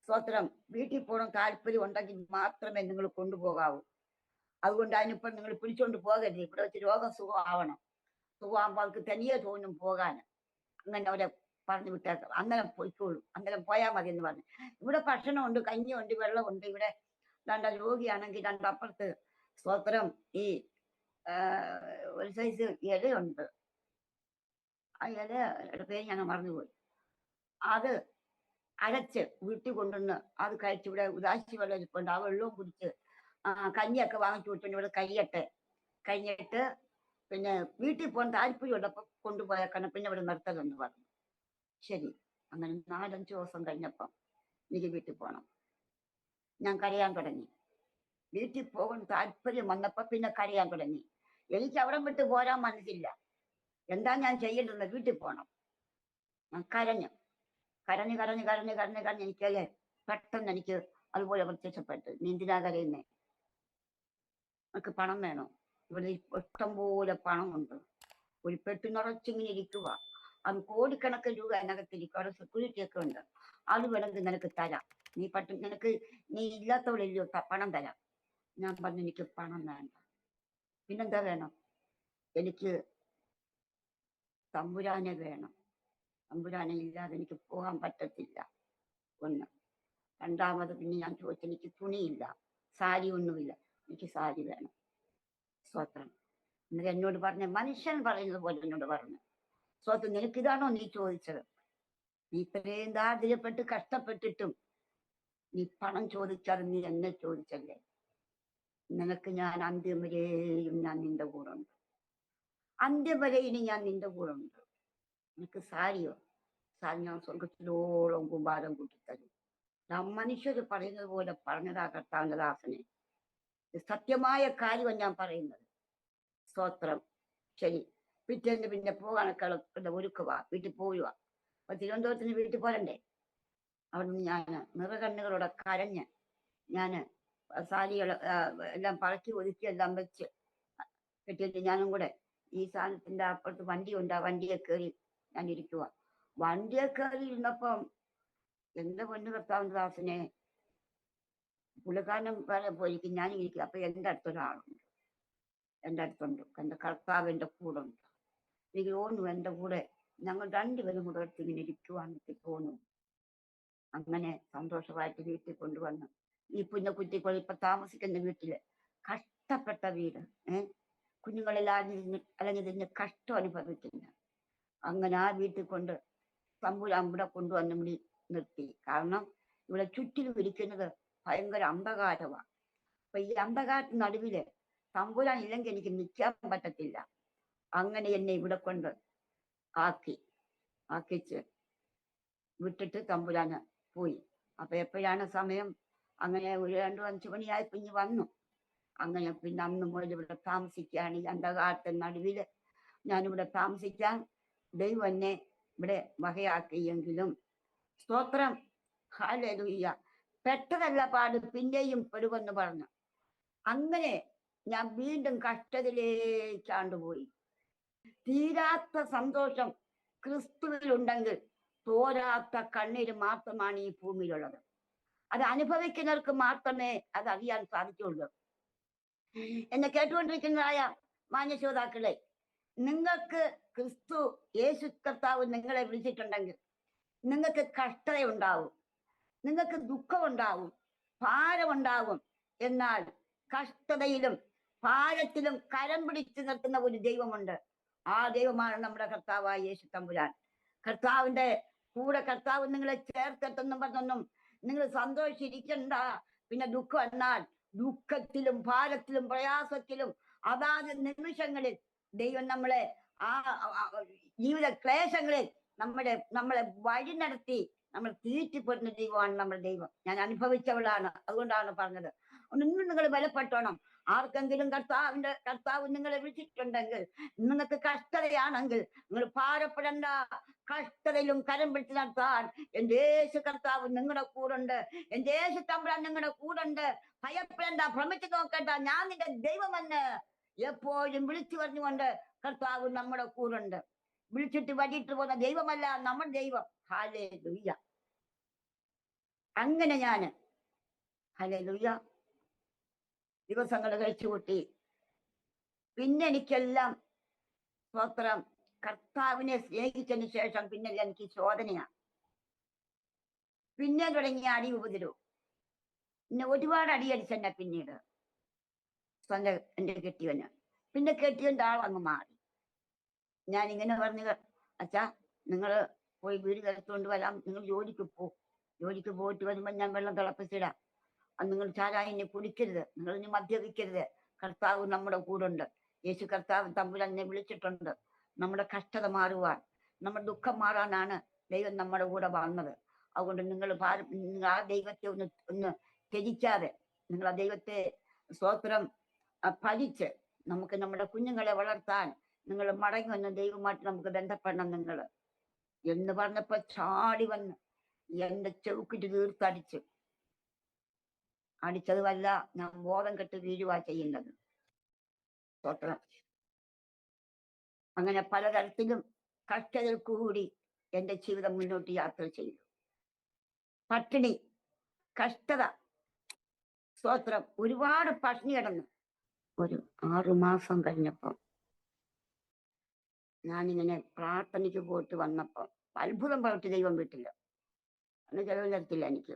സ്തോത്രം വീട്ടിൽ പോകണം താല്പര്യം ഉണ്ടെങ്കിൽ മാത്രമേ നിങ്ങൾ കൊണ്ടുപോകാവൂ. അതുകൊണ്ട് അതിനിപ്പം നിങ്ങൾ പിടിച്ചോണ്ട് പോകരുത്. ഇവിടെ വെച്ച് രോഗം സുഖമാവണം. സുഖമാകുമ്പോൾ അവർക്ക് തനിയെ തോന്നും പോകാൻ. അങ്ങനെ അവരെ പറഞ്ഞു വിട്ടേക്കാം. അന്നേരം പോയിക്കോളൂ, അന്നേരം പോയാൽ മതി എന്ന് പറഞ്ഞു. ഇവിടെ ഭക്ഷണമുണ്ട്, കഞ്ഞിയുണ്ട്, വെള്ളമുണ്ട്. ഇവിടെ 2 രോഗിയാണെങ്കിൽ 2 അപ്പുറത്ത് സ്തോത്രം ഈ ഒരു സൈസ് ഇലയുണ്ട്. ആ ഇലയുടെ പേര് ഞാൻ മറന്നുപോയി. അത് അരച്ച് വീട്ടിൽ കൊണ്ടുവന്ന് അത് കഴിച്ച് ഇവിടെ ഉദാശി വെള്ളം ഇരിപ്പുണ്ട്. ആ വെള്ളവും കുടിച്ച് കഞ്ഞിയൊക്കെ വാങ്ങിച്ചു കൊടുത്തു ഇവിടെ കഴിയട്ടെ. കഴിഞ്ഞിട്ട് പിന്നെ വീട്ടിൽ പോകാൻ താല്പര്യമുള്ളപ്പോൾ കൊണ്ടുപോയേക്കണം, പിന്നെ ഇവിടെ നിർത്തലെന്ന് പറഞ്ഞു. ശരി, അങ്ങനെ 4-5 ദിവസം കഴിഞ്ഞപ്പം എനിക്ക് വീട്ടിൽ പോകണം. ഞാൻ കരയാൻ തുടങ്ങി. വീട്ടിൽ പോകാൻ താല്പര്യം വന്നപ്പോ പിന്നെ കരയാൻ തുടങ്ങി. എനിക്ക് അവിടെ വിട്ട് പോരാൻ മനസ്സില്ല. എന്താ ഞാൻ ചെയ്യേണ്ടത്? വീട്ടിൽ പോകണം. ഞാൻ കരഞ്ഞു കരഞ്ഞ് കരഞ്ഞ് കരഞ്ഞ് കരഞ്ഞ് കരഞ്ഞ് എനിക്കല്ലേ പെട്ടെന്ന് എനിക്ക് അതുപോലെ പ്രത്യക്ഷപ്പെട്ടു. നീ എന്തിനാ കരയുന്നേ? നമുക്ക് പണം വേണോ? ഇവിടെ ഇഷ്ടം പോലെ പണമുണ്ട്. ഒരു പെട്ടി നിറച്ചിങ്ങനെ ഇരിക്കുക. അത് കോടിക്കണക്കിന് രൂപ അതിനകത്തിരിക്കും. അവിടെ സെക്യൂരിറ്റി ഒക്കെ ഉണ്ട്. അത് വേണമെങ്കിൽ നിനക്ക് തരാം. നിനക്ക് നീ ഇല്ലാത്തവളില്ലയോ, പണം തരാം. ഞാൻ പറഞ്ഞു എനിക്ക് പണം വേണ്ട. പിന്നെന്താ വേണം? എനിക്ക് തമ്പുരാനെ വേണം. തമ്പുരാനെ ഇല്ലാതെ എനിക്ക് പോകാൻ പറ്റത്തില്ല. ഒന്ന്. രണ്ടാമത് പിന്നെ ഞാൻ ചോദിച്ചു, എനിക്ക് തുണിയില്ല, സാരി ഒന്നുമില്ല, എനിക്ക് സാരി വേണം. സ്വത്രം. എന്നിട്ട് എന്നോട് പറഞ്ഞ മനുഷ്യൻ പറയുന്നത് പോലെ എന്നോട് പറഞ്ഞു, സ്വത്രം നിനക്കിതാണോ നീ ചോദിച്ചത്? നീ ഇത്രയും ദാരിദ്ര്യപ്പെട്ട് കഷ്ടപ്പെട്ടിട്ടും നീ പണം ചോദിച്ചാൽ നീ എന്നെ ചോദിച്ചല്ലേ? നിനക്ക് ഞാൻ അന്ത്യം വരെയും ഞാൻ നിന്റെ കൂടെ ഉണ്ട്. അന്ത്യം വരെ ഇനി ഞാൻ നിന്റെ കൂടെ ഉണ്ട്. നിനക്ക് സാരിയോ? സാരി ഞാൻ സ്വർഗത്തിലോളം കുമ്പാരം കൂട്ടിത്തരും. മനുഷ്യര് പറയുന്നത് പോലെ പറഞ്ഞതാ കർത്താവിന്റെ ദാസനെ. സത്യമായ കാര്യമാണ് ഞാൻ പറയുന്നത്. സ്തോത്രം. ശരി, പിറ്റേന്ന് പിന്നെ പോകാനൊക്കെ ഒരുക്കുക, വീട്ടിൽ പോവുക. അപ്പൊ തിരുവനന്തപുരത്തിന് വീട്ടിൽ പോരണ്ടേ? അവിടുന്ന് ഞാൻ നിറകണ്ണുകളോടെ കരഞ്ഞ് ഞാന് സാരികൾ എല്ലാം പറക്കി ഒതുക്കി എല്ലാം വെച്ച് കെട്ടിയിട്ട് ഞാനും കൂടെ ഈ സാധനത്തിന്റെ അപ്പുറത്ത് വണ്ടിയുണ്ട്, ആ വണ്ടിയെ കയറി ഞാൻ ഇരിക്കുക. വണ്ടിയെ കയറി ഇരുന്നപ്പം എന്റെ പൊന്നു കർത്താവിന്റെ ദാസനെ, പുള്ളിക്കാരനും വരെ പോയിരിക്കും, ഞാൻ ഇരിക്കുക. അപ്പൊ എന്റെ അടുത്തൊരാളുണ്ട്. എന്റെ അടുത്തുണ്ട്. എന്റെ കർത്താവ് എന്റെ കൂടെ ഉണ്ട്. എനിക്ക് തോന്നുന്നു എന്റെ കൂടെ ഞങ്ങൾ രണ്ടുപേരും കൂടെ അടുത്ത് ഇങ്ങനെ ഇരിക്കുവാണെന്ന് തോന്നുന്നു. അങ്ങനെ സന്തോഷമായിട്ട് വീട്ടിൽ കൊണ്ടുവന്ന് ഈ കുഞ്ഞക്കുറ്റിക്കോൾ ഇപ്പൊ താമസിക്കുന്ന വീട്ടില്, കഷ്ടപ്പെട്ട വീട്, കുഞ്ഞുങ്ങളെല്ലാം അലഞ്ഞു തിരിഞ്ഞ് കഷ്ടം അനുഭവിക്കുന്ന, അങ്ങനെ ആ വീട്ടിൽ കൊണ്ട് തമ്പുരാൻ ഇവിടെ കൊണ്ടുവന്ന് നിർത്തി. കാരണം ഇവിടെ ചുറ്റിലും ഇരിക്കുന്നത് ഭയങ്കര അന്ധകാരമാണ്. അപ്പൊ ഈ അന്ധകാരത്തിന് നടുവില് തമ്പുരാൻ ഇല്ലെങ്കിൽ എനിക്ക് നിൽക്കാൻ പറ്റത്തില്ല. അങ്ങനെ എന്നെ ഇവിടെ കൊണ്ട് ആക്കിച്ച് വിട്ടിട്ട് തമ്പുരാന് പോയി. അപ്പൊ എപ്പോഴാണ് സമയം? അങ്ങനെ ഒരു 2-5 മണിയായി പിന്നെ വന്നു. അങ്ങനെ പിന്നെ അന്ന് മുതൽ ഇവിടെ താമസിക്കുകയാണ്. ഈ അന്ധകാരത്തിന് നടുവില് ഞാനിവിടെ താമസിക്കാൻ ദൈവം എന്നെ ഇവിടെ വകയാക്കിയെങ്കിലും സ്തോത്രം, ഹല്ലേലൂയ. പെട്ടതല്ല പാട്, പിന്നെയും പെടുമെന്ന് പറഞ്ഞു. അങ്ങനെ ഞാൻ വീണ്ടും കഷ്ടതയിലേക്കാണ്ടുപോയി. തീരാത്ത സന്തോഷം ക്രിസ്തുവിലുണ്ടെങ്കിൽ തോരാത്ത കണ്ണീര് മാത്രമാണ് ഈ ഭൂമിയിലുള്ളത്. അത് അനുഭവിക്കുന്നവർക്ക് മാത്രമേ അത് അറിയാൻ സാധിക്കുള്ളൂ. എന്നെ കേട്ടുകൊണ്ടിരിക്കുന്നതായ മാന്യശ്രോതാക്കളെ, നിങ്ങൾക്ക് ക്രിസ്തു യേശു കർത്താവ് നിങ്ങളെ വിളിച്ചിട്ടുണ്ടെങ്കിൽ നിങ്ങൾക്ക് കഷ്ടതയുണ്ടാവും, നിങ്ങൾക്ക് ദുഃഖമുണ്ടാവും, ഭാരമുണ്ടാവും. എന്നാൽ കഷ്ടതയിലും ഭാരത്തിലും കരം പിടിച്ചു നിർത്തുന്ന ഒരു ദൈവമുണ്ട്. ആ ദൈവമാണ് നമ്മുടെ കർത്താവായ യേശു തമ്പുരാൻ. കർത്താവിന്റെ കൂടെ കർത്താവ് നിങ്ങളെ ചേർത്തെത്തെന്നും പറഞ്ഞൊന്നും നിങ്ങൾ സന്തോഷിച്ചിരിക്കണ്ട. പിന്നെ ദുഃഖം എന്നാൽ ദുഃഖത്തിലും ഭാരത്തിലും പ്രയാസത്തിലും അതാത് നിമിഷങ്ങളിൽ ദൈവം നമ്മളെ ആ ജീവിത ക്ലേശങ്ങളിൽ നമ്മളെ വഴി നടത്തി നമ്മൾ തീറ്റിപ്പെടുന്ന ദൈവമാണ് നമ്മുടെ ദൈവം. ഞാൻ അനുഭവിച്ചവളാണ്, അതുകൊണ്ടാണ് പറഞ്ഞത്. ഒന്നും നിങ്ങൾ ബലപ്പെട്ടോണം. ആർക്കെങ്കിലും കർത്താവ് നിങ്ങളെ വിളിച്ചിട്ടുണ്ടെങ്കിൽ, നിങ്ങൾക്ക് കഷ്ടതയാണെങ്കിൽ നിങ്ങൾ ഭാരപ്പെടേണ്ട. കഷ്ടതയിലും കരം പിടിച്ച് നടത്താൻ എന്റെ യേശു കർത്താവ് നിങ്ങളുടെ കൂടുണ്ട്. എന്റെ യേശു തമ്പുരാൻ നിങ്ങളുടെ കൂടുണ്ട്. ഭയപ്പെടേണ്ട, ഭ്രമിച്ചു നോക്കണ്ട. ഞാൻ നിന്റെ ദൈവമെന്ന് എപ്പോഴും വിളിച്ചു പറഞ്ഞുകൊണ്ട് കർത്താവ് നമ്മുടെ കൂടുണ്ട്. വിളിച്ചിട്ട് വഴിയിട്ട് പോകുന്ന ദൈവമല്ല നമ്മുടെ ദൈവം. ഹല്ലേലൂയ. അങ്ങനെ ഞാന് ഹല്ലേലൂയ ദിവസങ്ങൾ കഴിച്ചുകൂട്ടി. പിന്നെ എനിക്കെല്ലാം സ്തോത്രം, കർത്താവിനെ സ്നേഹിച്ചതിന് ശേഷം പിന്നെ എനിക്ക് ശോധനയാണ്. പിന്നെ തുടങ്ങിയ അടി ഉപദ്രവം. പിന്നെ ഒരുപാട് അടിയടിച്ചെന്നെ പിന്നീട് എന്റെ കെട്ടിയവന്. പിന്നെ കെട്ടിയവന്റെ ആളങ്ങ് മാറി. ഞാൻ ഇങ്ങനെ പറഞ്ഞു, അച്ഛാ നിങ്ങൾ പോയി വീട് എടുത്തുകൊണ്ട് വരാം, നിങ്ങൾ ജോലിക്ക് പോ, ജോലിക്ക് പോയിട്ട് വരുമ്പോൾ ഞാൻ വെള്ളം തിളപ്പിച്ചിടാം. അത് നിങ്ങൾ ചാരായം ഇനി കുടിക്കരുത്, നിങ്ങൾ ഇനി മദ്യപിക്കരുത്, കർത്താവ് നമ്മുടെ കൂടെ ഉണ്ട്. യേശു കർത്താവ് തമ്പുരാൻ എന്നെ വിളിച്ചിട്ടുണ്ട്. നമ്മുടെ കഷ്ടത മാറുവാൻ, നമ്മുടെ ദുഃഖം മാറാനാണ് ദൈവം നമ്മുടെ കൂടെ വന്നത്. അതുകൊണ്ട് നിങ്ങൾ ആ ദൈവത്തെ ഒന്ന് ത്യജിക്കാതെ, നിങ്ങൾ ആ ദൈവത്തെ സ്തോത്രം പഠിച്ച് നമുക്ക് നമ്മുടെ കുഞ്ഞുങ്ങളെ വളർത്താൻ നിങ്ങൾ മടങ്ങി വന്ന് ദൈവമായിട്ട് നമുക്ക് ബന്ധപ്പെടണം നിങ്ങൾ എന്ന് പറഞ്ഞപ്പോ ചാടി വന്ന് എന്റെ ചെവുക്കിട്ട് തീർത്തടിച്ചു. അടിച്ചതുമല്ല, ഞാൻ ബോധം കെട്ട് വീഴുവാ ചെയ്യുന്നത്. സ്തോത്രം. അങ്ങനെ പലതരത്തിലും കഷ്ടതയിൽ കൂടി എന്റെ ജീവിതം മുന്നോട്ട് യാത്ര ചെയ്തു. പട്ടിണി, കഷ്ടത, സ്തോത്രം, ഒരുപാട് പട്ടിണി കിടന്നു. ഒരു 6 മാസം കഴിഞ്ഞപ്പം ഞാനിങ്ങനെ പ്രാർത്ഥനയ്ക്ക് പോയിട്ട് വന്നപ്പോ അത്ഭുതം പറഞ്ഞിട്ട് ദൈവം വീട്ടില്ല, അന്ന് ചെലവ് തരത്തില്ല. എനിക്ക്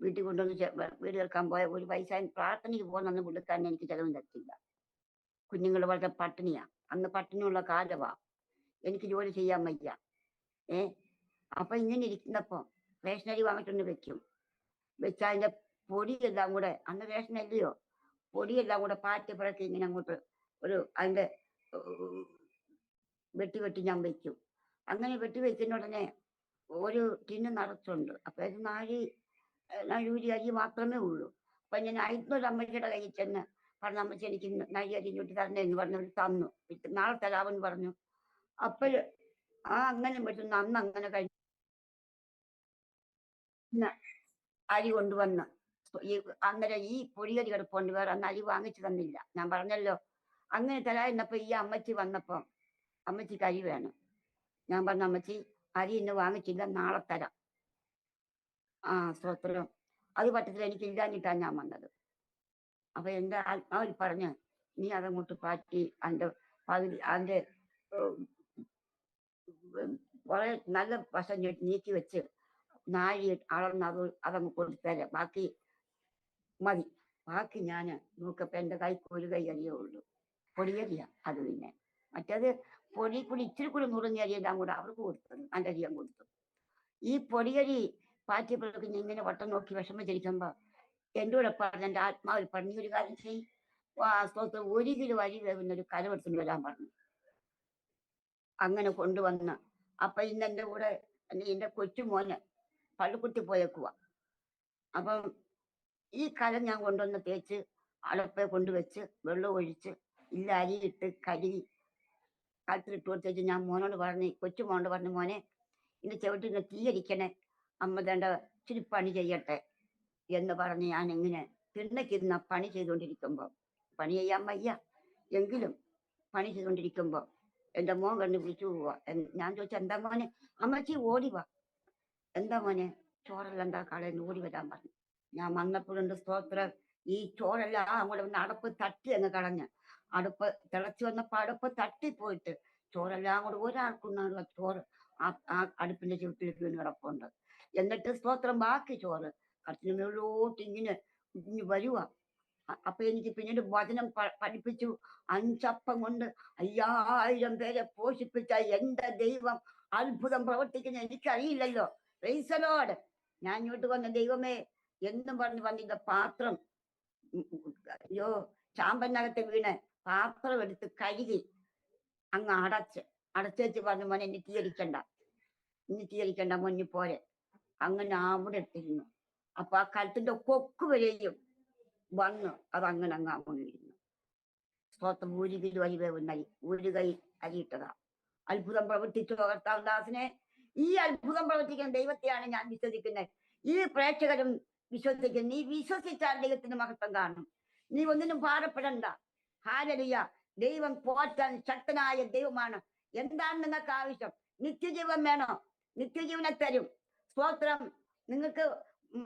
വീട്ടിൽ കൊണ്ടുവന്ന് വീട് തീർക്കാൻ പോയ ഒരു പൈസ പ്രാർത്ഥനയ്ക്ക് പോകുന്ന പുള്ളിക്കാരനെ എനിക്ക് ചെലവും തരത്തില്ല. കുഞ്ഞുങ്ങൾ വളരെ പട്ടിണിയാ, അന്ന് പട്ടിണിയുള്ള കാലവാ, എനിക്ക് ജോലി ചെയ്യാൻ വയ്യ. അപ്പൊ ഇങ്ങനെ ഇരിക്കുന്നപ്പോ റേഷനരി വാങ്ങിച്ചൊന്ന് വെക്കും. വെച്ചാൽ അതിന്റെ പൊടിയെല്ലാം കൂടെ, അന്ന് റേഷനല്ലയോ, പൊടിയെല്ലാം കൂടെ പാറ്റി പിറക്കി ഇങ്ങനെ അങ്ങോട്ട് അതിന്റെ വെട്ടി ഞാൻ വെക്കും. അങ്ങനെ വെട്ടി വെക്കുന്ന ഉടനെ ഒരു ടിന്ന് നിറച്ചുണ്ട്. അപ്പൊ അത് 4 അരി മാത്രമേ ഉള്ളൂ. അപ്പൊ ഞാൻ ഒരു അമ്മച്ചിയുടെ കയ്യിൽ ചെന്ന് പറഞ്ഞു, അമ്മച്ചി എനിക്ക് 4 അരി ഇങ്ങോട്ട് തരണേ എന്ന് പറഞ്ഞവർ തന്നു. നാളെ തരാമെന്ന് പറഞ്ഞു. അപ്പോഴ് അങ്ങനെ പറ്റുന്ന അന്ന് അങ്ങനെ കഴിഞ്ഞ അരി കൊണ്ടുവന്ന് അന്നേരം ഈ പൊടിയരി കിടപ്പുണ്ട്, വേറെ അന്ന് അരി വാങ്ങിച്ചു തന്നില്ല. ഞാൻ പറഞ്ഞല്ലോ അങ്ങനെ തരായിരുന്നപ്പോ ഈ അമ്മച്ചി വന്നപ്പോ അമ്മച്ചിക്ക് അരി വേണം. ഞാൻ പറഞ്ഞ, അമ്മച്ചി അരി ഇന്ന് വാങ്ങിച്ചില്ല, നാളെ തരാം. സ്തോത്രം. അത് പറ്റത്തില്ല, എനിക്ക് ഇല്ലാഞ്ഞിട്ടാണ് ഞാൻ വന്നത്. അപ്പൊ എന്റെ ആത്മാവിൽ പറഞ്ഞ്, നീ അതങ്ങോട്ട് പാറ്റി അതിന്റെ വളരെ നല്ല വശം നീക്കി വെച്ച് 4 അളന്ന് അതങ്ങ് കൊടുത്തരാം, ബാക്കി മതി. ബാക്കി ഞാൻ നോക്കപ്പോ എന്റെ കൈക്ക് ഒരു കൈ അരിയേ ഉള്ളൂ, പൊടിയരിയ. അത് പിന്നെ മറ്റേത് പൊടി കൂടി ഇച്ചിരി കൂടി നുറുങ്ങിയ അരിയെല്ലാം കൂടെ അവർക്ക് കൊടുത്തത്, നല്ല അരിയാൻ കൊടുത്തു. ഈ പൊടിയരി പാറ്റിയപ്പോഴേക്ക് ഇങ്ങനെ വട്ടം നോക്കി വിഷമിച്ചിരിക്കുമ്പോ എന്റെ കൂടെ പറഞ്ഞ എന്റെ ആത്മാവിൽ പറഞ്ഞു, ഒരു കാര്യം ചെയ്യും, 1 കിലോ അരി വേവുന്ന ഒരു കലവെടുത്തിന് വരാൻ പറഞ്ഞു. അങ്ങനെ കൊണ്ടുവന്ന് അപ്പൊ ഇന്ന് എന്റെ കൂടെ എന്റെ കൊച്ചുമോന് പള്ളിക്കുട്ടി പോയേക്കുവാ. അപ്പം ഈ കലം ഞാൻ കൊണ്ടുവന്ന് തേച്ച് അടപ്പെ കൊണ്ടുവച്ച് വെള്ളം ഒഴിച്ച് ഇല്ല അരിയിട്ട് കഴുകി കാലത്തിലിട്ട് കൊടുത്തേച്ച് ഞാൻ മോനോട് പറഞ്ഞു, കൊച്ചുമോനോട് പറഞ്ഞു, മോനെ ഇന്ന് ചവിട്ടിന്ന് തീയരിക്കണേ, അമ്മ വേണ്ട ഇച്ചിരി പണി ചെയ്യട്ടെ എന്ന് പറഞ്ഞ് ഞാൻ ഇങ്ങനെ തിണ്ണയ്ക്കിരുന്ന പണി ചെയ്തുകൊണ്ടിരിക്കുമ്പോ, പണി ചെയ്യാൻ വയ്യ എങ്കിലും പണി ചെയ്തുകൊണ്ടിരിക്കുമ്പോ എന്റെ മോൻ കണ്ട് വിളിച്ചു പോവാ. ഞാൻ ചോദിച്ചാ, എന്താ മോനെ? അമ്മച്ചി ഓടി വാ. എന്താ മോനെ? ചോറെല്ലാം എന്താ കളയെന്ന് ഓടി വരാൻ പറഞ്ഞു. ഞാൻ വന്നപ്പോഴുണ്ട് സ്തോത്രം, ഈ ചോറെല്ലാം അങ്ങോട്ട് വന്ന് അടപ്പ് തട്ടി അങ്ങ് കളഞ്ഞ്, അടുപ്പ് തിളച്ചു വന്നപ്പോ അടുപ്പ് തട്ടിപ്പോയിട്ട് ചോറെല്ലാം കൂടെ ഒരാൾക്കുള്ള ചോറ് ആ അടുപ്പിന്റെ ചുവട്ടിലേക്ക് വീണ് കിടപ്പുണ്ട്. എന്നിട്ട് സ്തോത്രം ബാക്കി ചോറ് കട്ടിന് മുകളിലോട്ട് ഇങ്ങനെ വരുക. അപ്പൊ എനിക്ക് പിന്നീട് വചനം പഠിപ്പിച്ചു. 5 അപ്പം കൊണ്ട് 5000 പേരെ പോഷിപ്പിച്ച എന്റെ ദൈവം അത്ഭുതം പ്രവർത്തിക്കുന്ന എനിക്കറിയില്ലല്ലോ. Price the lord. ഞാൻ ഇങ്ങോട്ട് വന്ന ദൈവമേ എന്നും പറഞ്ഞ് വന്നിന്റെ പാത്രം അയ്യോ ചാമ്പനകത്ത് വീണ് പാത്രം എടുത്ത് കഴുകി അങ്ങ് അടച്ചേച്ച് പറഞ്ഞു, മോനെ ഇനി തീയരിക്കണ്ട മുന്നിൽ പോരെ. അങ്ങനെ അവിടെ ഇട്ടിരുന്നു. അപ്പൊ ആ കലത്തിന്റെ കൊക്ക് വരെയും വന്ന് അതങ്ങനെ അങ്ങ് വീഴുന്നു. സ്തോത്രം. 1 കിലോ അരി വേവുന്ന അരി, 1 കൈ അരിയിട്ടതാ. അത്ഭുതം പ്രവർത്തിച്ചു കർത്താവദാസനെ. ഈ അത്ഭുതം പ്രവർത്തിക്കുന്ന ദൈവത്തെയാണ് ഞാൻ വിശ്വസിക്കുന്നത്. ഈ പ്രേക്ഷകരും വിശ്വസിക്കുന്നു. നീ വിശ്വസിച്ചാൽ ദൈവത്തിന്റെ മഹത്വം കാണും. നീ ഒന്നിനും ഭാരപ്പെടണ്ട. ഹല്ലേലൂയ. ദൈവം പോറ്റാൻ ശക്തനായ ദൈവമാണ്. എന്താണ് നിങ്ങൾക്ക് ആവശ്യം? നിത്യജീവൻ വേണോ? നിത്യജീവനെ തരും. സ്തോത്രം. നിങ്ങൾക്ക്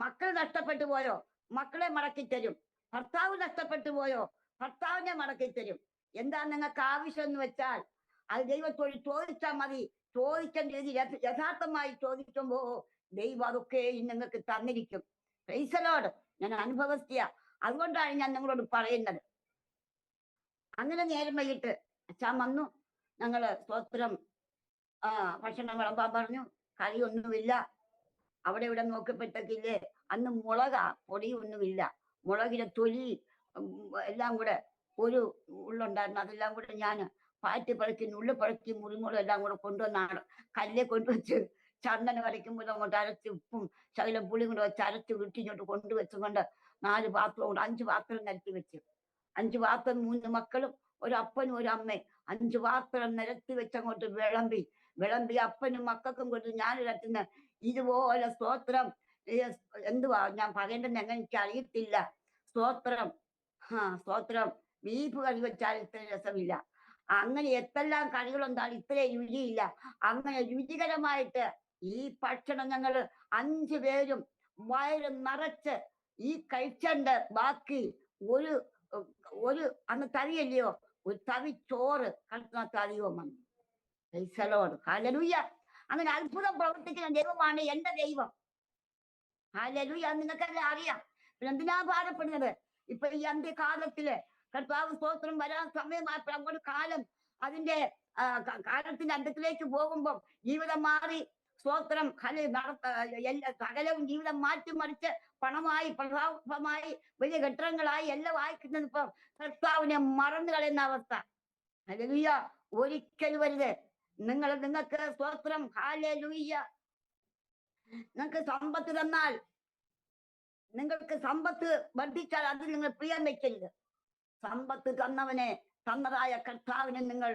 മക്കൾ നഷ്ടപ്പെട്ടു പോയോ? മക്കളെ മടക്കി തരും. ഭർത്താവ് നഷ്ടപ്പെട്ടു പോയോ? ഭർത്താവിനെ മടക്കി തരും. എന്താ നിങ്ങൾക്ക് ആവശ്യം എന്ന് വെച്ചാൽ അത് ദൈവത്തോട് ചോദിച്ചാൽ മതി. ചോദിക്കേണ്ട രീതി യഥാർത്ഥമായി ചോദിക്കുമ്പോ ദൈവം അതൊക്കെ നിങ്ങൾക്ക് തന്നിരിക്കും. Praise the lord. ഞാൻ അനുഭവസ്ഥയാ, അതുകൊണ്ടാണ് ഞാൻ നിങ്ങളോട് പറയുന്നത്. അങ്ങനെ നേരം വൈകിട്ട് അച്ഛൻ വന്നു. ഞങ്ങള് സ്തോത്രം ഭക്ഷണം വിളമ്പാൻ പറഞ്ഞു. കറിയൊന്നുമില്ല. അവിടെ ഇവിടെ നോക്കിയപ്പോഴത്തേക്കില്ലേ, അന്ന് മുളകാ, പൊടിയൊന്നുമില്ല. മുളകിന്റെ തൊലി എല്ലാം കൂടെ ഒരു ഉള്ളുണ്ടായിരുന്നു. അതെല്ലാം കൂടെ ഞാൻ പാറ്റി പറക്കി നുള്ളി പറക്കി മുറിമുളക് എല്ലാം കൂടെ കൊണ്ടുവന്നാണ് കല്ലിൽ കൊണ്ടുവച്ച് ചന്ദനം വരയ്ക്കുമ്പോൾ അങ്ങോട്ട് അരച്ച് ഉപ്പും ശകലം പുളിയും കൂടെ വെച്ച് അരച്ച് വീട്ടിങ്ങോട്ട് കൊണ്ടുവച്ചുകൊണ്ട് 4 പാത്രം കൊണ്ട് 5 പാത്രം നിരത്തി വെച്ച്. 5 പാത്രം 3 മക്കളും ഒരു അപ്പനും ഒരു അമ്മയും 5 പാത്രം നിരത്തി വെച്ചങ്ങോട്ട് വിളമ്പി അപ്പനും മക്കൾക്കും കൊടുത്ത് ഞാൻ ഇടത്തുന്ന ഇതുപോലെ സ്തോത്രം. എന്തുവാ ഞാൻ പറയേണ്ടെന്ന് എങ്ങനെ എനിക്ക് അറിയത്തില്ല. സ്തോത്രം, സ്തോത്രം. ബീഫ് കറി വെച്ചാൽ ഇത്ര രസമില്ല. അങ്ങനെ എത്തെല്ലാം കറികളുണ്ടാലും ഇത്രയും രുചിയില്ല. അങ്ങനെ രുചികരമായിട്ട് ഈ ഭക്ഷണം ഞങ്ങൾ 5 പേരും വയറ് നിറച്ച് ഈ കഴിച്ചണ്ട് ബാക്കി ഒരു ഒരു അന്ന് തവിയല്ലയോ, ഒരു തവി ചോറ് കടത്തിനകത്ത് അധികവും വന്നു. ഹല്ലേലൂയ. അങ്ങനെ അത്ഭുതം പ്രവർത്തിക്കുന്ന ദൈവമാണ് എന്റെ ദൈവം. ഹല്ലേലൂയ. നിങ്ങൾക്കെല്ലാം അറിയാം. പിന്നെ എന്തിനാ ഭാരപ്പെടുന്നത്? ഇപ്പൊ ഈ അന്ത്യകാലത്തില് കർത്താവ് സ്തോത്രം വരാൻ സമയമായപ്പോൾ അങ്ങോട്ട് കാലം അതിന്റെ കാലത്തിന്റെ അന്ത്യത്തിലേക്ക് പോകുമ്പോൾ ജീവിതം മാറി. സ്തോത്രം സകലവും ജീവിതം മാറ്റിമറിച്ച് പണമായി പ്രഭാവമായി വലിയ കെട്ടിടങ്ങളായി എല്ലാം വായിക്കുന്നത് ഇപ്പം കർത്താവിനെ മറന്നു കളയുന്ന അവസ്ഥ. ഹല്ലേലൂയ. ഒരിക്കൽ വരുത്. നിങ്ങൾക്ക് സ്തോത്രം, ഹല്ലേലൂയ. നിങ്ങൾക്ക് സമ്പത്ത് തന്നാൽ, നിങ്ങൾക്ക് സമ്പത്ത് വർദ്ധിച്ചാൽ അതിൽ നിങ്ങൾ പ്രിയം വെക്കരുത്. സമ്പത്ത് തന്നതായ കർത്താവിനെ നിങ്ങൾ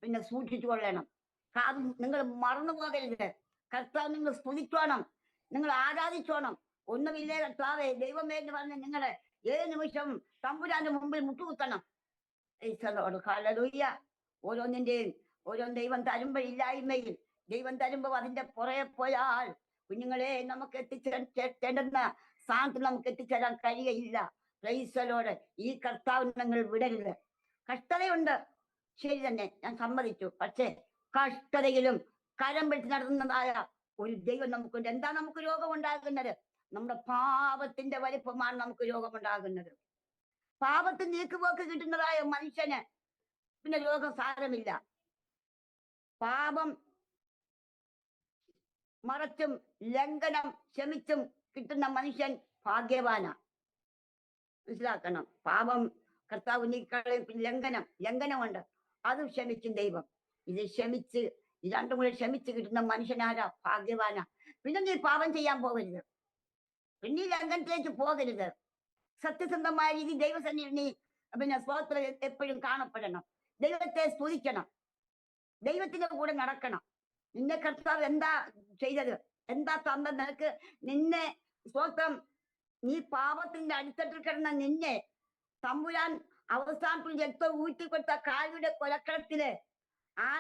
പിന്നെ സൂക്ഷിച്ചു കൊള്ളണം. നിങ്ങൾ മറന്നു പോകരുത്. കർത്താവ് നിങ്ങൾ സ്തുതിച്ചോണം, നിങ്ങൾ ആരാധിച്ചോണം. ഒന്നുമില്ലേ കർത്താവേ ദൈവമേ എന്ന് പറഞ്ഞ് നിങ്ങളെ 7 നിമിഷം തമ്പുരാന്റെ മുമ്പിൽ മുട്ടുകുത്തണം. ഹല്ലേലൂയ. ഓരോ ദൈവം തരുമ്പോ ഇല്ലായ്മയിൽ ദൈവം തരുമ്പോ അതിന്റെ പുറകെ പോയാൽ കുഞ്ഞുങ്ങളെ നമുക്ക് എത്തിച്ചേരേണ്ടുന്ന സ്ഥാനത്ത് നമുക്ക് എത്തിച്ചേരാൻ കഴിയയില്ല. പ്രൈസലോട് ഈ കർത്താവ് നിങ്ങൾ വിടരുത്. കഷ്ടതയുണ്ട്, ശരി തന്നെ, ഞാൻ സമ്മതിച്ചു. പക്ഷേ കഷ്ടതയിലും കരം പിടിച്ച് നടത്തുന്നതായ ഒരു ദൈവം നമുക്കുണ്ട്. എന്താ നമുക്ക് രോഗമുണ്ടാകുന്നത്? നമ്മുടെ പാപത്തിന്റെ വലിപ്പമാണ് നമുക്ക് രോഗമുണ്ടാകുന്നത്. പാപത്തിന് നീക്കുപോക്ക് കിട്ടുന്നതായ മനുഷ്യന് പിന്നെ രോഗം സാരമില്ല. പാപം മറച്ചും ലംഘനം ക്ഷമിച്ചും കിട്ടുന്ന മനുഷ്യൻ ഭാഗ്യവാനാ. മനസ്സിലാക്കണം. പാപം കർത്താവ് നീക്കളയും, ലംഘനമുണ്ട്, അതും ക്ഷമിക്കും ദൈവം. ഇത് രണ്ടും കൂടെ ക്ഷമിച്ച് കിട്ടുന്ന മനുഷ്യനാരാ? ഭാഗ്യവാനാ. പിന്നെ നീ പാപം ചെയ്യാൻ പോകരുത്, പിന്നെ ഈ ലംഘനത്തിലേക്ക് പോകരുത്. സത്യസന്ധമായ രീതി ദൈവസന്നിധി നീ പിന്നെ സ്തോത്രം എപ്പോഴും കാണപ്പെടണം. ദൈവത്തെ സ്തുതിക്കണം, ദൈവത്തിന്റെ കൂടെ നടക്കണം. നിന്നെ കർത്താവ് എന്താ ചെയ്തത്, എന്താ തന്നത് നിനക്ക്? നിന്നെ സ്തോത്രം, നീ പാപത്തിന്റെ അടിത്തട്ടിൽ കിടന്ന നിന്നെ തമ്പുരാൻ അവസാനത്തിൽ രക്തം ഊറ്റിക്കൊടുത്ത കാലിയുടെ കൊലക്കളത്തില് ആ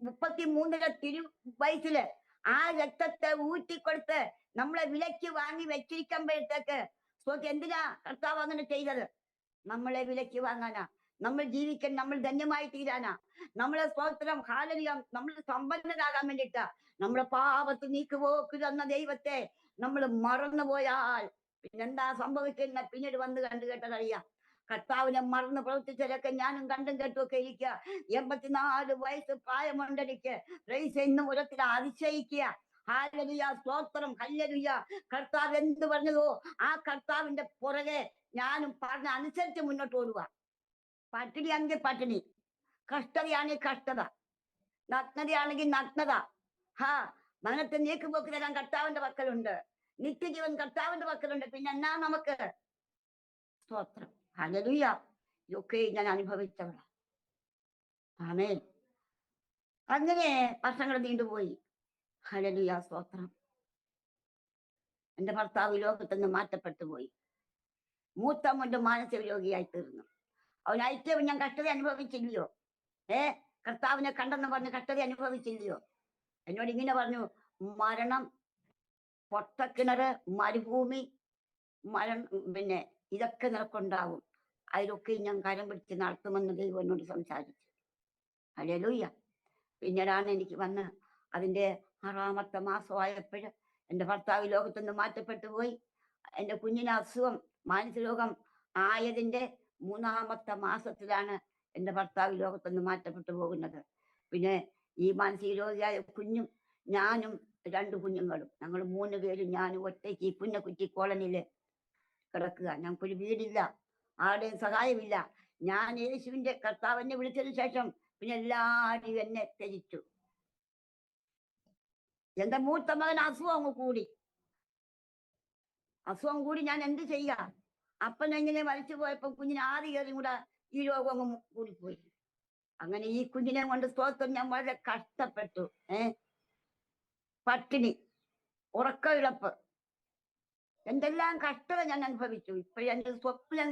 33 വയസ്സില് ആ രക്തത്തെ ഊറ്റിക്കൊടുത്ത് നമ്മളെ വിലയ്ക്ക് വാങ്ങി വെച്ചിരിക്കുമ്പോഴത്തേക്ക് എന്തിനാ കർത്താവ് അങ്ങനെ ചെയ്തത്? നമ്മളെ വിലയ്ക്ക് വാങ്ങാനാ, നമ്മൾ ജീവിക്കാൻ, നമ്മൾ ധന്യമായി തീരാനാ, നമ്മളെ സ്തോത്രം ഹാലരിയം, നമ്മൾ സമ്പന്നരാകാൻ വേണ്ടിയിട്ടാ. നമ്മുടെ പാപത്ത് നീക്കുപോക്ക് തന്ന ദൈവത്തെ നമ്മൾ മറന്നുപോയാൽ പിന്നെന്താ സംഭവിക്കുന്ന? പിന്നീട് വന്ന് കണ്ടു കേട്ടതറിയാം. കർത്താവിനെ മറന്ന് പ്രവർത്തിച്ചതൊക്കെ ഞാനും കണ്ടും കേട്ടുമൊക്കെ ഇരിക്കുക. 84 വയസ്സ് പ്രായമുണ്ടെനിക്ക്. ഇന്നും ഉരത്തിൽ അതിശയിക്കുക. ഹല്ലേലൂയ, സ്തോത്രം, ഹല്ലേലൂയ. കർത്താവ് എന്ത് പറഞ്ഞതോ ആ കർത്താവിന്റെ പുറകെ ഞാനും പറഞ്ഞ അനുസരിച്ച് മുന്നോട്ട് ഓടുക. പട്ടിണിയാണെങ്കിൽ പട്ടിണി, കഷ്ടതയാണെങ്കിൽ കഷ്ടത, നഗ്നതയാണെങ്കിൽ നഗ്നത. മരണത്തെ നീക്കുപോക്ക് തരാൻ കർത്താവിന്റെ പക്കലുണ്ട്, നിത്യജീവൻ കർത്താവിന്റെ പക്കലുണ്ട്. പിന്നെ എന്നാ നമുക്ക്? സ്തോത്രം, ഹല്ലേലൂയ. ഇതൊക്കെ ഞാൻ അനുഭവിച്ചവളാ. ആമേൻ. അങ്ങനെ വർഷങ്ങൾ നീണ്ടുപോയി. ഹല്ലേലൂയ, സ്തോത്രം. എന്റെ ഭർത്താവ് ലോകത്തുനിന്ന് മാറ്റപ്പെട്ടു പോയി. മൂത്ത മോന്റെ മാനസിക രോഗിയായി തീർന്നു. അവനായിട്ട് ഞാൻ കഷ്ടത അനുഭവിച്ചില്ലയോ? കർത്താവിനെ കണ്ടെന്ന് പറഞ്ഞ് കഷ്ടത അനുഭവിച്ചില്ലയോ? എന്നോട് ഇങ്ങനെ പറഞ്ഞു, മരണം, പൊട്ടക്കിണറ്, മരുഭൂമി, പിന്നെ ഇതൊക്കെ നിനക്കുണ്ടാവും, അതിലൊക്കെ ഞാൻ കരം പിടിച്ച് നടത്തുമെന്ന് ദൈവം എന്നോട് സംസാരിച്ചു. ഹല്ലേലൂയ. പിന്നീടാണ് എനിക്ക് വന്ന് അതിന്റെ 6ാമത്തെ മാസമായപ്പോൾ എൻ്റെ ഭർത്താവ് ലോകത്തുനിന്ന് മാറ്റപ്പെട്ടു പോയി. എൻ്റെ കുഞ്ഞിന് അസുഖം, മാനസിക രോഗം ആയതിന്റെ 3ാമത്തെ മാസത്തിലാണ് എൻ്റെ ഭർത്താവ് ലോകത്തുനിന്ന് മാറ്റപ്പെട്ടു പോകുന്നത്. പിന്നെ ഈ മാനസിക രോഗിയായ കുഞ്ഞും ഞാനും 2 കുഞ്ഞുങ്ങളും. ഞങ്ങൾ 3 പേരും ഞാനും ഒറ്റയ്ക്ക് ഈ പുന്നക്കുറ്റി കോളനിയില് കിടക്കുക. ഞങ്ങൾക്കൊരു വീടില്ല. ആരുടെയും സഹായമില്ല. ഞാൻ യേശുവിന്റെ കർത്താവ് എന്നെ വിളിച്ചതിന് ശേഷം പിന്നെ എല്ലാവരും എന്നെ ത്യജിച്ചു. എന്റെ മൂത്ത മകൻ അസുഖം കൂടി. അസുഖം കൂടി ഞാൻ എന്ത് ചെയ്യാ? അപ്പനെങ്ങനെ മരിച്ചു പോയപ്പോ കുഞ്ഞിന് ആദ്യ കയറി കൂടെ ഈ രോഗം അങ്ങ് കൂടിപ്പോയി. അങ്ങനെ ഈ കുഞ്ഞിനെ കൊണ്ട് സ്തോത്രം ഞാൻ വളരെ കഷ്ടപ്പെട്ടു. പട്ടിണി, ഉറക്കമിളപ്പ്, എന്തെല്ലാം കഷ്ടത ഞാൻ അനുഭവിച്ചു. ഇപ്പോഴെന്റെ സ്വപ്നം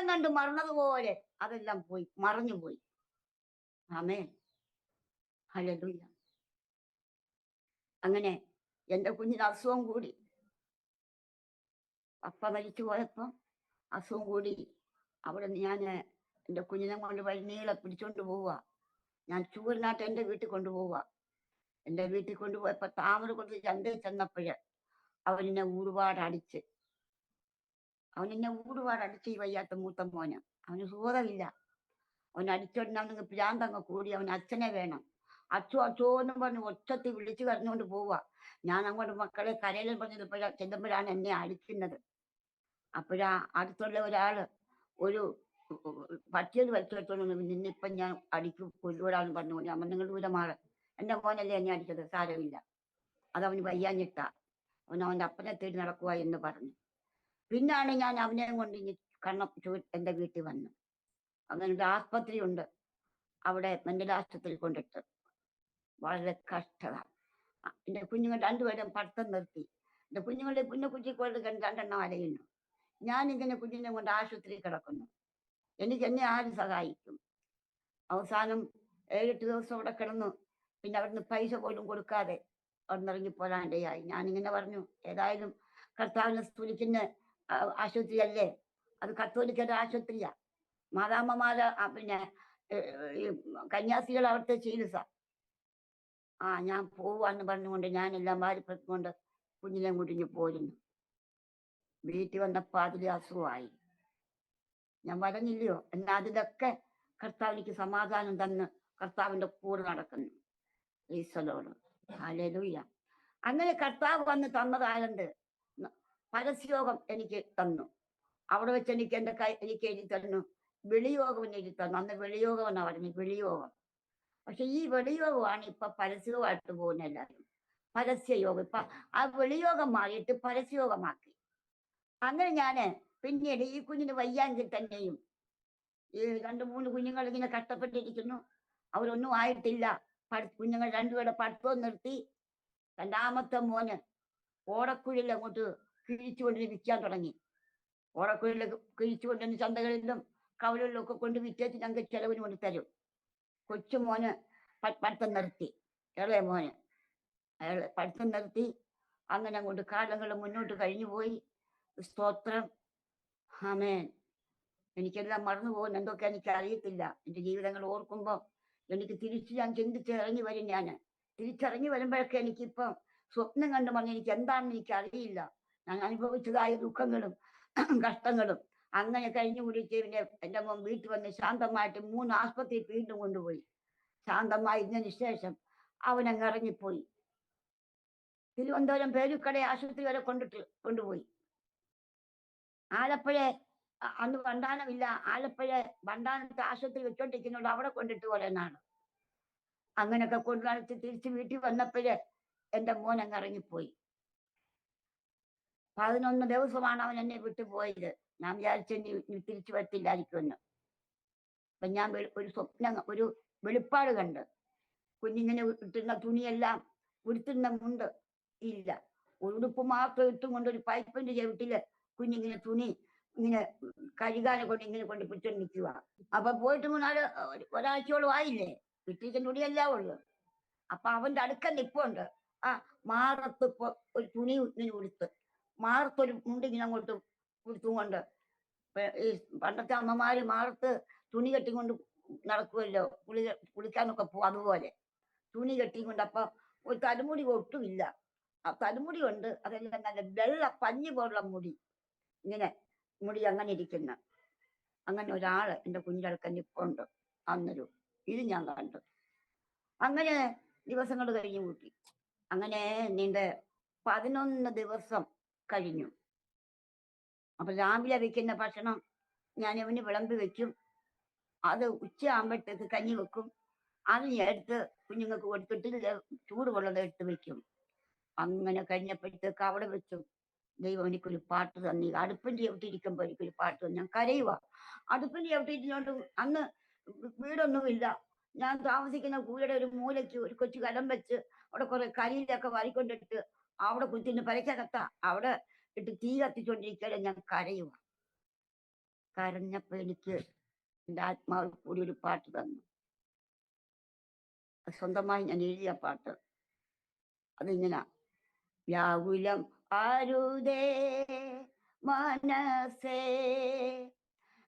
കണ്ട് മറന്നതുപോലെ അതെല്ലാം പോയി, മറഞ്ഞുപോയി. ആമേൻ, ഹല്ലേലൂയ. അങ്ങനെ എന്റെ കുഞ്ഞിന് അസുഖം കൂടി. പപ്പ മരിച്ചു പോയപ്പോ അസുഖം കൂടി. അവിടെ ഞാൻ എന്റെ കുഞ്ഞിനെ കൊണ്ട് വഴിനീളെ പിടിച്ചോണ്ട് പോവുക. ഞാൻ ചൂരനാട്ട് എന്റെ വീട്ടിൽ കൊണ്ടുപോവുക. എന്റെ വീട്ടിൽ കൊണ്ടുപോയപ്പോ താമര കൊണ്ട് ചന്തയിൽ ചെന്നപ്പോഴ് അവനെന്നെ ഒരുപാട് അടിച്ച്. ഈ വയ്യാത്ത മൂത്ത മോന്. അവന് സുഖമില്ല. അവൻ അടിച്ചോടിനാണെങ്കിൽ ഭ്രാന്തങ്ങ് കൂടി. അവൻ അച്ഛനെ വേണം. അച്ചോ അച്ചോ എന്നും പറഞ്ഞ് ഒച്ചത്തിൽ വിളിച്ചു കരഞ്ഞുകൊണ്ട് പോവുക. ഞാൻ അങ്ങോട്ട് മക്കളെ കരയിലും ചെല്ലുമ്പോഴാണ് എന്നെ അടിക്കുന്നത്. അപ്പോഴാ അടുത്തുള്ള ഒരാള് ഒരു പറ്റിയത് വെച്ചെടുത്തോണ്ട് നിന്നിപ്പം ഞാൻ അടിക്കും കൊല്ലൂടാന്ന് പറഞ്ഞു. ഞാൻ നിങ്ങൾ ദൂരെ മാറ്, എന്റെ മോനല്ലേ എന്നെ അടിച്ചത്, സാരമില്ല, അതവന് വയ്യാഞ്ഞിട്ടാ, അവൻ്റെ അപ്പനെ തേടി നടക്കുക എന്ന് പറഞ്ഞു. പിന്നാണ് ഞാൻ അവനെ കൊണ്ട് ഇനി എന്റെ വീട്ടിൽ വന്നു. അങ്ങനെ ഒരു ആസ്പത്രി ഉണ്ട്, അവിടെ മെന്റൽ ആശുപത്രി കൊണ്ടിട്ട് വളരെ കഷ്ടത. എന്റെ കുഞ്ഞുങ്ങൾ രണ്ടുപേരും പഠിത്തം നിർത്തി. എന്റെ കുഞ്ഞുങ്ങളുടെ കുഞ്ഞിക്കോട്ട് 2 അലയുന്നു. ഞാനിങ്ങനെ കുഞ്ഞിനെ കൊണ്ട് ആശുപത്രി കിടക്കുന്നു. എന്നെ ആര് സഹായിക്കും? അവസാനം 7-8 ദിവസം അവിടെ കിടന്നു. പിന്നെ അവിടുന്ന് പൈസ പോലും കൊടുക്കാതെ അവിടുന്ന് ഇറങ്ങിപ്പോരാണ്ടയായി. ഞാനിങ്ങനെ പറഞ്ഞു, ഏതായാലും കർത്താവിനെ സ്തുതിക്കുന്ന ആശുപത്രി അല്ലേ, അത് കത്തോലിക്കരുടെ ആശുപത്രിയാ. മാതാമ്മമാര് പിന്നെ ഈ കന്യാസികൾ അവിടുത്തെ ചികിത്സ. ഞാൻ പോവാന്ന് പറഞ്ഞുകൊണ്ട് ഞാനെല്ലാം വാരിപ്പെട്ടുകൊണ്ട് കുഞ്ഞിനെ കുടിഞ്ഞു പോരുന്നു. വീട്ടിൽ വന്നപ്പോ അതിൽ അസുഖമായി. ഞാൻ പറഞ്ഞില്ലയോ, എന്നാ അതിലൊക്കെ കർത്താവിനിക്ക് സമാധാനം തന്ന് കർത്താവിന്റെ കൂടെ നടക്കുന്നു. ഈശ്വരോട് ഹല്ലേലൂയ. അങ്ങനെ കർത്താവ് വന്ന് തന്നതായത് പരസ്യോഗം എനിക്ക് തന്നു. അവിടെ വെച്ച് എനിക്ക് എനിക്ക് എഴുതി തന്നു. വെളിയോഗം എഴുതി തന്നു. അന്ന് വെളിയോഗം എന്നാ പറഞ്ഞു, വെളിയോഗം. പക്ഷെ ഈ വെളിയോഗമാണ് ഇപ്പൊ പരസ്യമായിട്ട് പോകുന്ന എല്ലാവരും. പരസ്യയോഗം ഇപ്പൊ ആ വെളിയോഗം മാറിയിട്ട് പരസ്യയോഗമാക്കി. അങ്ങനെ ഞാന് പിന്നീട് ഈ കുഞ്ഞിന് വയ്യാങ്കിൽ തന്നെയും ഈ 2-3 കുഞ്ഞുങ്ങൾ ഇങ്ങനെ കഷ്ടപ്പെട്ടിരിക്കുന്നു. അവരൊന്നും ആയിട്ടില്ല. കുഞ്ഞുങ്ങൾ 2 പഠിത്തവും നിർത്തി. 2ാമത്തെ മോന് ഓടക്കുഴലിൽ അങ്ങോട്ട് കിഴിച്ചുകൊണ്ടിന് വിൽക്കാൻ തുടങ്ങി. ഓടക്കുഴലിൽ കിഴിച്ചുകൊണ്ടിന് ചന്തകളിലും കവലുകളിലും ഒക്കെ കൊണ്ട് വിറ്റേച്ച് ഞങ്ങൾക്ക് ചെലവിന് കൊണ്ട് തരും. കൊച്ചുമോന് പഠിത്തം നിർത്തി. ഇളയ മോന് അയാൾ പഠിത്തം നിർത്തി. അങ്ങനെ അങ്ങോട്ട് കാലങ്ങൾ മുന്നോട്ട് കഴിഞ്ഞു പോയി. സ്തോത്രം, ആമേൻ. എനിക്കെല്ലാം മറന്നു പോകുന്ന എന്തൊക്കെ എനിക്ക് അറിയത്തില്ല. എൻ്റെ ജീവിതങ്ങൾ ഓർക്കുമ്പോൾ എനിക്ക് ഞാൻ ചിന്തിച്ചിറങ്ങി വരും. ഞാൻ തിരിച്ചിറങ്ങി വരുമ്പോഴൊക്കെ എനിക്കിപ്പം സ്വപ്നം കണ്ടു പറഞ്ഞ് എനിക്ക് എന്താണെന്ന് എനിക്ക് അറിയില്ല. ഞാൻ അനുഭവിച്ചതായ ദുഃഖങ്ങളും കഷ്ടങ്ങളും അങ്ങനെ കഴിഞ്ഞു കൂടിയിട്ട് പിന്നെ എൻ്റെ മോൻ വീട്ടിൽ വന്ന് ശാന്തമായിട്ട് 3 ആസ്പത്രിയിൽ വീണ്ടും കൊണ്ടുപോയി. ശാന്തമായതിനു ശേഷം അവനങ്ങ് ഇറങ്ങിപ്പോയി. തിരുവനന്തപുരം പേരുക്കട ആശുപത്രി വരെ കൊണ്ടുപോയി. ആലപ്പുഴ അന്ന് വണ്ടാനമില്ല. ആലപ്പുഴ വണ്ടാനത്തെ ആശുപത്രി വെച്ചോണ്ടിരിക്കുന്നുണ്ട്, അവിടെ കൊണ്ടിട്ട് പറയുന്നതാണ്. അങ്ങനെയൊക്കെ കൊണ്ടുനടച്ച് തിരിച്ച് വീട്ടിൽ വന്നപ്പോഴേ എൻ്റെ മോൻ അങ്ങ് ഇറങ്ങിപ്പോയി. 11 ദിവസമാണ് അവൻ എന്നെ വിട്ടുപോയത്. ഞാൻ വിചാരിച്ചു തിരിച്ചു വരത്തില്ലായിരിക്കുമെന്ന്. അപ്പൊ ഞാൻ ഒരു സ്വപ്നം, ഒരു വെളിപ്പാട് കണ്ട്. കുഞ്ഞിങ്ങനെ ഇട്ടുന്ന തുണിയെല്ലാം ഉടുത്തുന്ന മുണ്ട് ഇല്ല, ഉടുപ്പ് മാത്രം ഇട്ടും കൊണ്ട് ഒരു പൈപ്പിന്റെ ചവിട്ടില് കുഞ്ഞിങ്ങനെ തുണി ഇങ്ങനെ കഴുകാനെ കൊണ്ട് ഇങ്ങനെ കൊണ്ട് പിടിച്ചോണ്ട് നിൽക്കുക. അപ്പൊ പോയിട്ട് 1-ആഴ്ചയോളം ആയില്ലേ, പിറ്റേക്കുന്ന തുണിയെല്ലാം ഉള്ളു. അപ്പൊ അവന്റെ അടുക്ക നിപ്പുണ്ട്. മാറത്ത് ഒരു തുണി ഇങ്ങനെ ഉടുത്ത്, മാറത്തൊരു മുണ്ടിങ്ങനെ അങ്ങോട്ട് ഉടുത്തുകൊണ്ട്. ഈ പണ്ടത്തെ അമ്മമാര് മാറത്ത് തുണി കെട്ടിക്കൊണ്ട് നടക്കുമല്ലോ, കുളിക്കാനൊക്കെ പോകും, അതുപോലെ തുണി കെട്ടിക്കൊണ്ട്. അപ്പൊ ഒരു തലമുടി ഒട്ടുമില്ല. ആ തലമുടി ഉണ്ട്, അതെല്ലാം നല്ല വെള്ള പഞ്ഞി പോലുള്ള മുടി, ഇങ്ങനെ മുടി അങ്ങനെ ഇരിക്കുന്ന അങ്ങനെ ഒരാള് എൻ്റെ കുഞ്ഞിടക്കം നിപ്പുണ്ട്. അന്നൊരു ഇത് ഞാൻ കണ്ടു. അങ്ങനെ ദിവസങ്ങൾ കഴിഞ്ഞു കൂട്ടി. അങ്ങനെ നീണ്ട 11 ദിവസം കഴിഞ്ഞു. അപ്പൊ രാവിലെ വെക്കുന്ന ഭക്ഷണം ഞാൻ അവന് വിളമ്പി വെക്കും. അത് ഉച്ചയാകുമ്പോഴത്തേക്ക് കഞ്ഞി വെക്കും. അത് ഞാൻ എടുത്ത് കുഞ്ഞുങ്ങൾക്ക് കൊടുത്തിട്ട് ചൂടുവെള്ളം എടുത്ത് വെക്കും. അങ്ങനെ കഴിഞ്ഞപ്പോഴത്തേക്ക് അവിടെ വെച്ചു ദൈവം എനിക്കൊരു പാട്ട് തന്നി. അടുപ്പിൻ ചവിട്ടിയിരിക്കുമ്പോൾ എനിക്കൊരു പാട്ട് തന്നു. ഞാൻ കരയുക. അടുപ്പിൻ ചവിട്ടിയിരുന്നോണ്ട് അന്ന് വീടൊന്നുമില്ല. ഞാൻ താമസിക്കുന്ന കൂരയുടെ ഒരു മൂലയ്ക്ക് ഒരു കൊച്ചു കലം വെച്ച് അവിടെ കുറെ കരിയിലൊക്കെ വാരിക്കൊണ്ടിട്ട് അവിടെ കുത്തിന് പരക്കകത്ത അവിടെ ഇട്ട് തീ കത്തിച്ചോണ്ടിരിക്കലെ ഞാൻ കരയുക. കരഞ്ഞപ്പോ എനിക്ക് എൻ്റെ ആത്മാവിൽ കൂടി ഒരു പാട്ട് തന്നു. സ്വന്തമായി ഞാൻ എഴുതിയ പാട്ട്. അതിങ്ങനെ: വ്യാകുലം അരുതേ മനസ്സേ,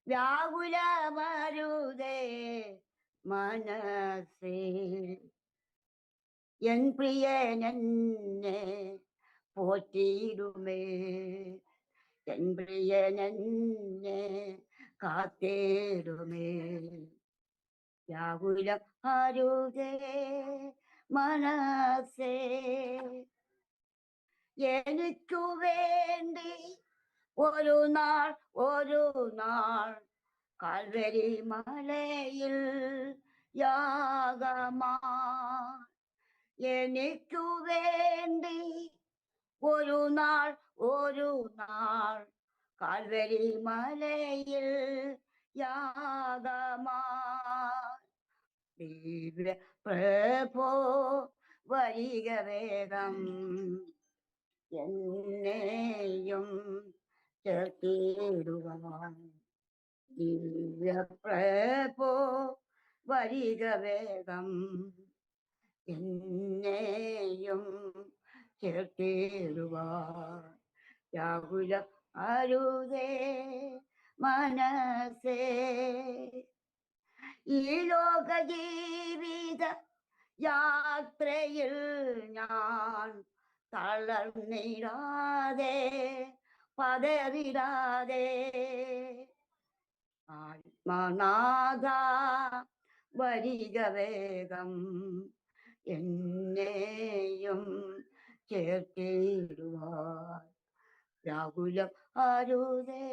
വ്യാകുലമരുതേ മനസ്സേ, എൻ പ്രിയനെന്നെ പോറ്റിയിടുമേ, എൻ പ്രിയനെന്നെ കാത്തേടുമേ. വ്യാകുലം അരുതേ മനസ്സേ, എനിക്കു വേണ്ടി ഒരു നാൾ കാൽവരി മലയിൽ യാഗമാ, എനിക്കു വേണ്ടി ഒരു നാൾ കാൽവരി മലയിൽ യാഗമാ. ദിവ്യ പ്രഭോ വരിക വേഗം, എന്നെയും ചേർത്തിടുവാൻ. ദിവ്യ പ്രഭോ വരിക വേഗം, എന്നെയും ചേർത്തിടുവാൻ. വ്യാകുലം അരുതേ മനസ്സേ, ഈ ലോക ജീവിത യാത്രയിൽ ഞാൻ തളർന്നിടാതെ പതറിടാതെ, ആത്മനാഥ വരിക വേഗം, എന്നെയും ചേർത്തിടുവാൻ. വ്യാകുലം അരുതേ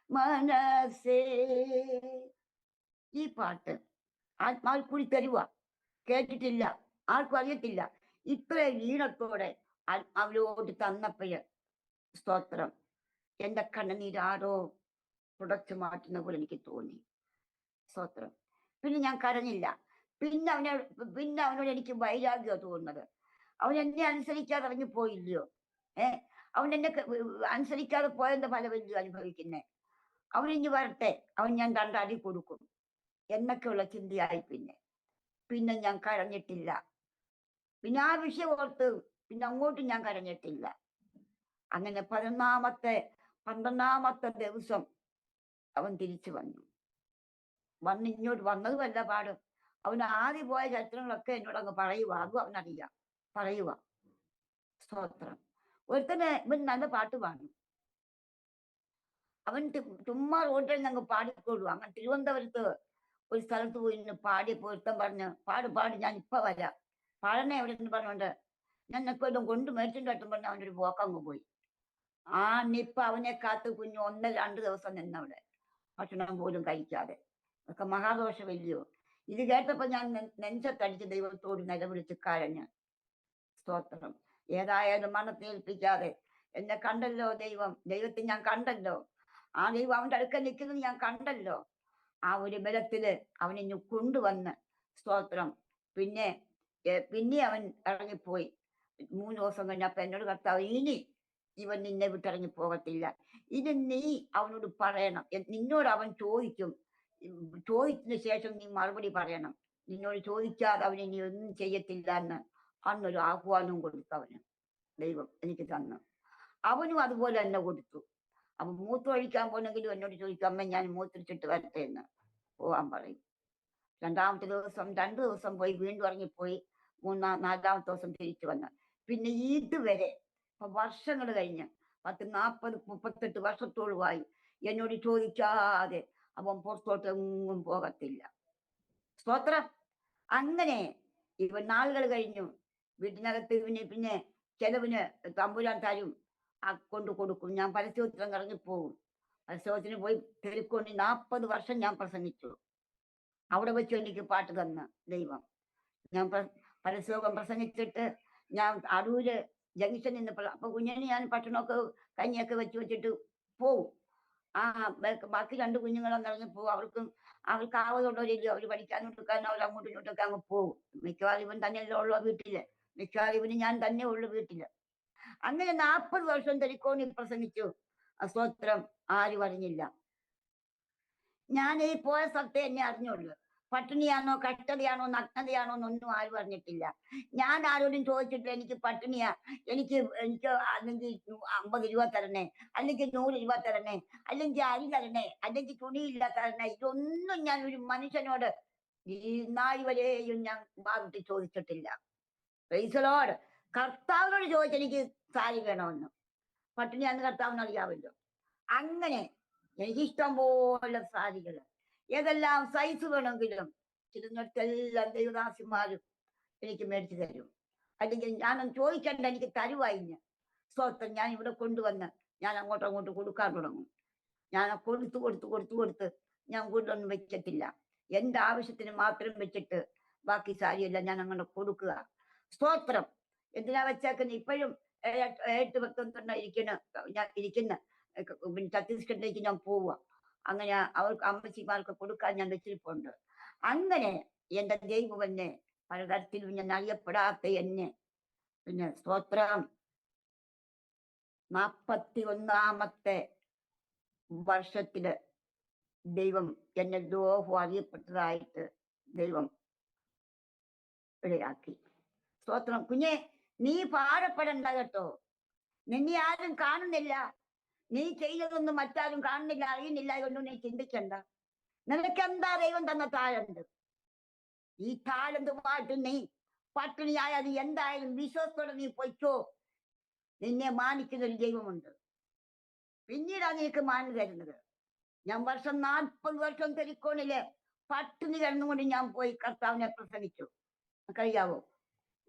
മനസ്സേ. ഈ പാട്ട് ആത്മാവിൽ കൂടി തരുക. കേട്ടിട്ടില്ല, ആർക്കും അറിയത്തില്ല. ഇത്ര ഈണത്തോടെ ആത്മാവിലോട്ട് തന്നപ്പോഴ് സ്തോത്രം, എന്റെ കണ്ണുനീരാരോ തുടച്ചു മാറ്റുന്ന പോലെ എനിക്ക് തോന്നി. സ്തോത്രം. പിന്നെ ഞാൻ കരഞ്ഞില്ല. പിന്നെ അവനോട് എനിക്ക് വൈരാഗ്യമാണ് തോന്നുന്നത്. അവൻ എന്നെ അനുസരിക്കാതെ ഇറങ്ങി പോയില്ലയോ? അവൻ എന്നെ അനുസരിക്കാതെ പോയതിന്റെ ഫലമല്ലയോ അനുഭവിക്കുന്നേ? അവനിഞ്ഞ് വരട്ടെ, അവൻ ഞാൻ രണ്ടടി കൊടുക്കും എന്നൊക്കെയുള്ള ചിന്തയായി. പിന്നെ ഞാൻ കരഞ്ഞിട്ടില്ല. പിന്നെ ആ വിഷയം ഓർത്ത് പിന്നെ അങ്ങോട്ട് ഞാൻ കരഞ്ഞിട്ടില്ല. അങ്ങനെ 12ാമത്തെ ദിവസം അവൻ തിരിച്ചു വന്നു. ഇങ്ങോട്ട് വന്നതുമല്ല പാട്, അവൻ ആദ്യം പോയ ചരിത്രങ്ങളൊക്കെ എന്നോട് അങ്ങ് പറയുക. അതും അവനറിയാം, പറയുക. സ്തോത്രം. ഒരുത്തന് ഇവൻ നല്ല പാട്ട് പാടും. അവൻ ചുമ്മാ റോഡിൽ നിന്ന് അങ്ങ് പാടിക്കൊള്ളും. അങ്ങനെ തിരുവനന്തപുരത്ത് ഒരു സ്ഥലത്ത് പോയി പാടി പൊരുത്തം പറഞ്ഞ് പാട് ഞാൻ ഇപ്പൊ വരാം, പാടണേ എവിടെ നിന്ന് പറഞ്ഞോണ്ട് ഞാൻ നിൽക്കൊല്ലും കൊണ്ട് മേടിച്ചിട്ട് കട്ടും പറഞ്ഞ് അവൻ്റെ ഒരു പോക്കങ്ങ് പോയി. ആ നിപ്പ അവനെ കാത്ത് കുഞ്ഞു 1-2 ദിവസം നിന്നവിടെ, ഭക്ഷണം പോലും കഴിക്കാതെ. അതൊക്കെ മഹാദോഷമല്ലയോ? ഇത് കേട്ടപ്പോ ഞാൻ നെഞ്ചത്തടിച്ച് ദൈവത്തോട് നിലവിളിച്ച് കരഞ്ഞ്. സ്തോത്രം. ഏതായാലും മനത്തേൽപ്പിക്കാതെ എന്നെ കണ്ടല്ലോ ദൈവത്തെ ഞാൻ കണ്ടല്ലോ. ആ ദൈവം അവന്റെ അടുക്കൽ നിൽക്കുന്നത് ഞാൻ കണ്ടല്ലോ. ആ ഒരു ബലത്തില് അവനിഞ്ഞു കൊണ്ടുവന്ന്. സ്തോത്രം. പിന്നെ അവൻ ഇറങ്ങിപ്പോയി. 3 ദിവസം കഴിഞ്ഞപ്പോ എന്നോട് കർത്താവ്, ഇനി ഇവൻ നിന്നെ വിട്ടിറങ്ങി പോകത്തില്ല. ഇത് നീ അവനോട് പറയണം. നിന്നോട് അവൻ ചോദിക്കും. ചോദിച്ചതിന് ശേഷം നീ മറുപടി പറയണം. നിന്നോട് ചോദിക്കാതെ അവൻ ഇനി ഒന്നും ചെയ്യത്തില്ല എന്ന് അന്നൊരു ആഹ്വാനവും കൊടുത്തവന് ദൈവം എനിക്ക് തന്നു. അവനും അതുപോലെ തന്നെ കൊടുത്തു. അവൻ മൂത്രമൊഴിക്കാൻ പോണെങ്കിലും എന്നോട് ചോദിക്കും, അമ്മ ഞാൻ മൂത്രിച്ചിട്ട് വരട്ടെ എന്ന് പോവാൻ പറയും. 2ാമത്തെ ദിവസം 2 ദിവസം പോയി, വീണ്ടും ഇറങ്ങിപ്പോയി. 4ാമത്തെ ദിവസം തിരിച്ചു വന്ന്. പിന്നെ ഇതുവരെ വർഷങ്ങൾ കഴിഞ്ഞ് 40-38 വർഷത്തോളമായി എന്നോട് ചോദിക്കാതെ അവൻ പുറത്തോട്ട് എങ്ങും പോകത്തില്ല. സ്തോത്രം. അങ്ങനെ ഇവൻ നാളുകൾ കഴിഞ്ഞു. വീട്ടിനകത്ത് പിന്നെ ചെലവിന് തമ്പുരാൻ തരും. കൊണ്ട് കൊടുക്കും. ഞാൻ പരസ്യോത്സവം ഇറങ്ങിപ്പോകും. പരസ്യോത്സവത്തിന് പോയി തെരുക്കൊണ്ട് 40 വർഷം ഞാൻ പ്രസംഗിച്ചു. അവിടെ വെച്ച് എനിക്ക് പാട്ട് തന്ന ദൈവം. ഞാൻ പരസ്യോഗം പ്രസംഗിച്ചിട്ട് ഞാൻ അടൂര് ജംഗ്ഷനിൽ നിന്നപ്പോൾ അപ്പൊ കുഞ്ഞിന് ഞാൻ ഭക്ഷണമൊക്കെ കഞ്ഞിയൊക്കെ വെച്ചിട്ട് പോവും. ആ ബാക്കി 2 കുഞ്ഞുങ്ങളും ഇറങ്ങിപ്പോവും. അവർക്ക് ആവതുള്ളവരില്ലയോ, അവര് പഠിക്കാനും എടുക്കാനും അവർ അങ്ങോട്ടും ഇങ്ങോട്ടൊക്കെ അങ്ങ് പോവും. മിക്കവാറും ഇവൻ തന്നെയല്ലേ ഉള്ളൂ വീട്ടില്. മിക്കവാറും ഇവന് ഞാൻ തന്നെ ഉള്ളു വീട്ടില്. അങ്ങനെ 40 വർഷം തെരിക്കോണിൽ പ്രസംഗിച്ചു. സ്തോത്രം. ആരും അറിഞ്ഞില്ല. ഞാൻ ഈ പോയ സ്ഥലത്തെ എന്നെ അറിഞ്ഞുള്ളൂ. പട്ടിണിയാണോ കഷ്ടതയാണോ നഗ്നതയാണോ എന്നൊന്നും ആരും അറിഞ്ഞിട്ടില്ല. ഞാൻ ആരോടും ചോദിച്ചിട്ടില്ല എനിക്ക് പട്ടിണിയാ, എനിക്ക് എനിക്ക് അല്ലെങ്കിൽ 50 രൂപ തരണേ, അല്ലെങ്കിൽ 100 രൂപ തരണേ, അല്ലെങ്കിൽ അരി തരണേ, അല്ലെങ്കിൽ തുണിയില്ല തരണേ. ഇതൊന്നും ഞാൻ ഒരു മനുഷ്യനോട് ഈ നാൾ വരെയും ഞാൻ വാവിട്ട് ചോദിച്ചിട്ടില്ല. Praise Lord. കർത്താവിനോട് ചോദിച്ചെനിക്ക് സാരി വേണമെന്ന്. പട്ടിണിയാന്ന് കർത്താവിന് അറിയാമല്ലോ. അങ്ങനെ എനിക്ക് ഇഷ്ടം പോലെ സാരികള്, ഏതെല്ലാം സൈസ് വേണമെങ്കിലും ചിലയിടത്തെല്ലാം ദൈവദാസിമാരും എനിക്ക് മേടിച്ചു തരും. അല്ലെങ്കിൽ ഞാനൊന്നും ചോദിക്കണ്ട, എനിക്ക് തരുവായിഞ്ഞ്. സ്വത്തം ഞാൻ ഇവിടെ കൊണ്ടുവന്ന് ഞാൻ അങ്ങോട്ട് കൊടുക്കാൻ തുടങ്ങും. ഞാൻ കൊടുത്ത് ഞാൻ കൊണ്ടൊന്നും വെച്ചിട്ടില്ല. എന്റെ ആവശ്യത്തിന് മാത്രം വെച്ചിട്ട് ബാക്കി സാരിയെല്ലാം ഞാൻ അങ്ങനെ കൊടുക്കുക. സ്തോത്രം. എന്തിനാ വെച്ചേക്കുന്ന ഇപ്പോഴും 8 19 ഇരിക്കുന്ന പിന്നെ ഛത്തീസ്ഗഡിലേക്ക് ഞാൻ പോവുക. അങ്ങനെ അവർക്ക് അമ്മച്ചിമാർക്ക് കൊടുക്കാൻ ഞാൻ വെച്ചിരിപ്പുണ്ട്. അങ്ങനെ എന്റെ ദൈവം എന്നെ പലതരത്തിലും ഞാൻ അറിയപ്പെടാത്ത എന്നെ പിന്നെ സ്തോത്രം 41 വർഷത്തില് ദൈവം എന്നെ ദ്രോഹം അറിയപ്പെട്ടതായിട്ട് ദൈവം ഇടയാക്കി. സ്തോത്രം. കുഞ്ഞെ, നീ ഭാരപ്പെടണ്ട കേട്ടോ. നിന്നെ ആരും കാണുന്നില്ല. നീ ചെയ്തതൊന്നും മറ്റാരും കാണുന്നില്ല, അറിയുന്നില്ല എന്നും നീ ചിന്തിക്കണ്ട. നിനക്കെന്താ ദൈവം തന്ന താലന്ത്? ഈ താലന്തുമായിട്ട് നീ പട്ടിണിയായത് എന്തായാലും വിശ്വാസത്തോടെ നീ പൊയ്ക്കോ. നിന്നെ മാനിക്കുന്ന ഒരു ദൈവമുണ്ട്. പിന്നീടാണ് നിനക്ക് മാനി തരുന്നത്. ഞാൻ 40 വർഷം തെരിക്കോണില് പട്ടിണി കിടന്നുകൊണ്ട് ഞാൻ പോയി കർത്താവിനെ പ്രസംഗിച്ചു. കഴിയാവോ?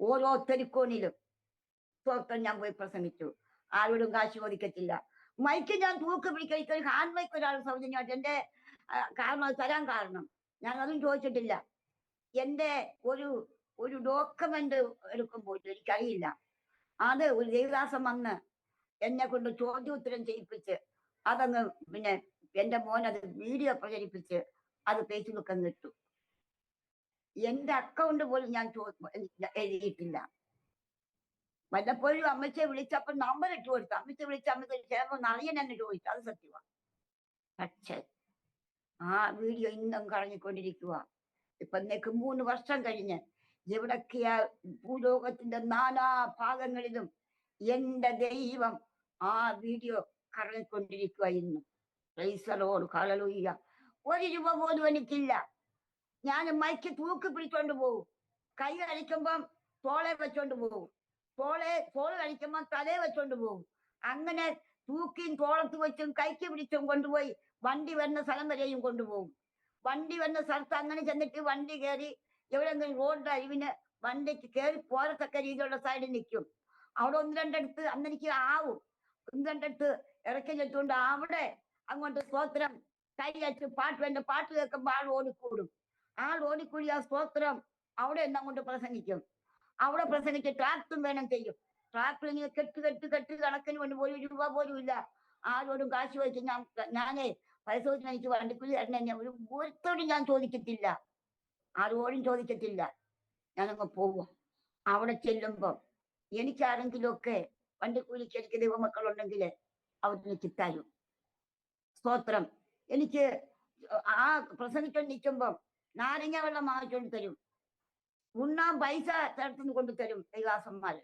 ഓരോ തെരിക്കോണിലും സ്വന്തം ഞാൻ പോയി പ്രസംഗിച്ചു. ആരോടും കാശ് ചോദിക്കത്തില്ല. മൈക്ക് ഞാൻ തൂക്ക് പിടിക്കാൻ ഹാൻഡ് മൈക്ക് ഒരാൾ സൗജന്യമായിട്ട് എന്റെ കാരണം തരാൻ കാരണം ഞാൻ അതും ചോദിച്ചിട്ടില്ല. എന്റെ ഒരു ഡോക്യുമെന്റ് എടുക്കുമ്പോൾ എനിക്കറിയില്ല. അത് ഒരു ദേവദാസം വന്ന് എന്നെ കൊണ്ട് ചോദ്യോത്തരം ചെയ്യിപ്പിച്ച് അതങ്ങ് പിന്നെ എന്റെ മോൻ അത് വീഡിയോ പ്രചരിപ്പിച്ച് അത് ഫേസ്ബുക്ക് അങ്ങ് ഇട്ടു. എന്റെ അക്കൗണ്ട് പോലും ഞാൻ എഴുതിയിട്ടില്ല. വല്ലപ്പോഴും അമ്മച്ചയെ വിളിച്ചപ്പോൾ നമ്പർ ഇട്ട് കൊടുത്തു. അമ്മച്ചയെ വിളിച്ച അമ്മ ചിലപ്പോൾ അറിയാൻ എന്നെ ചോദിച്ചു. അത് സത്യമാണ്. പക്ഷേ ആ വീഡിയോ ഇന്നും കളഞ്ഞിക്കൊണ്ടിരിക്കുക. ഇപ്പൊ 3 വർഷം കഴിഞ്ഞ് എവിടൊക്കെയാ ഭൂലോകത്തിന്റെ നാനാ ഭാഗങ്ങളിലും എന്റെ ദൈവം ആ വീഡിയോ കളഞ്ഞിക്കൊണ്ടിരിക്കുക ഇന്നും. പ്രൈസലോട് ഹല്ലേലൂയ. 1 രൂപ പോലും എനിക്കില്ല. ഞാൻ മൈക്ക് തൂക്കി പിടിച്ചോണ്ട് പോകും. കൈ കളിക്കുമ്പം തോളെ വെച്ചോണ്ട് പോകും. തോള് കളിക്കുമ്പോൾ തലയെ വെച്ചോണ്ട് പോകും. അങ്ങനെ തൂക്കിയും തോളത്ത് വെച്ചും കൈക്ക് പിടിച്ചും കൊണ്ടുപോയി വണ്ടി വരുന്ന സ്ഥലം വരെയും കൊണ്ടുപോകും. വണ്ടി വരുന്ന സ്ഥലത്ത് അങ്ങനെ ചെന്നിട്ട് വണ്ടി കയറി എവിടെയെങ്കിലും റോഡിന്റെ അരിവിന് വണ്ടിക്ക് കയറി പോരത്തക്ക രീതിയിലുള്ള സൈഡിൽ നിൽക്കും. അവിടെ 1-2 അടുത്ത് അന്നെനിക്ക് ആവും. 1-2 അടുത്ത് ഇറക്കി വെച്ചുകൊണ്ട് അവിടെ അങ്ങോട്ട് സ്തോത്രം കൈ വെച്ച് എന്റെ പാട്ട് കേൾക്കുമ്പോൾ ആൾ ഓടിക്കൂടും. ആൾ ഓടിക്കൂടി ആ സ്തോത്രം അവിടെ എന്നങ്ങോട്ട് പ്രസംഗിക്കും. അവിടെ പ്രസംഗിച്ച് ട്രാക്ടറും വേണം ചെയ്യും. ട്രാക്ടർ ഇങ്ങനെ കെട്ട് കണക്കിന് കൊണ്ട് 1 രൂപ പോലും ഇല്ല. ആരോടും കാശ് ചോദിച്ചു ഞാനേ പരിശോധന എനിക്ക് വണ്ടിക്കൂലി തരണേ ഒരുത്തോടും ഞാൻ ചോദിക്കത്തില്ല. ആരോടും ചോദിക്കത്തില്ല. ഞാനങ്ങ് പോവും. അവിടെ ചെല്ലുമ്പോ എനിക്കാരെങ്കിലും ഒക്കെ വണ്ടിക്കൂലിക്ക് എനിക്ക് ദൈവമക്കളുണ്ടെങ്കിൽ അവരെനിക്ക് തരും. സ്തോത്രം. എനിക്ക് ആ പ്രസംഗിച്ചോണ്ട് നിൽക്കുമ്പം നാരങ്ങ വെള്ളം വാങ്ങിച്ചോണ്ട് തരും. ഉണ്ണാൻ പൈസ ചേർത്തുനിന്ന് കൊണ്ടുതരും ദൈവാസന്മാര്.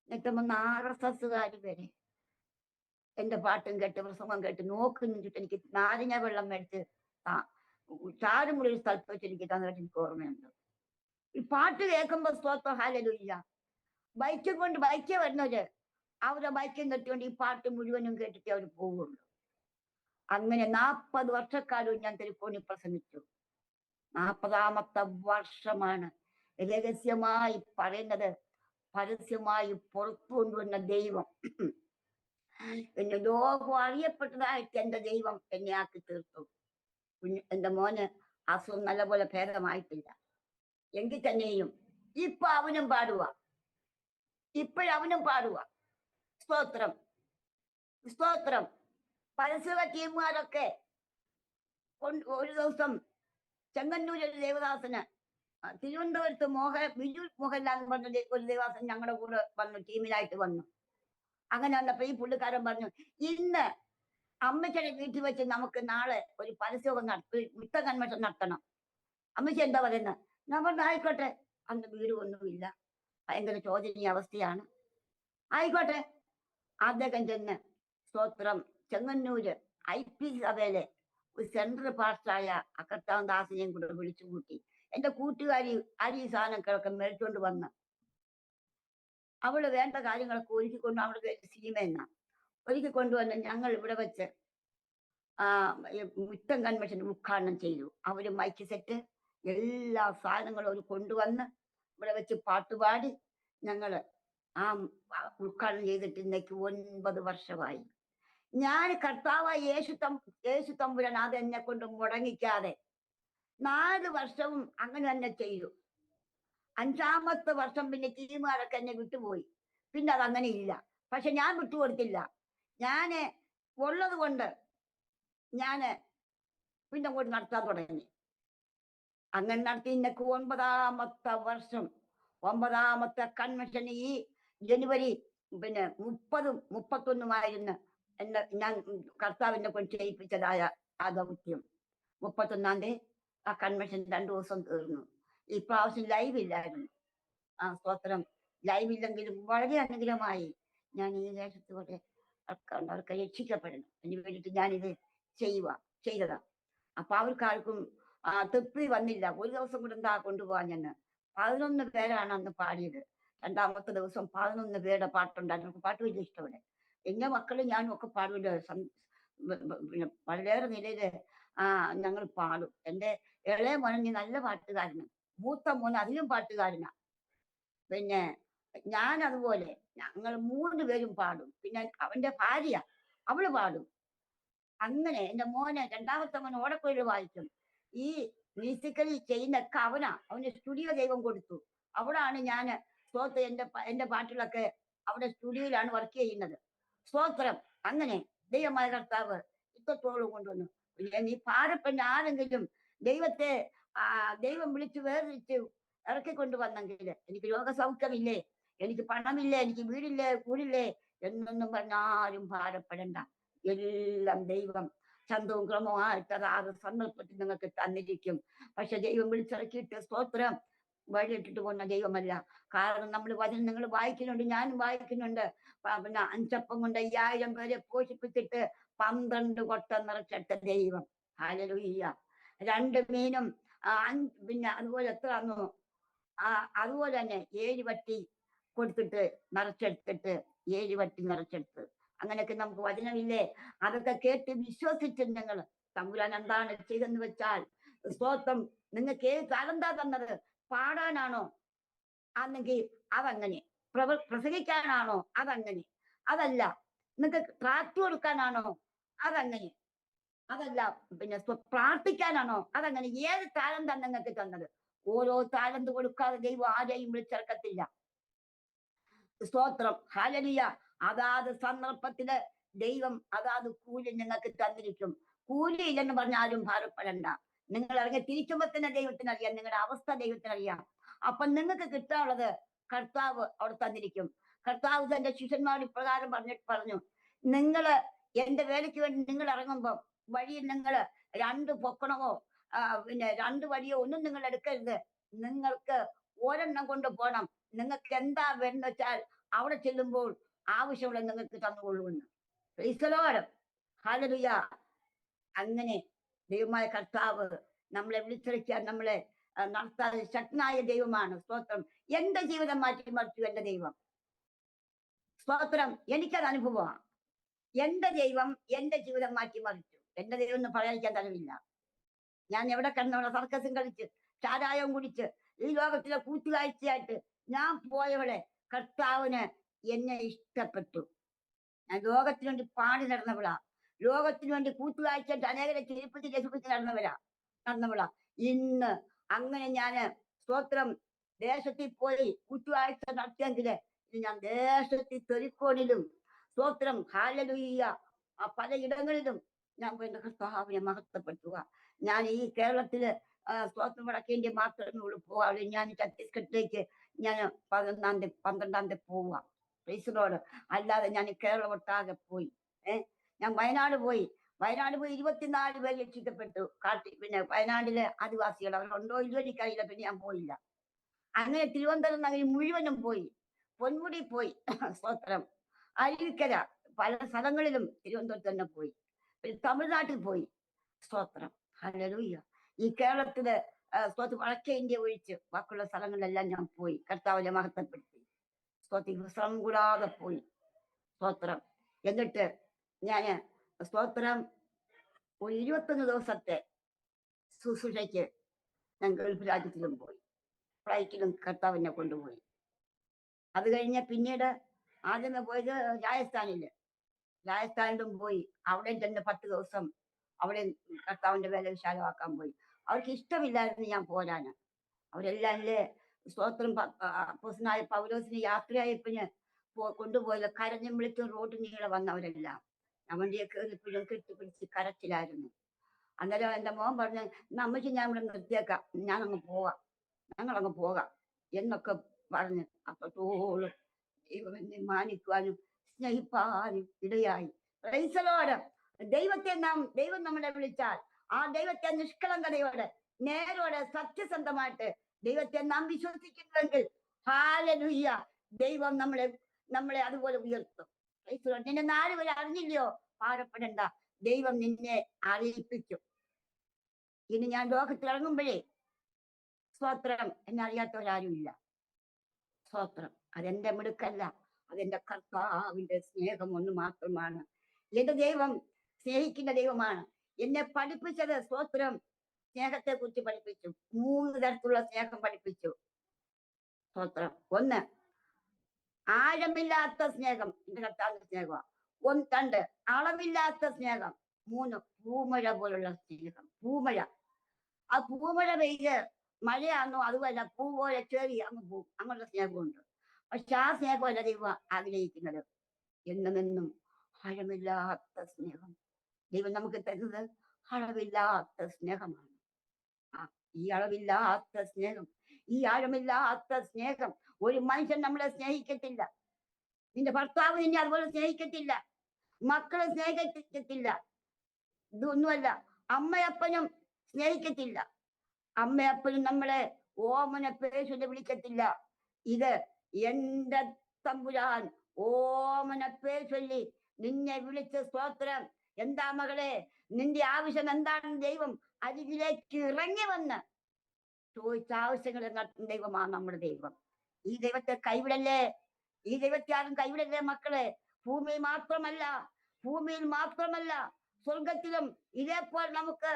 നിൽക്കുമ്പോ RSS വരെ എന്റെ പാട്ടും കേട്ട് പ്രസംഗം കേട്ട് നോക്കുന്നിട്ട് എനിക്ക് നാരങ്ങ വെള്ളം മേടിച്ച് ചാരുമുള്ള ഒരു സ്ഥലത്ത് വെച്ച് എനിക്ക് തന്നിട്ട് എനിക്ക് ഓർമ്മയുണ്ട്. ഈ പാട്ട് കേൾക്കുമ്പോ സ്തോത്രം ഹല്ലേലൂയ. ബൈക്ക് വരുന്നവര് അവരെ ബൈക്കും കെട്ടിക്കൊണ്ട് ഈ പാട്ട് മുഴുവനും കേട്ടിട്ട് അവർ പോവുള്ളൂ. അങ്ങനെ 40 വർഷക്കാലവും ഞാൻ തെരുക്കോണി പ്രസംഗിച്ചു. 40ാമത്തെ വർഷമാണ് രഹസ്യമായി പറയുന്നത് പരസ്യമായി പുറത്തു കൊണ്ടുവന്ന ദൈവം, പിന്നെ ലോകം അറിയപ്പെട്ടതായിട്ട് എന്റെ ദൈവം എന്നെ ആക്കി തീർത്തു. എന്റെ മോന് അസുഖം നല്ലപോലെ ഭേദമായിട്ടില്ല. എങ്കിൽ തന്നെയും ഇപ്പൊ അവനും പാടുക, ഇപ്പോഴവനും പാടുക. സ്തോത്രം, സ്തോത്രം. പരസ്യ ടീമുകാരൊക്കെ ഒരു ദിവസം ചെങ്ങന്നൂരിൽ ദേവദാസന്, തിരുവനന്തപുരത്ത് ബിജു മോഹൻലാൽ എന്ന് പറഞ്ഞ ഒരു ദേവദാസൻ ഞങ്ങളുടെ കൂടെ വന്നു, ടീമിലായിട്ട് വന്നു. അങ്ങനെ വന്നപ്പോ ഈ പുള്ളിക്കാരൻ പറഞ്ഞു, ഇന്ന് അമ്മച്ചിയുടെ വീട്ടിൽ വെച്ച് നമുക്ക് നാളെ ഒരു പരസ്യമൊക്കെ വിത്ത കൺവെൻഷൻ നടത്തണം. അമ്മച്ചി എന്താ പറയുന്നത്? ഞാൻ പറഞ്ഞു ആയിക്കോട്ടെ. അന്ന് വീട് ഒന്നുമില്ല, ഭയങ്കര ശോചനീയ അവസ്ഥയാണ്. ആയിക്കോട്ടെ. അദ്ദേഹം ചെന്ന് സ്തോത്രം ചെങ്ങന്നൂര് IP സഭയിലെ ഒരു സെൻട്രൽ പാസ്റ്ററായ അക്കത്താൻ ദാസിനെയും കൂടെ വിളിച്ചു കൂട്ടി. എന്റെ കൂട്ടുകാരി അരി സാധനങ്ങളൊക്കെ മേടിച്ചുകൊണ്ട് വന്ന് അവള് വേണ്ട കാര്യങ്ങളൊക്കെ ഒരുക്കിക്കൊണ്ട്, അവളുടെ പേര് സീമ എന്ന, ഒരുക്കിക്കൊണ്ടുവന്ന് ഞങ്ങൾ ഇവിടെ വെച്ച് മുറ്റം കൺവെൻഷൻ ഉദ്ഘാടനം ചെയ്തു. അവര് മൈക്ക് സെറ്റ് എല്ലാ സാധനങ്ങളും അവർ കൊണ്ടുവന്ന് ഇവിടെ വെച്ച് പാട്ടുപാടി ഞങ്ങള് ഉദ്ഘാടനം ചെയ്തിട്ട് ഇന്നേക്ക് 9 വർഷമായി. ഞാൻ കർത്താവായ യേശു തമ്പുരാൻ അതെന്നെ കൊണ്ട് മുടങ്ങിക്കാതെ 4 വർഷവും അങ്ങനെ തന്നെ ചെയ്തു. 5-ാമത്തെ വർഷം പിന്നെ ടീമുകാരൊക്കെ എന്നെ വിട്ടുപോയി. പിന്നെ അതങ്ങനെ ഇല്ല. പക്ഷെ ഞാൻ വിട്ടുകൊടുത്തില്ല. ഞാന് ഉള്ളത് കൊണ്ട് ഞാന് പിന്നെ അങ്ങോട്ട് നടത്താൻ തുടങ്ങി. അങ്ങനെ നടത്തി ഇന്നക്ക് 9-ാമത്തെ വർഷം, 9-ാമത്തെ കൺവെൻഷൻ ഈ ജനുവരി 30-ഉം 31-ഉമായിരുന്നു ഞാൻ കർത്താവിനെ കൊണ്ട് ചെയ്യിപ്പിച്ചതായ ആ ദൗത്യം. 31-ാം തീയതി ആ കൺവെൻഷൻ 2 ദിവസം തീർന്നു. ഈ പ്രാവശ്യം ലൈവ് ഇല്ലായിരുന്നു. സ്തോത്രം. ലൈവ് ഇല്ലെങ്കിലും വളരെ അനുഗ്രഹമായി. ഞാൻ ഈ ദേശത്തോടെ അവർക്ക് രക്ഷിക്കപ്പെടണം അതിന് വേണ്ടിയിട്ട് ഞാനിത് ചെയ്തതാ. അപ്പൊ അവർക്കാർക്കും തൃപ്തി വന്നില്ല. ഒരു ദിവസം കൂടെ എന്താ കൊണ്ടുപോകാൻ ഞാൻ 11 പേരാണ് അന്ന് പാടിയത്. 2-ാമത്തെ ദിവസം 11 പേരുടെ പാട്ടുണ്ടായിരുന്നു. നമുക്ക് പാട്ട് വലിയ ഇഷ്ടമല്ലേ. എന്റെ മക്കളും ഞാനും ഒക്കെ പാടുമല്ലോ. പിന്നെ വളരെ നിലയില് ഞങ്ങൾ പാടും. എന്റെ ഇളയ മോനെ നല്ല പാട്ടുകാരന്, മൂത്ത മോൻ അതിലും പാട്ടുകാരനാ. പിന്നെ ഞാൻ അതുപോലെ ഞങ്ങൾ 3 പേരും പാടും. പിന്നെ അവന്റെ ഭാര്യ അവള് പാടും. അങ്ങനെ എന്റെ മോനെ 2-ാമത്തെ മോൻ ഓടക്കുഴൽ വായിക്കും. ഈ മ്യൂസിക്കലി ചെയ്യുന്നൊക്കെ അവന് സ്റ്റുഡിയോ ദൈവം കൊടുത്തു. അവിടാണ് ഞാൻ എന്റെ പാട്ടുകളൊക്കെ അവിടെ സ്റ്റുഡിയോയിലാണ് വർക്ക് ചെയ്യുന്നത്. സ്തോത്രം. അങ്ങനെ ദൈവമായ കർത്താവ് ഇത്രത്തോളം കൊണ്ടുവന്നു. നീ പാടപ്പെട്ട് ആരെങ്കിലും ദൈവം വിളിച്ച് വേർതിരിച്ച് ഇറക്കിക്കൊണ്ടുവന്നെങ്കിൽ, എനിക്ക് രോഗസൗഖ്യമില്ലേ, എനിക്ക് പണമില്ലേ, എനിക്ക് വീടില്ലേ, കൂടില്ലേ എന്നൊന്നും പറഞ്ഞാലും ഭാരപ്പെടണ്ട. എല്ലാം ദൈവം ചന്തവും ക്രമമായിട്ട് അതാത് സന്ദർഭത്തിൽ നിങ്ങൾക്ക് തന്നിരിക്കും. പക്ഷെ ദൈവം വിളിച്ചിറക്കിയിട്ട് സ്തോത്രം വഴിയിട്ടിട്ട് പോകുന്ന ദൈവമല്ല. കാരണം നമ്മൾ വചനം നിങ്ങൾ വായിക്കുന്നുണ്ട്, ഞാനും വായിക്കുന്നുണ്ട്. പിന്നെ 5 അപ്പം കൊണ്ട് 5000 പേരെ പോഷിപ്പിച്ചിട്ട് 12 കൊട്ട നിറച്ചിട്ട ദൈവം. ഹല്ലേലൂയ. 2 മീനും പിന്നെ അതുപോലെ എത്ര ആണോ അതുപോലെ തന്നെ 7 വട്ടി കൊടുത്തിട്ട് നിറച്ചെടുത്തിട്ട് 7 വട്ടി നിറച്ചെടുത്ത്. അങ്ങനെയൊക്കെ നമുക്ക് വചനമില്ലേ. അതൊക്കെ കേട്ട് വിശ്വസിച്ച് നിങ്ങൾ തമ്പുരാൻ എന്താണ് ചെയ്തെന്ന് വെച്ചാൽ സ്തോത്രം. നിങ്ങൾക്ക് ഏത് താലന്താ തന്നത്? പാടാനാണോ? അന്നെങ്കിൽ അതങ്ങനെ. പ്രസംഗിക്കാനാണോ? അതങ്ങനെ. അതല്ല നിങ്ങൾക്ക് ട്രാക്ട് കൊടുക്കാനാണോ? അതങ്ങനെ. അതല്ല പിന്നെ പ്രാർത്ഥിക്കാനാണോ? അതങ്ങനെ. ഏത് താലന്താണ് നിങ്ങൾക്ക് തന്നത്? ഓരോ താലന്ത് കൊടുക്കാതെ ദൈവം ആരെയും വിളിച്ചിറക്കത്തില്ല. സ്തോത്രം. ഹല്ലേലൂയ. അതാത് സന്ദർഭത്തില് ദൈവം അതാത് കൂലി നിങ്ങൾക്ക് തന്നിരിക്കും. കൂലി ഇല്ലെന്ന് പറഞ്ഞാലും ഭാരപ്പെടണ്ട. നിങ്ങൾ ഇറങ്ങി തിരിക്കുമ്പോ തന്നെ ദൈവത്തിനറിയാം, നിങ്ങളുടെ അവസ്ഥ ദൈവത്തിനറിയാം. അപ്പൊ നിങ്ങൾക്ക് കിട്ടാനുള്ളത് കർത്താവ് അവിടെ തന്നിരിക്കും. കർത്താവ് തന്റെ ശിഷ്യന്മാർ ഇപ്രകാരം പറഞ്ഞു, നിങ്ങള് എന്റെ വേലയ്ക്ക് വേണ്ടി നിങ്ങൾ ഇറങ്ങുമ്പോ വഴിയിൽ നിങ്ങൾ 2 പൊക്കണമോ പിന്നെ 2 വഴിയോ ഒന്നും നിങ്ങൾ എടുക്കരുത്. നിങ്ങൾക്ക് ഒരെണ്ണം കൊണ്ട് പോകണം. നിങ്ങൾക്ക് എന്താ വേണമെന്ന് വെച്ചാൽ അവിടെ ചെല്ലുമ്പോൾ ആവശ്യമുള്ള നിങ്ങൾക്ക് തന്നുകൊള്ളുമെന്ന്. ഹല്ലേലൂയ. അങ്ങനെ ദൈവമായ കർത്താവ് നമ്മളെ വിളിച്ചിറക്കിയാൽ നമ്മളെ നടത്താൻ ശക്തനായ ദൈവമാണ്. സ്തോത്രം. എന്റെ ജീവിതം മാറ്റിമറിച്ചു എന്റെ ദൈവം. സ്തോത്രം. എനിക്കത് അനുഭവമാണ്. എന്റെ ദൈവം എന്റെ ജീവിതം മാറ്റിമറിച്ചു. എന്റെ ദൈവം എന്ന് പറയാതിരിക്കാൻ തരവില്ല. ഞാൻ എവിടെ കിടന്നവിടെ സർക്കസും കളിച്ച് ചാരായവും കുടിച്ച് ഈ ലോകത്തിലെ കൂട്ടുകാഴ്ചയായിട്ട് ഞാൻ പോയവളെ കർത്താവിന് എന്നെ ഇഷ്ടപ്പെട്ടു. ഞാൻ ലോകത്തിന് വേണ്ടി പാടി നടന്നവളാ. ലോകത്തിന് വേണ്ടി കൂട്ടുകാഴ്ചയായിട്ട് അനേകരെ ചിരിപ്പിച്ച് രസിപ്പിച്ച് നടന്നവളാ. ഇന്ന് അങ്ങനെ ഞാന് സ്തോത്രം ദേശത്തിൽ പോയി കൂട്ടുകാഴ്ച നടത്തിയെങ്കില് ഇന്ന് ഞാൻ ദേശത്തിൽ തെറിക്കോണിലും സ്തോത്രം ഹാലലുയ്യ പലയിടങ്ങളിലും ഞാൻ പോയി എൻ്റെ കർത്താവിനെ മഹത്വപ്പെടുത്തുക. ഞാൻ ഈ കേരളത്തില് സ്തോത്രം വടക്കേന്ത്യ മാത്രമേ ഉള്ളൂ പോകാവുള്ളൂ. ഞാൻ ഛത്തീസ്ഗഡിലേക്ക് ഞാൻ 12 പോവുക. പ്രൈസ്. അല്ലാതെ ഞാൻ കേരളം ഒട്ടാകെ പോയി. ഞാൻ വയനാട് പോയി. 24 പേര് രക്ഷിക്കപ്പെട്ടു. പിന്നെ വയനാട്ടിലെ ആദിവാസികൾ അവരുണ്ടോ ഇല്ലയോ എനിക്കറിയില്ല. പിന്നെ ഞാൻ പോയില്ല. അങ്ങനെ തിരുവനന്തപുരം നഗരി മുഴുവനും പോയി. പൊന്മുടി പോയി. സ്തോത്രം. അരുവിക്കര പല സ്ഥലങ്ങളിലും തിരുവനന്തപുരത്ത് തന്നെ പോയി. പിന്നെ തമിഴ്നാട്ടിൽ പോയി. സ്തോത്രം. ഹല്ലേലൂയ. ഈ കേരളത്തില് സ്തോത്രം വടക്കേ ഇന്ത്യ ഒഴിച്ച് ബാക്കിയുള്ള സ്ഥലങ്ങളിലെല്ലാം ഞാൻ പോയി. കർത്താവിനെ മഹത്വപ്പെടുത്തി. സ്തോത്രം വിശ്രമം കൂടാതെ പോയി. സ്തോത്രം. എന്നിട്ട് ഞാന് സ്തോത്രം ഒരു 21 ദിവസത്തെ ശുശ്രൂഷയ്ക്ക് ഞാൻ ഗൾഫ് രാജ്യത്തിലും പോയി. ഫ്ലൈറ്റിലും കർത്താവ് എന്നെ കൊണ്ടുപോയി. അത് കഴിഞ്ഞ് പിന്നീട് ആദ്യമേ പോയത് രാജസ്ഥാനിലും പോയി. അവിടെ തന്നെ 10 ദിവസം അവിടെ കർത്താവിന്റെ വേല വിശാലമാക്കാൻ പോയി. അവർക്ക് ഇഷ്ടമില്ലായിരുന്നു ഞാൻ പോരാന്. അവരെല്ലാം എന്റെ സ്തോത്രം അപ്പോസ്തലനായ പൗലോസിന് യാത്രയായപ്പിന് കൊണ്ടുപോയത് കരഞ്ഞും വിളിച്ചും റോഡ് നീളെ വന്നവരെല്ലാം. ഞാൻ വണ്ടിയെ കയറിപ്പിഴും കെട്ടിപ്പിടിച്ച് കരച്ചിലായിരുന്നു. അന്നേരം എൻ്റെ മോൻ പറഞ്ഞു, അമ്മയ്ക്ക് ഞാൻ ഇവിടെ നിർത്തിയേക്കാം, ഞങ്ങളങ്ങ് പോകാം എന്നൊക്കെ പറഞ്ഞ് അപ്പത്തോളം ദൈവം എന്നെ മാനിക്കുവാനും സ്നേഹിപ്പാനും ഇടയായി. Price the Lord. ദൈവം നമ്മളെ വിളിച്ചാൽ ആ ദൈവത്തെ നിഷ്കളങ്കതയോടെ നേരോടെ സത്യസന്ധമായിട്ട് ദൈവത്തെ നാം വിശ്വസിക്കുന്നുവെങ്കിൽ ഹല്ലേലൂയ, ദൈവം നമ്മളെ അതുപോലെ ഉയർത്തും. Price the Lord. നിന്നെ 4 പേര് അറിഞ്ഞില്ലയോ, ഭാരപ്പെടണ്ട, ദൈവം നിന്നെ അറിയിപ്പിക്കും. ഇനി ഞാൻ ലോകത്തിൽ ഇറങ്ങുമ്പോഴേ സ്തോത്രം എന്നെ അറിയാത്തവരാരും ഇല്ല. സ്തോത്രം. അതെന്റെ മിടുക്കല്ല, അതെന്റെ കർത്താവിന്റെ സ്നേഹം ഒന്ന് മാത്രമാണ്. എന്റെ ദൈവം സ്നേഹിക്കുന്ന ദൈവമാണ്. എന്നെ പഠിപ്പിച്ചത് സ്തോത്രം സ്നേഹത്തെ കുറിച്ച് പഠിപ്പിച്ചു. 3 തരത്തിലുള്ള സ്നേഹം പഠിപ്പിച്ചു. സ്തോത്രം. 1 ആഴമില്ലാത്ത സ്നേഹം, എന്റെ കർത്താവിന്റെ സ്നേഹമാണ്. 2 അളവില്ലാത്ത സ്നേഹം. 3 പൂമഴ പോലുള്ള സ്നേഹം. പൂമഴ. ആ പൂമഴ പെയ്ത് മഴയാണോ അതുമല്ല, പൂ പോലെ ചേറി അങ്ങ് പോവും. അങ്ങനെയുള്ള സ്നേഹമുണ്ട്. പക്ഷെ ആ സ്നേഹമല്ല ദൈവം ആഗ്രഹിക്കുന്നത്. എന്നുമെന്നും ആഴമില്ലാത്ത സ്നേഹം. ദൈവം നമുക്ക് തരുന്നത് അളവില്ലാത്ത സ്നേഹമാണ്. ഈ അളവില്ലാത്ത സ്നേഹം, ഈ ആഴമില്ലാത്ത സ്നേഹം ഒരു മനുഷ്യൻ നമ്മളെ സ്നേഹിക്കത്തില്ല. നിന്റെ ഭർത്താവ് നിന്നെ അതുപോലെ സ്നേഹിക്കത്തില്ല. മക്കളെ സ്നേഹിക്കത്തില്ല. ഇതൊന്നുമല്ല, അമ്മയപ്പനും സ്നേഹിക്കത്തില്ല. അമ്മയപ്പനും നമ്മളെ ഓമന പേശുനെ വിളിക്കത്തില്ല. ഇത് എന്റെ തമ്പുരാൻ ഓമന പേര് ചൊല്ലി നിന്നെ വിളിച്ച സ്തോത്രം. എന്താ മകളെ, നിന്റെ ആവശ്യം എന്താണെന്ന് ദൈവം അരികിലേക്ക് ഇറങ്ങി വന്ന് ചോദിച്ച ആവശ്യങ്ങൾ നടത്തുന്ന ദൈവമാണ് നമ്മുടെ ദൈവം. ഈ ദൈവത്തെ കൈവിടല്ലേ, ഈ ദൈവത്തെ ആരും കൈവിടല്ലേ മക്കളെ. ഭൂമിയിൽ മാത്രമല്ല സ്വർഗത്തിലും ഇതേപോലെ നമുക്ക്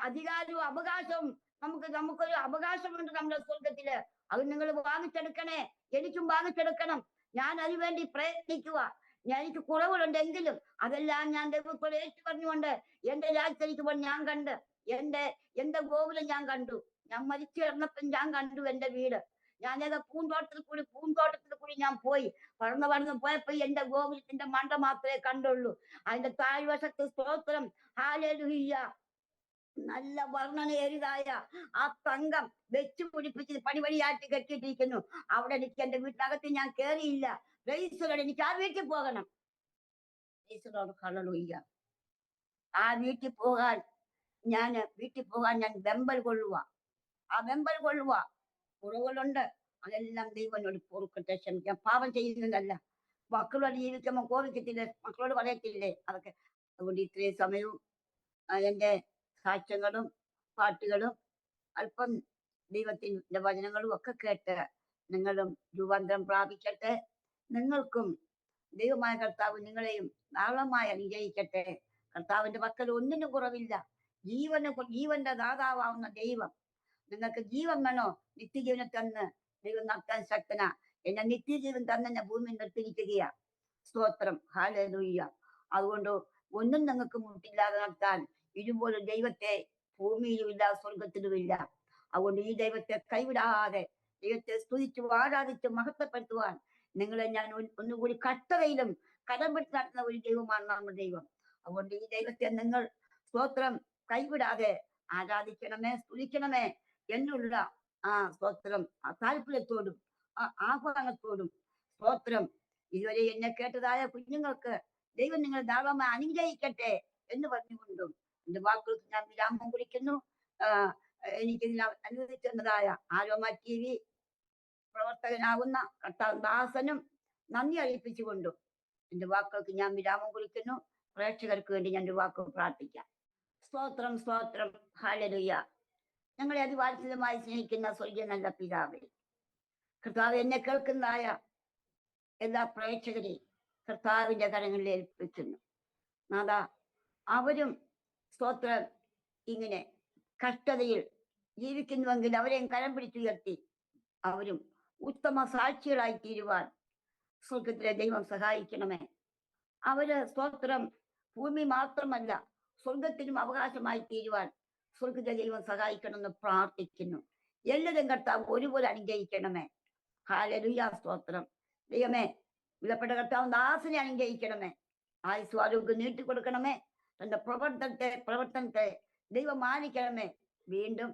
അധികാരവും അവകാശവും നമുക്കൊരു അവകാശമുണ്ട് നമ്മുടെ സ്വർഗത്തില്. അത് നിങ്ങൾ വാങ്ങിച്ചെടുക്കണേ, എനിക്കും വാങ്ങിച്ചെടുക്കണം. ഞാൻ അതിനുവേണ്ടി പ്രയത്നിക്കുക. എനിക്ക് കുറവുകളുണ്ടെങ്കിലും അതെല്ലാം ഞാൻ ദൈവത്തോട് ഏറ്റു പറഞ്ഞുകൊണ്ട് എന്റെ രാജ്യത്തിലേക്ക് ഞാൻ കണ്ട് എന്റെ ഗോകുലം ഞാൻ കണ്ടു. ഞാൻ മരിച്ചു കിടന്നപ്പോൾ ഞാൻ കണ്ടു എന്റെ വീട്. ഞാനേത് പൂന്തോട്ടത്തിൽ കൂടി ഞാൻ പോയി പറന്ന് പോയപ്പോ എന്റെ ഗോകുലത്തിന്റെ മണ്ട മാത്രമേ കണ്ടുള്ളൂ. അതിന്റെ താഴ്വശത്ത് സ്തോത്രം ഹല്ലേലൂയ നല്ല വർണ്ണനയേറിയതായ ആ തങ്കം വെച്ചു പിടിപ്പിച്ച് പടിപടിയായിട്ട് കെട്ടിയിട്ടിരിക്കുന്നു. അവിടെ എനിക്ക് എന്റെ വീട്ടിനകത്ത് ഞാൻ കയറിയില്ല. എനിക്ക് ആ വീട്ടിൽ പോകണം. ഹല്ലേലൂയ. ആ വീട്ടിൽ പോകാൻ ഞാൻ വെമ്പൽ കൊള്ളുക. കുറവുകളുണ്ട്, അതെല്ലാം ദൈവം എന്നോട് പൊറുക്കട്ടെ, ക്ഷമിക്കാം. പാപം ചെയ്യുന്നതല്ല. മക്കളോട് ജീവിക്കുമ്പോൾ കോപിക്കത്തില്ലേ, മക്കളോട് പറയത്തില്ലേ, അതൊക്കെ. അതുകൊണ്ട് ഇത്രയും സമയവും എന്റെ സാക്ഷ്യങ്ങളും പാട്ടുകളും അല്പം ദൈവത്തിന്റെ വചനങ്ങളും ഒക്കെ കേട്ട് നിങ്ങളും രൂപാന്തരം പ്രാപിക്കട്ടെ. നിങ്ങൾക്കും ദൈവമായ കർത്താവ് നിങ്ങളെയും ധാരാളമായി അനുഗ്രഹിക്കട്ടെ. കർത്താവിന്റെ പക്കൽ ഒന്നിനും കുറവില്ല. ജീവന്റെ ദാതാവാവുന്ന നിങ്ങൾക്ക് ജീവൻ വേണോ? നിത്യജീവനെ തന്ന് ദൈവം നടത്താൻ ശക്തനാ. എന്നെ നിത്യജീവൻ തന്നെ എന്നെ ഭൂമിയിൽ നിർത്തിയിരിക്കുകയാ. സ്തോത്രം, ഹല്ലേലൂയ. അതുകൊണ്ട് ഒന്നും നിങ്ങൾക്ക് മുട്ടില്ലാതെ നടത്താൻ ഇതുപോലെ ദൈവത്തെ ഭൂമിയിലുമില്ല സ്വർഗത്തിലുമില്ല. അതുകൊണ്ട് ഈ ദൈവത്തെ കൈവിടാതെ ദൈവത്തെ സ്തുതിച്ചു ആരാധിച്ച് മഹത്വപ്പെടുത്തുവാൻ നിങ്ങളെ ഞാൻ ഒന്നുകൂടി കട്ടതയിലും കരം പിടിച്ച് നടത്തുന്ന ഒരു ദൈവമാണ് നമ്മുടെ ദൈവം. അതുകൊണ്ട് ഈ ദൈവത്തെ നിങ്ങൾ സ്തോത്രം കൈവിടാതെ ആരാധിക്കണമേ, സ്തുതിക്കണമേ എന്നുള്ള സ്തോത്രം താല്പര്യത്തോടും ആഹ്വാനത്തോടും സ്തോത്രം ഇതുവരെ എന്നെ കേട്ടതായ കുഞ്ഞുങ്ങൾക്ക് ദൈവം നിങ്ങൾ ധാരാളമായി അനുഗ്രഹിക്കട്ടെ എന്ന് പറഞ്ഞുകൊണ്ടും എന്റെ വാക്കുകൾക്ക് ഞാൻ വിരാമം കുറിക്കുന്നു. എനിക്ക് അനുവദിച്ചു തന്നതായ ആരോമ TV പ്രവർത്തകനാകുന്ന കർത്താവ് ദാസനും നന്ദി അറിയിപ്പിച്ചുകൊണ്ടും എന്റെ വാക്കുകൾക്ക് ഞാൻ വിരാമം കുറിക്കുന്നു. പ്രേക്ഷകർക്ക് വേണ്ടി ഞാൻ ഒരു വാക്ക് പ്രാർത്ഥിക്കാം. സ്തോത്രം, സ്തോത്രം, ഹല്ലേലൂയ. ഞങ്ങളെ അതിവാത്സല്യമായി സ്നേഹിക്കുന്ന സ്വർഗീയ നല്ല പിതാവേ, കർത്താവ് എന്നെ കേൾക്കുന്നതായ എല്ലാ പ്രേക്ഷകരെയും കർത്താവിന്റെ കരങ്ങളിൽ ഏൽപ്പിക്കുന്നു. നാഥാ, അവരും സ്തോത്രം ഇങ്ങനെ കഷ്ടതയിൽ ജീവിക്കുന്നുവെങ്കിൽ അവരെയും കരം പിടിച്ചുയർത്തി അവരും ഉത്തമ സാക്ഷികളായി തീരുവാൻ സ്വർഗത്തിലെ ദൈവം സഹായിക്കണമേ. അവര് സ്തോത്രം ഭൂമി മാത്രമല്ല സ്വർഗത്തിനും അവകാശമായി തീരുവാൻ സ്വർഗത്തിലെ ദൈവം സഹായിക്കണമെന്ന് പ്രാർത്ഥിക്കുന്നു. എല്ലാവരും കർത്താവ് ഒരുപോലെ അനുഗ്രഹിക്കണമേ. ഹല്ലേലൂയ, സ്തോത്രം. ദൈവമേ, വിലപ്പെട്ട കർത്താവ് ദാസനെ അനുഗ്രഹിക്കണമേ. ആയുസ്വാരോഗ്യം നീട്ടിക്കൊടുക്കണമേ. തന്റെ പ്രവർത്തനത്തെ ദൈവം മാനിക്കണമേ. വീണ്ടും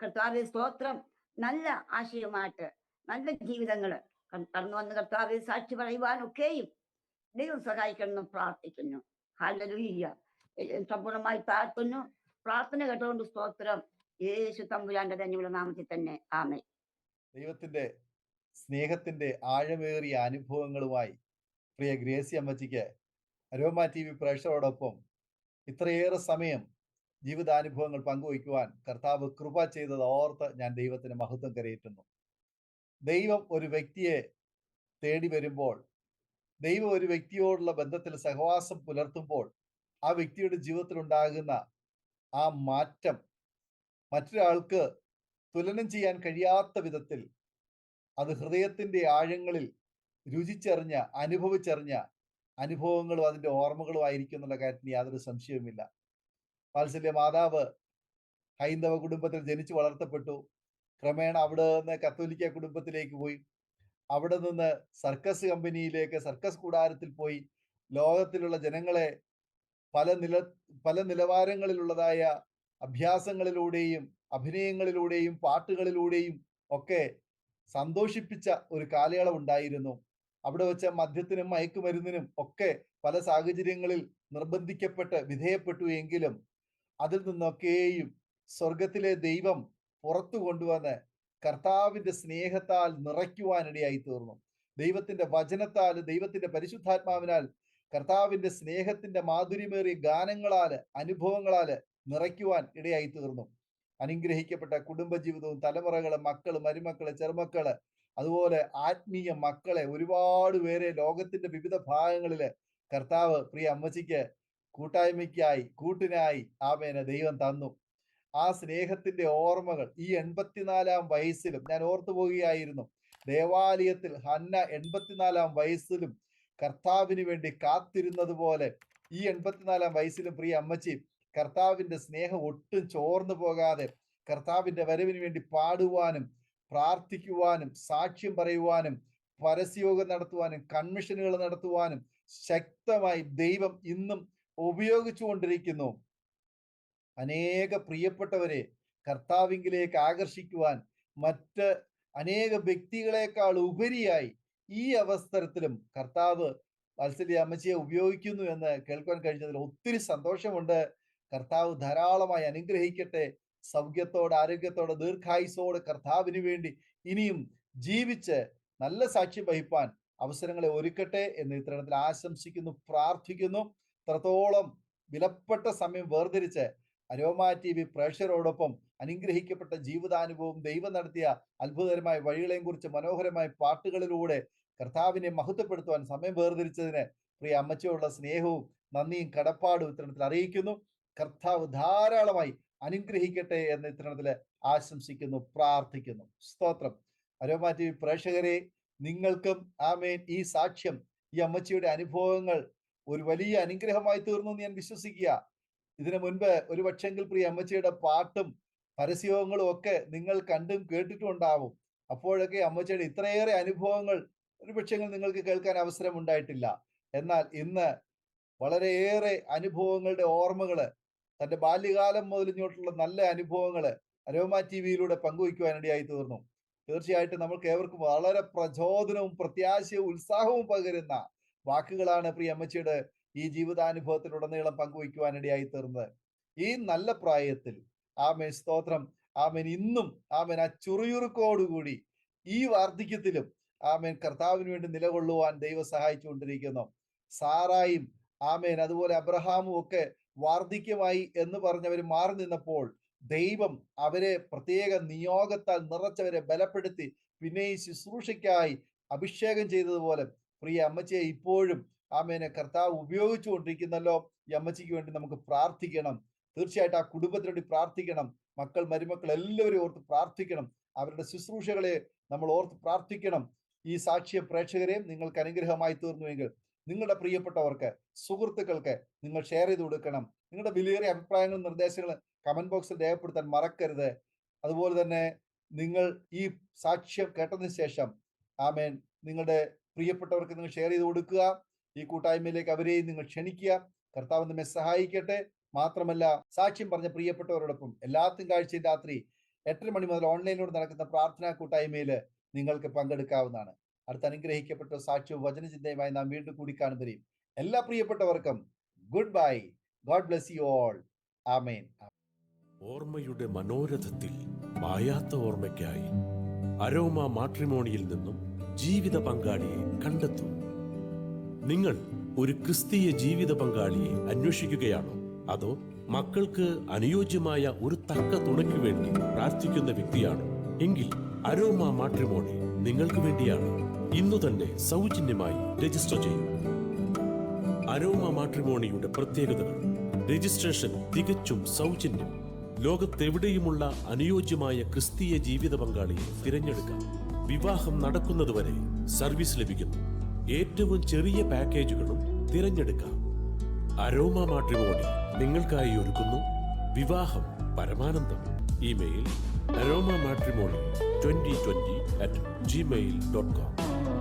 കർത്താവ് സ്തോത്രം നല്ല ആശയമായിട്ട് നല്ല ജീവിതങ്ങൾ കടന്നു വന്ന് കർത്താവ് സാക്ഷി പറയുവാനൊക്കെയും ദൈവം സഹായിക്കണമെന്ന് പ്രാർത്ഥിക്കുന്നു. ഹല്ലേലൂയ. സമ്പൂർണ്ണമായി താഴ്ത്തുന്നു. പ്രാർത്ഥന കേട്ടുകൊണ്ട് സ്തോത്രം യേശു തമ്പുരാന്റെ തന്നെയുള്ള നാമത്തിൽ തന്നെ ആമേൻ. ദൈവത്തിന്റെ സ്നേഹത്തിന്റെ ആഴമേറിയ അനുഭവങ്ങളുമായി പ്രിയ ഗ്രേസി അമ്മച്ചിക്ക് അരോമ TV പ്രേക്ഷകരോടൊപ്പം ഇത്രയേറെ സമയം ജീവിതാനുഭവങ്ങൾ പങ്കുവയ്ക്കുവാൻ കർത്താവ് കൃപ ചെയ്തത് ഓർത്ത് ഞാൻ ദൈവത്തിന് മഹത്വം കരയേറ്റുന്നു. ദൈവം ഒരു വ്യക്തിയെ തേടി വരുമ്പോൾ, ദൈവം ഒരു വ്യക്തിയോടുള്ള ബന്ധത്തിൽ സഹവാസം പുലർത്തുമ്പോൾ ആ വ്യക്തിയുടെ ജീവിതത്തിൽ ഉണ്ടാകുന്ന ആ മാറ്റം മറ്റൊരാൾക്ക് തുലനം ചെയ്യാൻ കഴിയാത്ത വിധത്തിൽ അത് ഹൃദയത്തിന്റെ ആഴങ്ങളിൽ രുചിച്ചറിഞ്ഞ അനുഭവിച്ചറിഞ്ഞ അനുഭവങ്ങളും അതിന്റെ ഓർമ്മകളും ആയിരിക്കും എന്നുള്ള കാര്യത്തിന് യാതൊരു സംശയവുമില്ല. വാത്സല്യ മാതാവ് ഹൈന്ദവ കുടുംബത്തിൽ ജനിച്ചു വളർത്തപ്പെട്ടു. ക്രമേണ അവിടെ നിന്ന് കത്തോലിക്ക കുടുംബത്തിലേക്ക് പോയി. അവിടെ നിന്ന് സർക്കസ് കമ്പനിയിലേക്ക്, സർക്കസ് കൂടാരത്തിൽ പോയി ലോകത്തിലുള്ള ജനങ്ങളെ പല നിലവാരങ്ങളിലുള്ളതായ അഭ്യാസങ്ങളിലൂടെയും അഭിനയങ്ങളിലൂടെയും പാട്ടുകളിലൂടെയും ഒക്കെ സന്തോഷിപ്പിച്ച ഒരു കാലയളവ് ഉണ്ടായിരുന്നു. അവിടെ വെച്ച മദ്യത്തിനും മയക്കുമരുന്നിനും ഒക്കെ പല സാഹചര്യങ്ങളിൽ നിർബന്ധിക്കപ്പെട്ട് വിധേയപ്പെട്ടു. എങ്കിലും അതിൽ നിന്നൊക്കെയും സ്വർഗത്തിലെ ദൈവം പുറത്തു കൊണ്ടുവന്ന് കർത്താവിന്റെ സ്നേഹത്താൽ നിറയ്ക്കുവാനിടയായി തീർന്നു. ദൈവത്തിന്റെ വചനത്താൽ, ദൈവത്തിന്റെ പരിശുദ്ധാത്മാവിനാൽ, കർത്താവിന്റെ സ്നേഹത്തിന്റെ മാധുര്യമേറിയ ഗാനങ്ങളാല്, അനുഭവങ്ങളാല് നിറയ്ക്കുവാൻ ഇടയായി തീർന്നു. അനുഗ്രഹിക്കപ്പെട്ട കുടുംബജീവിതവും തലമുറകള്, മക്കള്, മരുമക്കള്, ചെറുമക്കള്, അതുപോലെ ആത്മീയ മക്കളെ ഒരുപാട് പേരെ ലോകത്തിന്റെ വിവിധ ഭാഗങ്ങളില് കർത്താവ് പ്രിയ അമ്മച്ചിക്ക് കൂട്ടായ്മയ്ക്കായി, കൂട്ടിനായി ആമേനെ ദൈവം തന്നു. ആ സ്നേഹത്തിന്റെ ഓർമ്മകൾ ഈ 84-ാം വയസ്സിലും ഞാൻ ഓർത്തു പോവുകയായിരുന്നു. ദേവാലയത്തിൽ ഹന്ന 84-ാം വയസ്സിലും കർത്താവിന് വേണ്ടി കാത്തിരുന്നത് പോലെ ഈ 84-ാം വയസ്സിലും പ്രിയ അമ്മച്ചി കർത്താവിന്റെ സ്നേഹം ഒട്ടും ചോർന്നു പോകാതെ കർത്താവിന്റെ വരവിന് വേണ്ടി പാടുവാനും പ്രാർത്ഥിക്കുവാനും സാക്ഷ്യം പറയുവാനും പരസ്യയോഗം നടത്തുവാനും കൺമിഷനുകൾ നടത്തുവാനും ശക്തമായി ദൈവം ഇന്നും ഉപയോഗിച്ചു കൊണ്ടിരിക്കുന്നു. അനേക പ്രിയപ്പെട്ടവരെ കർത്താവിങ്കിലേക്ക് ആകർഷിക്കുവാൻ മറ്റ് അനേക വ്യക്തികളെക്കാൾ ഉപരിയായി ഈ അവസരത്തിലും കർത്താവ് വാത്സല്യ അമ്മച്ചിയെ ഉപയോഗിക്കുന്നു എന്ന് കേൾക്കാൻ കഴിഞ്ഞതിൽ ഒത്തിരി സന്തോഷമുണ്ട്. കർത്താവ് ധാരാളമായി അനുഗ്രഹിക്കട്ടെ. സൗഖ്യത്തോടെ, ആരോഗ്യത്തോടെ, ദീർഘായുസോടെ കർത്താവിന് വേണ്ടി ഇനിയും ജീവിച്ച് നല്ല സാക്ഷ്യം വഹിപ്പാൻ അവസരങ്ങളെ ഒരുക്കട്ടെ എന്ന് ഇത്തരത്തിൽ ആശംസിക്കുന്നു, പ്രാർത്ഥിക്കുന്നു. ഇത്രത്തോളം വിലപ്പെട്ട സമയം വേർതിരിച്ച് അരോമ TV പ്രേക്ഷകരോടൊപ്പം അനുഗ്രഹിക്കപ്പെട്ട ജീവിതാനുഭവം, ദൈവം നടത്തിയ അത്ഭുതകരമായ വഴികളെയും കുറിച്ച് മനോഹരമായ പാട്ടുകളിലൂടെ കർത്താവിനെ മഹത്വപ്പെടുത്തുവാൻ സമയം വേർതിരിച്ചതിന് പ്രിയ അമ്മച്ചിയോടുള്ള സ്നേഹവും നന്ദിയും കടപ്പാടും ഇത്തരത്തിൽ അറിയിക്കുന്നു. കർത്താവ് ധാരാളമായി അനുഗ്രഹിക്കട്ടെ എന്ന് ഇത്തരണത്തിൽ ആശംസിക്കുന്നു, പ്രാർത്ഥിക്കുന്നു. സ്തോത്രം. അരോമ TV പ്രേക്ഷകരെ, നിങ്ങൾക്കും ആമേൻ ഈ സാക്ഷ്യം, ഈ അമ്മച്ചിയുടെ അനുഭവങ്ങൾ ഒരു വലിയ അനുഗ്രഹമായി തീർന്നു എന്ന് ഞാൻ വിശ്വസിക്കുക. ഇതിനു മുൻപ് ഒരു പക്ഷെങ്കിൽ പ്രിയ അമ്മച്ചിയുടെ പാട്ടും പരസ്യങ്ങളും ഒക്കെ നിങ്ങൾ കണ്ടും കേട്ടിട്ടും ഉണ്ടാവും. അപ്പോഴൊക്കെ അമ്മച്ചിയുടെ ഇത്രയേറെ അനുഭവങ്ങൾ ഒരു പക്ഷെങ്കിൽ നിങ്ങൾക്ക് കേൾക്കാൻ അവസരം ഉണ്ടായിട്ടില്ല. എന്നാൽ ഇന്ന് വളരെയേറെ അനുഭവങ്ങളുടെ ഓർമ്മകള്, തന്റെ ബാല്യകാലം മുതൽ ഇങ്ങോട്ടുള്ള നല്ല അനുഭവങ്ങള് അരോമ TVയിലൂടെ പങ്കുവയ്ക്കുവാനിടയായി തീർന്നു. തീർച്ചയായിട്ടും നമുക്ക് ഏവർക്കും വളരെ പ്രചോദനവും പ്രത്യാശയും ഉത്സാഹവും പകരുന്ന വാക്കുകളാണ് പ്രിയ അമ്മച്ചിയുടെ ഈ ജീവിതാനുഭവത്തിലുടനീളം പങ്കുവയ്ക്കുവാനിടയായി തീർന്നത്. ഈ നല്ല പ്രായത്തിൽ ആമേൻ, സ്തോത്രം, ആമേൻ, ഇന്നും ആമേൻ ആ ചുറുചുറുക്കോടുകൂടി ഈ വാർദ്ധക്യത്തിലും ആമേൻ കർത്താവിന് വേണ്ടി നിലകൊള്ളുവാൻ ദൈവം സഹായിച്ചുകൊണ്ടിരിക്കുന്നു. സാറായും ആമേൻ അതുപോലെ അബ്രഹാമും ഒക്കെ വാർദ്ധക്യമായി എന്ന് പറഞ്ഞവർ മാറി നിന്നപ്പോൾ ദൈവം അവരെ പ്രത്യേക നിയോഗത്താൽ നിറച്ചവരെ ബലപ്പെടുത്തി പിന്നെ ഈ ശുശ്രൂഷയ്ക്കായി അഭിഷേകം ചെയ്തതുപോലെ പ്രിയ അമ്മച്ചിയെ ഇപ്പോഴും ആമേനെ കർത്താവ് ഉപയോഗിച്ചുകൊണ്ടിരിക്കുന്നല്ലോ. ഈ അമ്മച്ചിക്ക് വേണ്ടി നമുക്ക് പ്രാർത്ഥിക്കണം. തീർച്ചയായിട്ടും ആ കുടുംബത്തിന് വേണ്ടി പ്രാർത്ഥിക്കണം. മക്കൾ, മരുമക്കൾ എല്ലാവരും ഓർത്ത് പ്രാർത്ഥിക്കണം. അവരുടെ ശുശ്രൂഷകളെ നമ്മൾ ഓർത്ത് പ്രാർത്ഥിക്കണം. ഈ സാക്ഷ്യ പ്രേക്ഷകരെ നിങ്ങൾക്ക് അനുഗ്രഹമായി തീർന്നുവെങ്കിൽ നിങ്ങളുടെ പ്രിയപ്പെട്ടവർക്ക്, സുഹൃത്തുക്കൾക്ക് നിങ്ങൾ ഷെയർ ചെയ്ത് കൊടുക്കണം. നിങ്ങളുടെ വിലയേറിയ അഭിപ്രായങ്ങളും നിർദ്ദേശങ്ങളും കമന്റ് ബോക്സിൽ രേഖപ്പെടുത്താൻ മറക്കരുത്. അതുപോലെ തന്നെ നിങ്ങൾ ഈ സാക്ഷ്യം കേട്ടതിന് ശേഷം ആമേൻ നിങ്ങളുടെ പ്രിയപ്പെട്ടവർക്ക് നിങ്ങൾ ഷെയർ ചെയ്ത് കൊടുക്കുക. ഈ കൂട്ടായ്മയിലേക്ക് അവരെയും നിങ്ങൾ ക്ഷണിക്കുക. കർത്താവ് നമ്മെ സഹായിക്കട്ടെ. മാത്രമല്ല, സാക്ഷ്യം പറഞ്ഞ പ്രിയപ്പെട്ടവരോടൊപ്പം എല്ലാ തിങ്കളാഴ്ചയും രാത്രി 8:30 മണി മുതൽ ഓൺലൈനിലൂടെ നടക്കുന്ന പ്രാർത്ഥനാ കൂട്ടായ്മയിൽ നിങ്ങൾക്ക് പങ്കെടുക്കാവുന്നതാണ്. അടുത്ത അനുഗ്രഹിക്കപ്പെട്ട സാക്ഷ്യവും വചനചിന്തയുമായി നാം വീണ്ടും കൂടിക്കാണുന്നവരെയും എല്ലാ പ്രിയപ്പെട്ടവർക്കും good bye. God bless you all. ആമേൻ. ഓർമ്മയുടെ മനോരഥത്തിൽ മായാത്ത ഓർമ്മയ്ക്കായി അരോമ മാട്രിമോണിയിൽ നിന്നും ജീവിത പങ്കാളിയെ കണ്ടെത്തൂ. നിങ്ങൾ ഒരു ക്രിസ്തീയ ജീവിത പങ്കാളിയെ അന്വേഷിക്കുകയാണോ? അതോ മക്കൾക്ക് അനുയോജ്യമായ ഒരു തക്ക തുണയ്ക്ക് വേണ്ടി പ്രാർത്ഥിക്കുന്ന വ്യക്തിയാണോ? എങ്കിൽ അരോമ മാട്രിമോണി നിങ്ങൾക്ക് വേണ്ടിയാണ്. ഇന്നു തന്നെ സൗജന്യമായി രജിസ്റ്റർ ചെയ്യൂ. അരോമ മാട്രിമോണിയുടെ പ്രത്യേകതകൾ: രജിസ്ട്രേഷൻ തികച്ചും സൗജന്യം. ലോകത്തെവിടെയുമുള്ള അനുയോജ്യമായ ക്രിസ്തീയ ജീവിത പങ്കാളിയെ തിരഞ്ഞെടുക്കാം. വിവാഹം നടക്കുന്നതുവരെ സർവീസ് ലഭിക്കുന്നു. ഏറ്റവും ചെറിയ പാക്കേജുകളും തിരഞ്ഞെടുക്കാം. അരോമ മാട്രിമോണി നിങ്ങൾക്കായി ഒരുക്കുന്നു വിവാഹം പരമാനന്ദം. Email aroma matrimony2020@gmail.com.